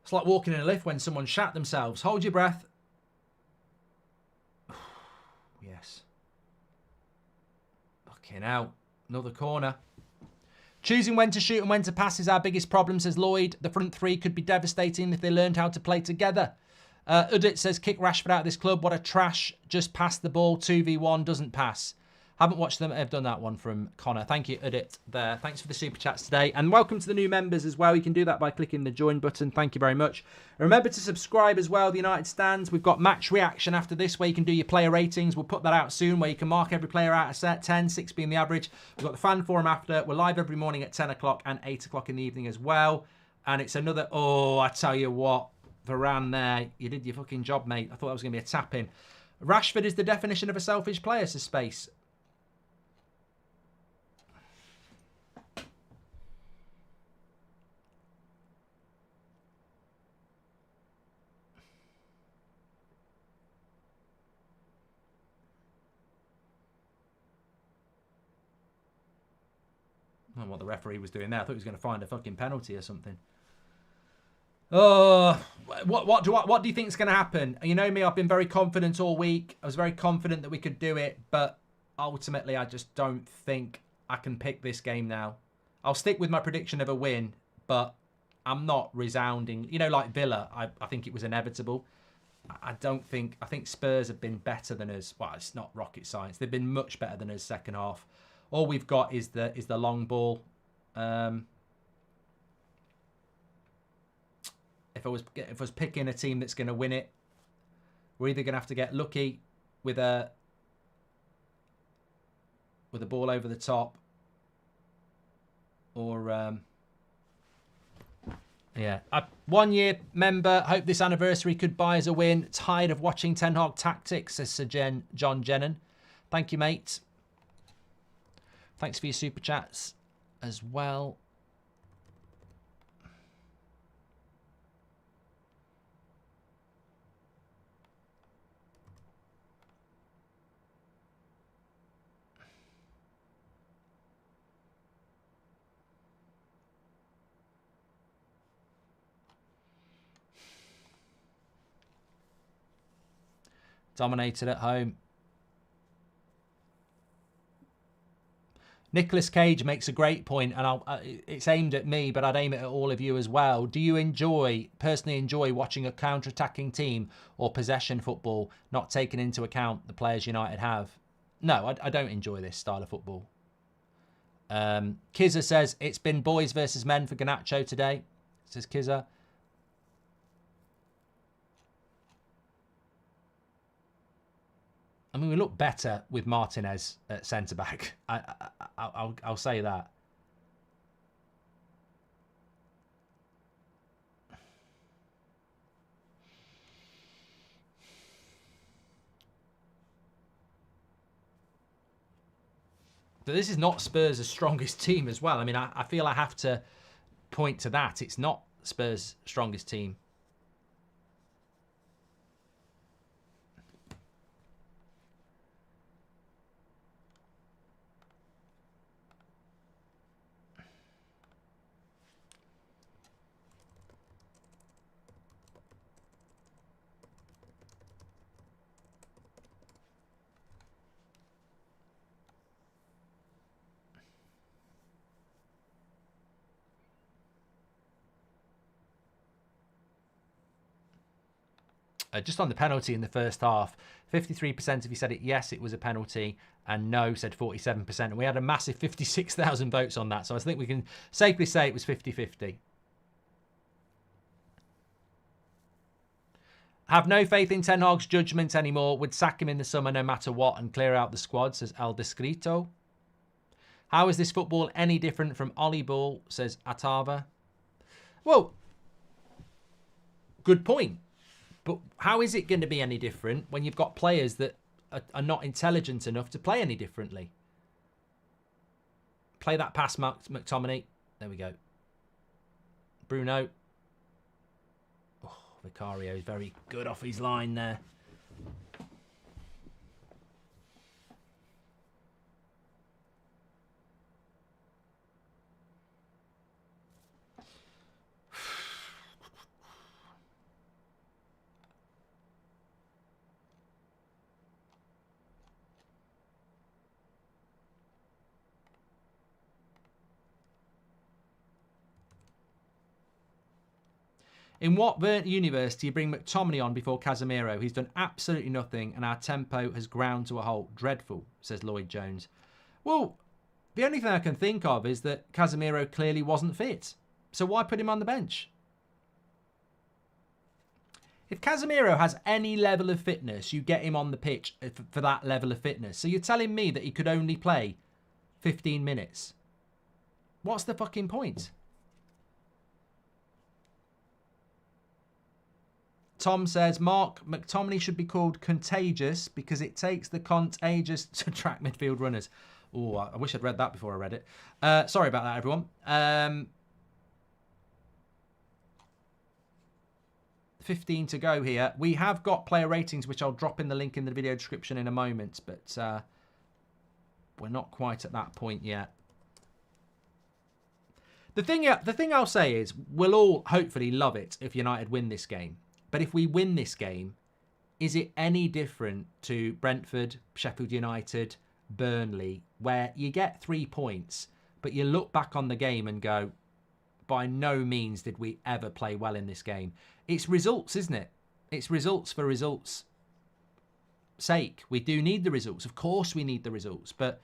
It's like walking in a lift when someone shat themselves. Hold your breath. Yes. Fucking hell. Another corner. Choosing when to shoot and when to pass is our biggest problem, says Lloyd. The front three could be devastating if they learned how to play together. Udit says, kick Rashford out of this club. What a trash. Just pass the ball. 2v1 doesn't pass. Haven't watched them. I've done that one from Connor. Thank you, Udit, there. Thanks for the super chats today. And welcome to the new members as well. You can do that by clicking the join button. Thank you very much. Remember to subscribe as well. The United Stands. We've got match reaction after this where you can do your player ratings. We'll put that out soon where you can mark every player out of set. 10, 6 being the average. We've got the fan forum after. We're live every morning at 10 o'clock and 8 o'clock in the evening as well. And it's another, oh, I tell you what, Varane there. You did your fucking job, mate. I thought that was going to be a tap-in. Rashford is the definition of a selfish player, says Space. I don't know what the referee was doing there. I thought he was going to find a fucking penalty or something. What do you think is going to happen? You know me, I've been very confident all week. I was very confident that we could do it, but ultimately I just don't think I can pick this game now. I'll stick with my prediction of a win, but I'm not resounding. You know, like Villa, I think it was inevitable. I think Spurs have been better than us. Well, it's not rocket science. They've been much better than us second half. All we've got is the long ball. If I was picking a team that's going to win it, we're either going to have to get lucky with a ball over the top, or yeah. 1 year member. Hope this anniversary could buy us a win. Tired of watching Ten Hag tactics, says Sir John Jennon. Thank you, mate. Thanks for your super chats as well. Dominated at home. Nicolas Cage makes a great point, and it's aimed at me, but I'd aim it at all of you as well. Do you personally enjoy watching a counter-attacking team or possession football, not taking into account the players United have? No, I don't enjoy this style of football. Kizza says, it's been boys versus men for Garnacho today, says Kizza. I mean, we look better with Martinez at centre-back. I'll say that. But this is not Spurs' strongest team as well. I mean, I feel I have to point to that. It's not Spurs' strongest team. Just on the penalty in the first half, 53% of you said it, yes, it was a penalty, and no said 47%. And we had a massive 56,000 votes on that. So I think we can safely say it was 50-50. Have no faith in Ten Hag's judgment anymore. Would sack him in the summer no matter what and clear out the squad, says El Descrito. How is this football any different from Ollie Ball, says Atava. Well, good point. But how is it going to be any different when you've got players that are not intelligent enough to play any differently? Play that past McTominay. There we go. Bruno. Oh, Vicario is very good off his line there. In what universe do you bring McTominay on before Casemiro? He's done absolutely nothing and our tempo has ground to a halt. Dreadful, says Lloyd Jones. Well, the only thing I can think of is that Casemiro clearly wasn't fit. So why put him on the bench? If Casemiro has any level of fitness, you get him on the pitch for that level of fitness. So you're telling me that he could only play 15 minutes? What's the fucking point? Tom says, Mark, McTominay should be called contagious because it takes the contagious to track midfield runners. Oh, I wish I'd read that before I read it. Sorry about that, everyone. 15 to go here. We have got player ratings, which I'll drop in the link in the video description in a moment, but we're not quite at that point yet. The thing I'll say is we'll all hopefully love it if United win this game. But if we win this game, is it any different to Brentford, Sheffield United, Burnley, where you get 3 points, but you look back on the game and go, by no means did we ever play well in this game. It's results, isn't it? It's results for results' sake. We do need the results. Of course we need the results, but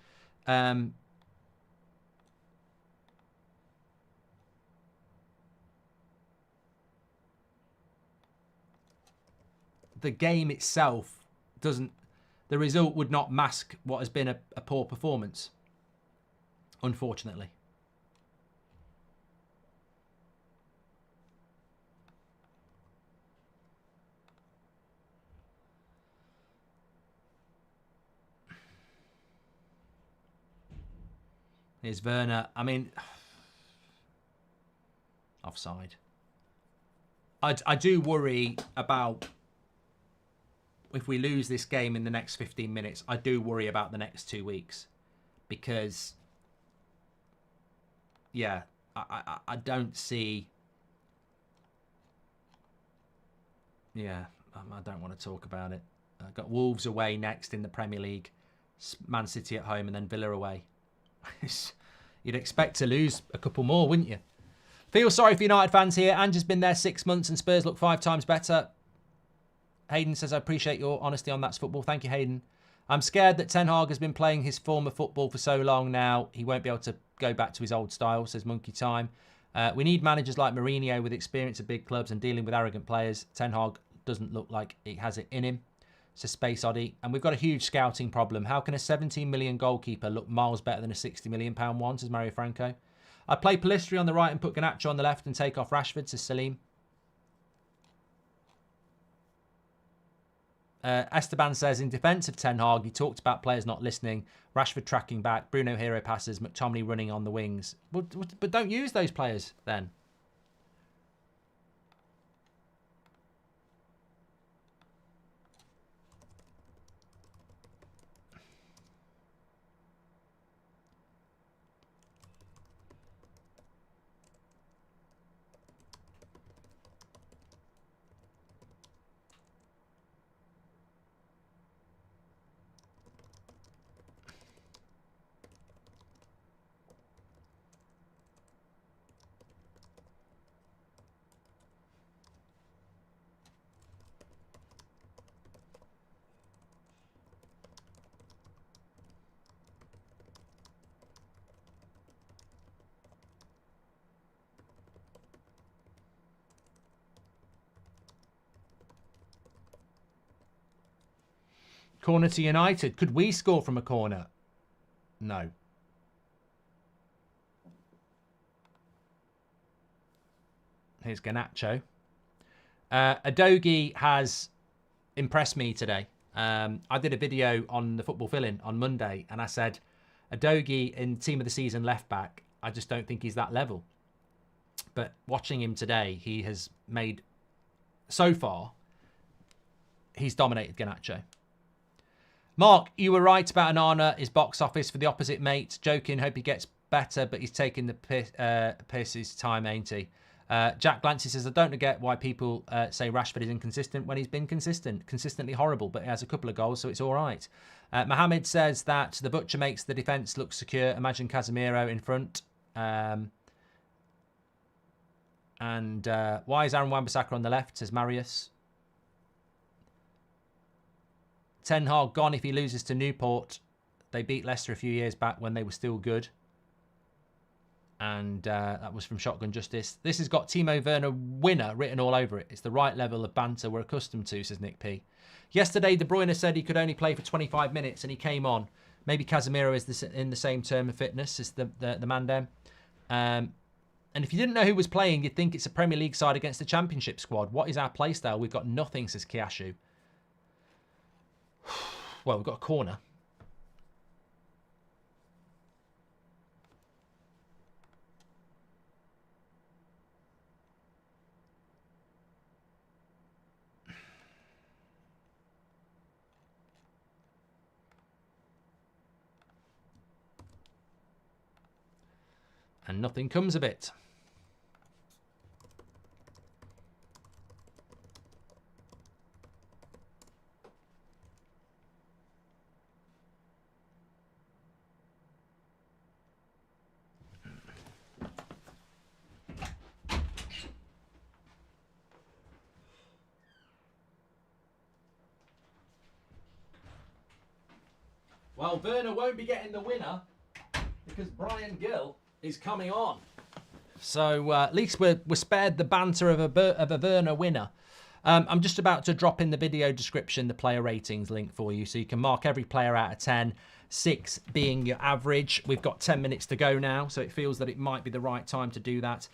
the game itself doesn't, the result would not mask what has been a poor performance, unfortunately. Here's Werner. I mean, offside. I do worry about if we lose this game in the next 15 minutes. I do worry about the next 2 weeks because, yeah, I don't see. Yeah, I don't want to talk about it. I've got Wolves away next in the Premier League, Man City at home, and then Villa away. You'd expect to lose a couple more, wouldn't you? Feel sorry for United fans here. Ange's been there 6 months and Spurs look 5 times better. Hayden says, I appreciate your honesty on That's Football. Thank you, Hayden. I'm scared that Ten Hag has been playing his form of football for so long now. He won't be able to go back to his old style, says Monkey Time. We need managers like Mourinho with experience at big clubs and dealing with arrogant players. Ten Hag doesn't look like he has it in him. Says Space Oddie. And we've got a huge scouting problem. How can a 17 million goalkeeper look miles better than a 60 million pound one, says Mario Franco. I'd play Pellistri on the right and put Garnacho on the left and take off Rashford, says Salim. Esteban says, in defence of Ten Hag, he talked about players not listening, Rashford tracking back, Bruno hero passes, McTominay running on the wings. But don't use those players then. Corner to United. Could we score from a corner? No. Here's Garnacho. Adogi has impressed me today. I did a video on the Football Fill-In on Monday, and I said, Adogi in Team of the Season left-back, I just don't think he's that level. But watching him today, he has made, so far, he's dominated Garnacho. Mark, you were right about Onana, his box office for the opposite mate. Joking, hope he gets better, but he's taking the piss his time, ain't he? Jack Glancy says, I don't get why people say Rashford is inconsistent when he's been consistent. Consistently horrible, but he has a couple of goals, so it's all right. Mohammed says that the butcher makes the defence look secure. Imagine Casemiro in front. And why is Aaron Wan-Bissaka on the left, says Marius. Ten Hag gone if he loses to Newport. They beat Leicester a few years back when they were still good. And that was from Shotgun Justice. This has got Timo Werner winner written all over it. It's the right level of banter we're accustomed to, says Nick P. Yesterday, De Bruyne said he could only play for 25 minutes and he came on. Maybe Casemiro is in the same term of fitness as the man down. And if you didn't know who was playing, you'd think it's a Premier League side against the Championship squad. What is our play style? We've got nothing, says Kiashu. Well, we've got a corner. And nothing comes of it. Well, Werner won't be getting the winner because Brian Gill is coming on. So at least we're spared the banter of a Werner winner. I'm just about to drop in the video description the player ratings link for you, so you can mark every player out of 10, 6 being your average. We've got 10 minutes to go now, so it feels that it might be the right time to do that.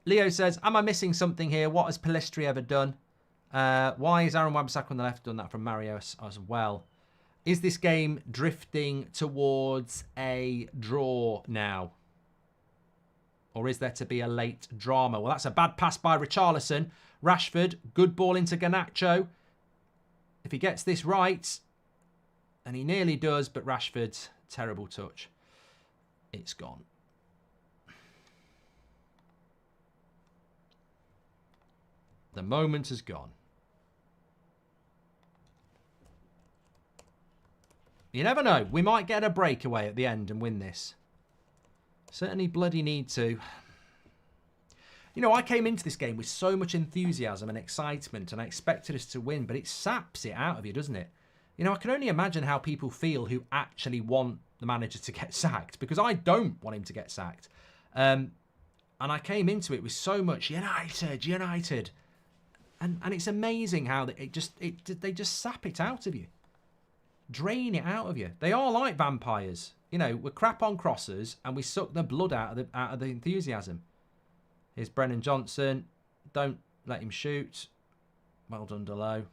Leo says, am I missing something here? What has Pellistri ever done? Why is Aaron Wan-Bissaka on the left? Done that from Mario as well. Is this game drifting towards a draw now? Or is there to be a late drama? Well, that's a bad pass by Richarlison. Rashford, good ball into Garnacho. If he gets this right, and he nearly does, but Rashford's terrible touch. It's gone. The moment is gone. You never know. We might get a breakaway at the end and win this. Certainly bloody need to. You know, I came into this game with so much enthusiasm and excitement, and I expected us to win, but it saps it out of you, doesn't it? You know, I can only imagine how people feel who actually want the manager to get sacked, because I don't want him to get sacked. And I came into it with so much United. And it's amazing how they just sap it out of you. Drain it out of you. They are like vampires. You know, we're crap on crosses and we suck the blood out of the enthusiasm. Here's Brennan Johnson. Don't let him shoot. Well done, Delo.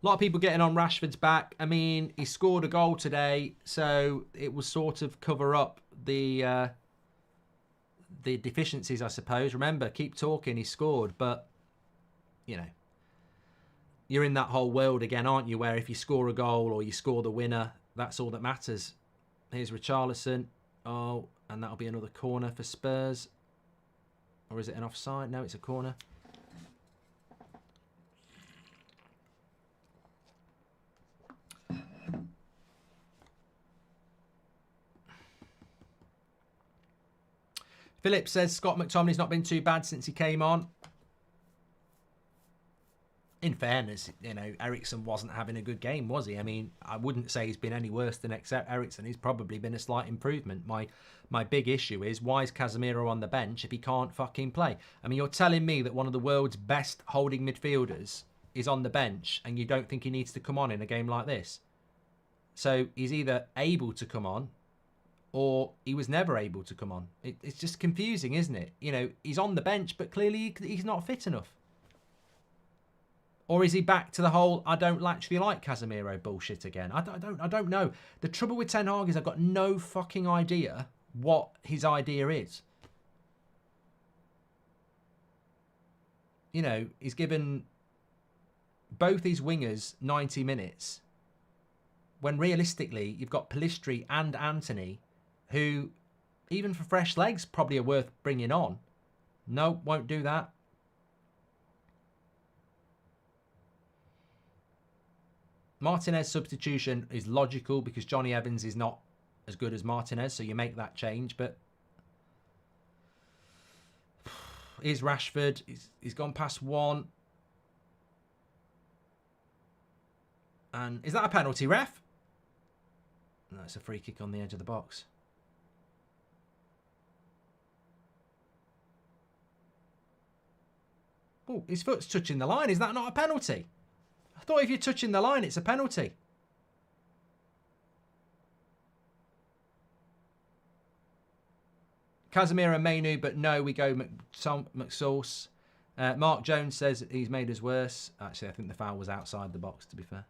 A lot of people getting on Rashford's back. I mean, he scored a goal today, so it will sort of cover up the deficiencies, I suppose. Remember, keep talking, he scored, but, you know, you're in that whole world again, aren't you, where if you score a goal or you score the winner, that's all that matters. Here's Richarlison. Oh, and that'll be another corner for Spurs. Or is it an offside? No, it's a corner. Philip says Scott McTominay's not been too bad since he came on. In fairness, you know, Eriksen wasn't having a good game, was he? I mean, I wouldn't say he's been any worse than Eriksen. He's probably been a slight improvement. My big issue is, why is Casemiro on the bench if he can't fucking play? I mean, you're telling me that one of the world's best holding midfielders is on the bench and you don't think he needs to come on in a game like this? So he's either able to come on or he was never able to come on. It's just confusing, isn't it? You know, he's on the bench, but clearly he's not fit enough. Or is he back to the whole I don't actually like Casemiro bullshit again? I don't know. The trouble with Ten Hag is I've got no fucking idea what his idea is. You know, he's given both his wingers 90 minutes when realistically you've got Pellistri and Anthony, who, even for fresh legs, probably are worth bringing on. No, won't do that. Martinez substitution is logical because Johnny Evans is not as good as Martinez, so you make that change. But here's Rashford. He's gone past one. And is that a penalty, ref? No, it's a free kick on the edge of the box. Oh, his foot's touching the line. Is that not a penalty? I thought if you're touching the line, it's a penalty. Casemiro, Mainu, but no, we go McSauce. Mark Jones says he's made us worse. Actually, I think the foul was outside the box, to be fair.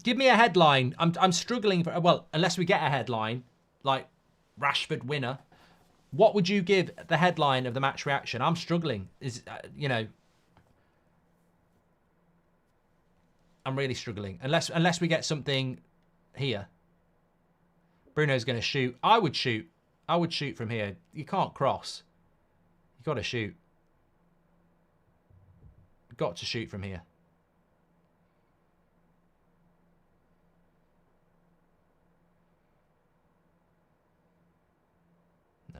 Give me a headline. I'm struggling for, well, unless we get a headline like Rashford winner. What would you give the headline of the match reaction? I'm struggling. You know, I'm really struggling. Unless we get something here. Bruno's going to shoot. I would shoot. I would shoot from here. You can't cross. You got to shoot. Got to shoot from here. No.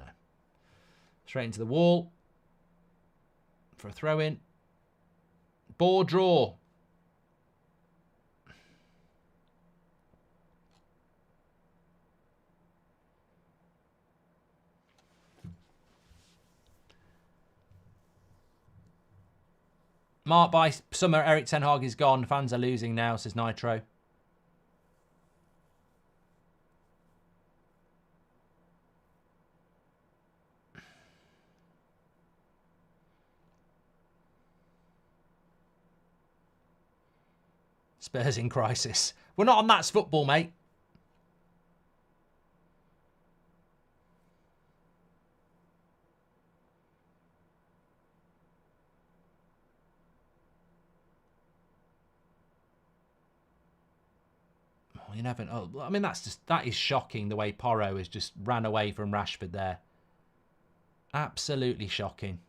Straight into the wall. For a throw-in. Ball draw. Marked by summer, Eric Ten Hag is gone. Fans are losing now, says Nitro. Spurs in crisis. We're not on That's Football, mate. You never know. I mean, that is shocking the way Porro has just ran away from Rashford there. Absolutely shocking.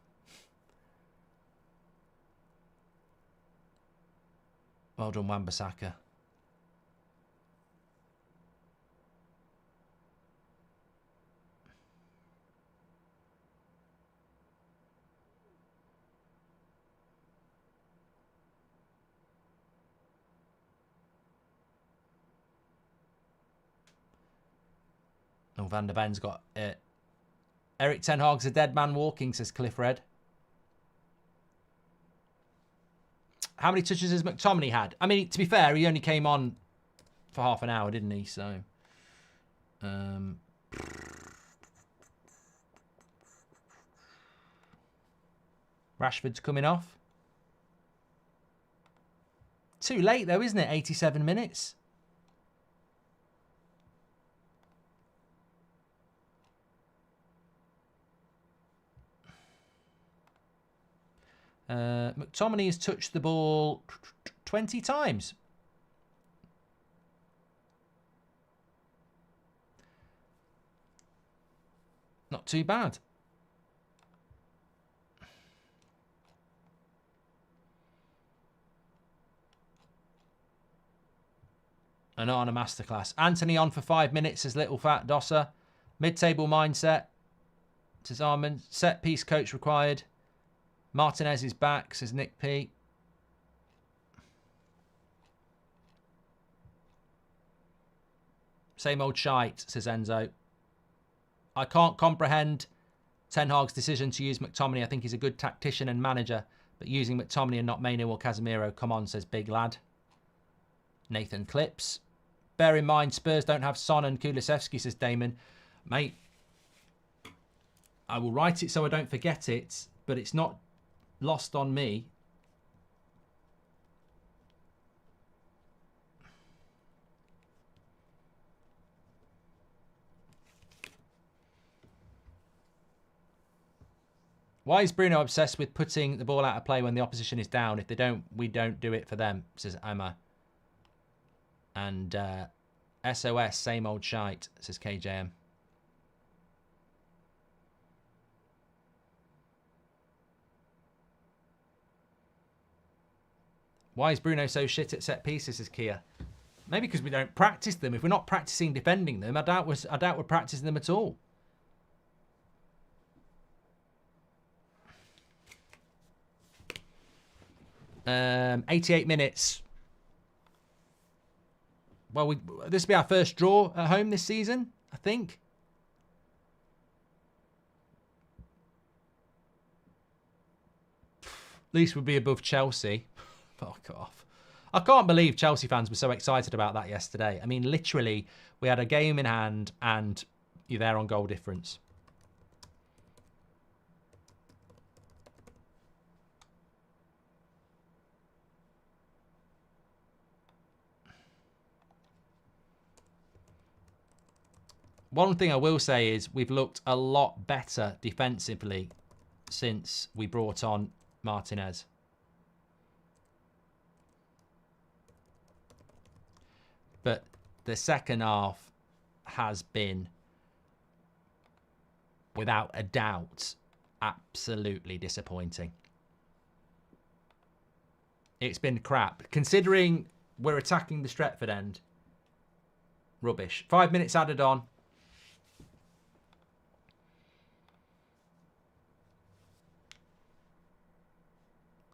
Well done, Wan-Bissaka. Oh, Van der Ben's got it. Eric Ten Hag's a dead man walking, says Cliff Red. How many touches has McTominay had? I mean, to be fair, he only came on for half an hour, didn't he? So, Rashford's coming off. Too late, though, isn't it? 87 minutes. McTominay has touched the ball 20 times. Not too bad. And on a masterclass. Anthony on for 5 minutes, says Little Fat Dosser. Mid-table mindset, says Armand. Set piece coach required. Martinez is back, says Nick P. Same old shite, says Enzo. I can't comprehend Ten Hag's decision to use McTominay. I think he's a good tactician and manager, but using McTominay and not Mainu or Casemiro, come on, says Big Lad. Nathan Clips. Bear in mind, Spurs don't have Son and Kulusevski, says Damon. Mate, I will write it so I don't forget it, but it's not lost on me. Why is Bruno obsessed with putting the ball out of play when the opposition is down? If they don't, we don't do it for them, says Emma. And SOS, same old shite, says KJM. Why is Bruno so shit at set pieces, says Kia? Maybe because we don't practice them. If we're not practicing defending them, I doubt we're practicing them at all. 88 minutes. Well, this will be our first draw at home this season, I think. At least we'll be above Chelsea. Fuck off. I can't believe Chelsea fans were so excited about that yesterday. I mean, literally, we had a game in hand and you're there on goal difference. One thing I will say is we've looked a lot better defensively since we brought on Martinez. But the second half has been, without a doubt, absolutely disappointing. It's been crap. Considering we're attacking the Stretford end, rubbish. 5 minutes added on.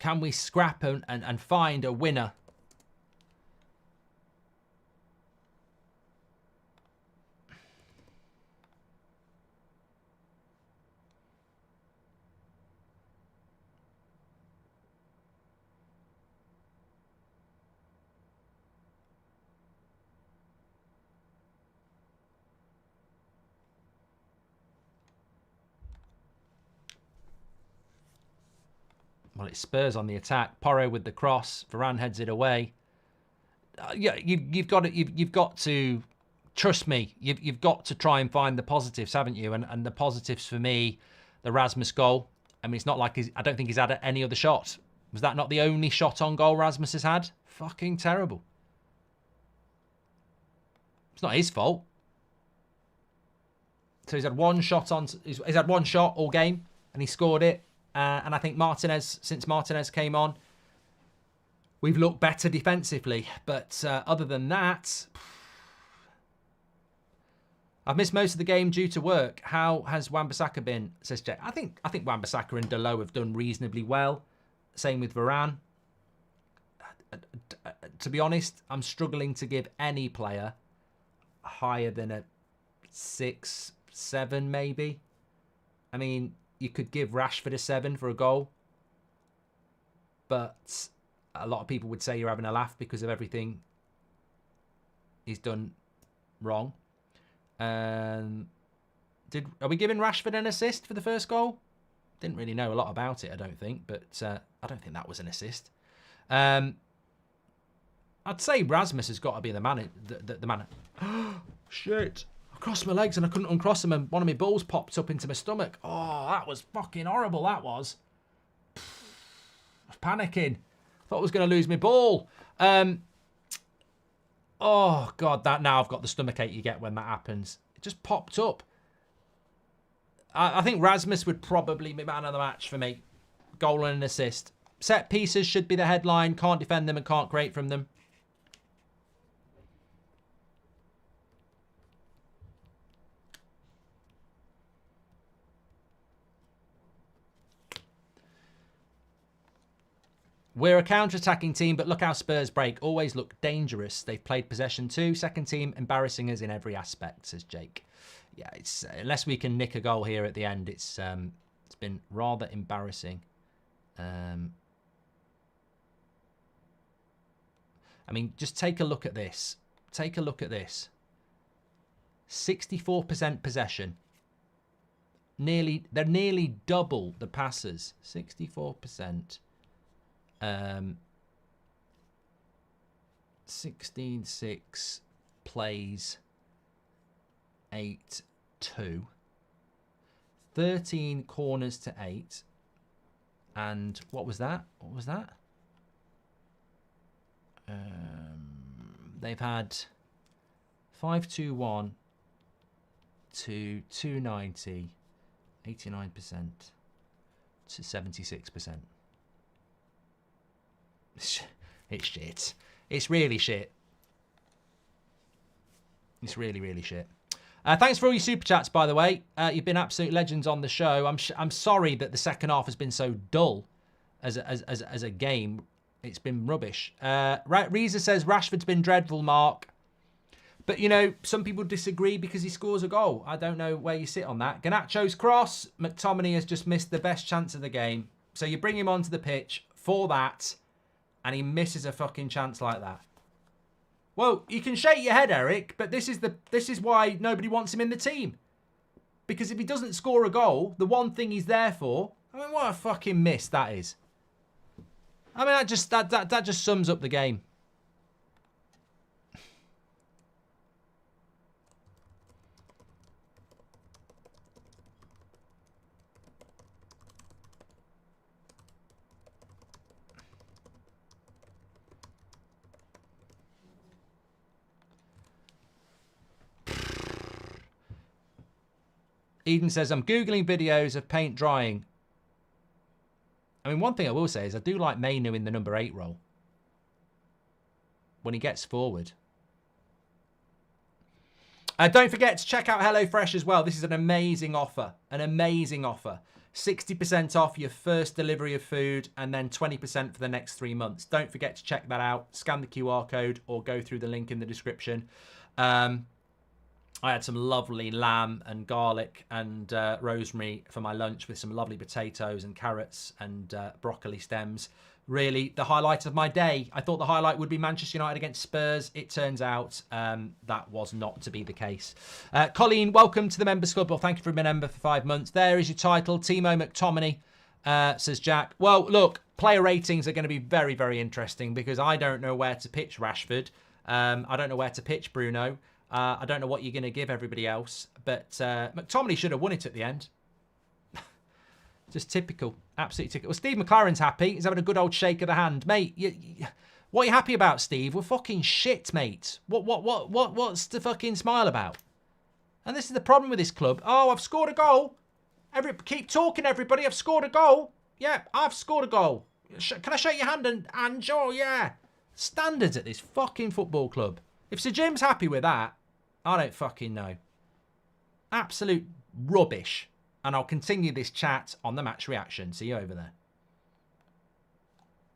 Can we scrap and find a winner? Well, it's Spurs on the attack. Porro with the cross. Varane heads it away. Yeah, you've got to trust me. You've got to try and find the positives, haven't you? And the positives for me, the Rasmus goal. I mean, it's not like I don't think he's had any other shot. Was that not the only shot on goal Rasmus has had? Fucking terrible. It's not his fault. So he's had one shot he's had one shot all game, and he scored it. And I think Martinez, since Martinez came on, we've looked better defensively. But other than that, I've missed most of the game due to work. How has Wan-Bissaka been, says Jay? I think Wan-Bissaka and Dalot have done reasonably well. Same with Varane. To be honest, I'm struggling to give any player higher than a 6, 7 maybe. I mean, you could give Rashford a 7 for a goal. But a lot of people would say you're having a laugh because of everything he's done wrong. Are we giving Rashford an assist for the first goal? Didn't really know a lot about it, I don't think. But I don't think that was an assist. I'd say Rasmus has got to be the man. The man. Shit. I crossed my legs and I couldn't uncross them, and one of my balls popped up into my stomach. Oh, that was fucking horrible, that was. I was panicking. Thought I was going to lose my ball. Oh, God, that now I've got the stomach ache you get when that happens. It just popped up. I think Rasmus would probably be man of the match for me. Goal and an assist. Set pieces should be the headline. Can't defend them and can't create from them. We're a counter-attacking team, but look how Spurs break. Always look dangerous. They've played possession too. Second team, embarrassing us in every aspect, says Jake. Yeah, it's unless we can nick a goal here at the end, it's been rather embarrassing. I mean, just take a look at this. Take a look at this. 64% possession. They're nearly double the passes. 64%. 16-6 plays 8-2. 13 corners to 8. And what was that? What was that? They've had 5-2-1 to 290, 89% to 76%. It's shit. It's really shit. It's really, really shit. Thanks for all your super chats, by the way. You've been absolute legends on the show. I'm sorry that the second half has been so dull as a game. It's been rubbish. Reza says Rashford's been dreadful, Mark. But, you know, some people disagree because he scores a goal. I don't know where you sit on that. Garnacho's cross. McTominay has just missed the best chance of the game. So you bring him onto the pitch for that, and he misses a fucking chance like that. Well, you can shake your head, Eric, but this is why nobody wants him in the team. Because if he doesn't score a goal, the one thing he's there for, I mean, what a fucking miss that is. I mean, that just sums up the game. Eden says, I'm Googling videos of paint drying. I mean, one thing I will say is I do like Mainu in the number 8 role. When he gets forward. Don't forget to check out HelloFresh as well. This is an amazing offer. An amazing offer. 60% off your first delivery of food and then 20% for the next 3 months. Don't forget to check that out. Scan the QR code or go through the link in the description. I had some lovely lamb and garlic and rosemary for my lunch with some lovely potatoes and carrots and broccoli stems. Really, the highlight of my day. I thought the highlight would be Manchester United against Spurs. It turns out that was not to be the case. Colleen, welcome to the Members Club. Well, thank you for being a member for 5 months. There is your title, Timo McTominay, says Jack. Well, look, player ratings are going to be very, very interesting because I don't know where to pitch Rashford. I don't know where to pitch Bruno. I don't know what you're going to give everybody else, but McTominay should have won it at the end. Just typical. Absolutely typical. Well, Steve McLaren's happy. He's having a good old shake of the hand. Mate, what are you happy about, Steve? We're fucking shit, mate. What's the fucking smile about? And this is the problem with this club. Oh, I've scored a goal. Keep talking, everybody. I've scored a goal. Yeah, I've scored a gold. Can I shake your hand and oh, yeah. Standards at this fucking football club. If Sir Jim's happy with that, I don't fucking know. Absolute rubbish. And I'll continue this chat on the match reaction. See you over there.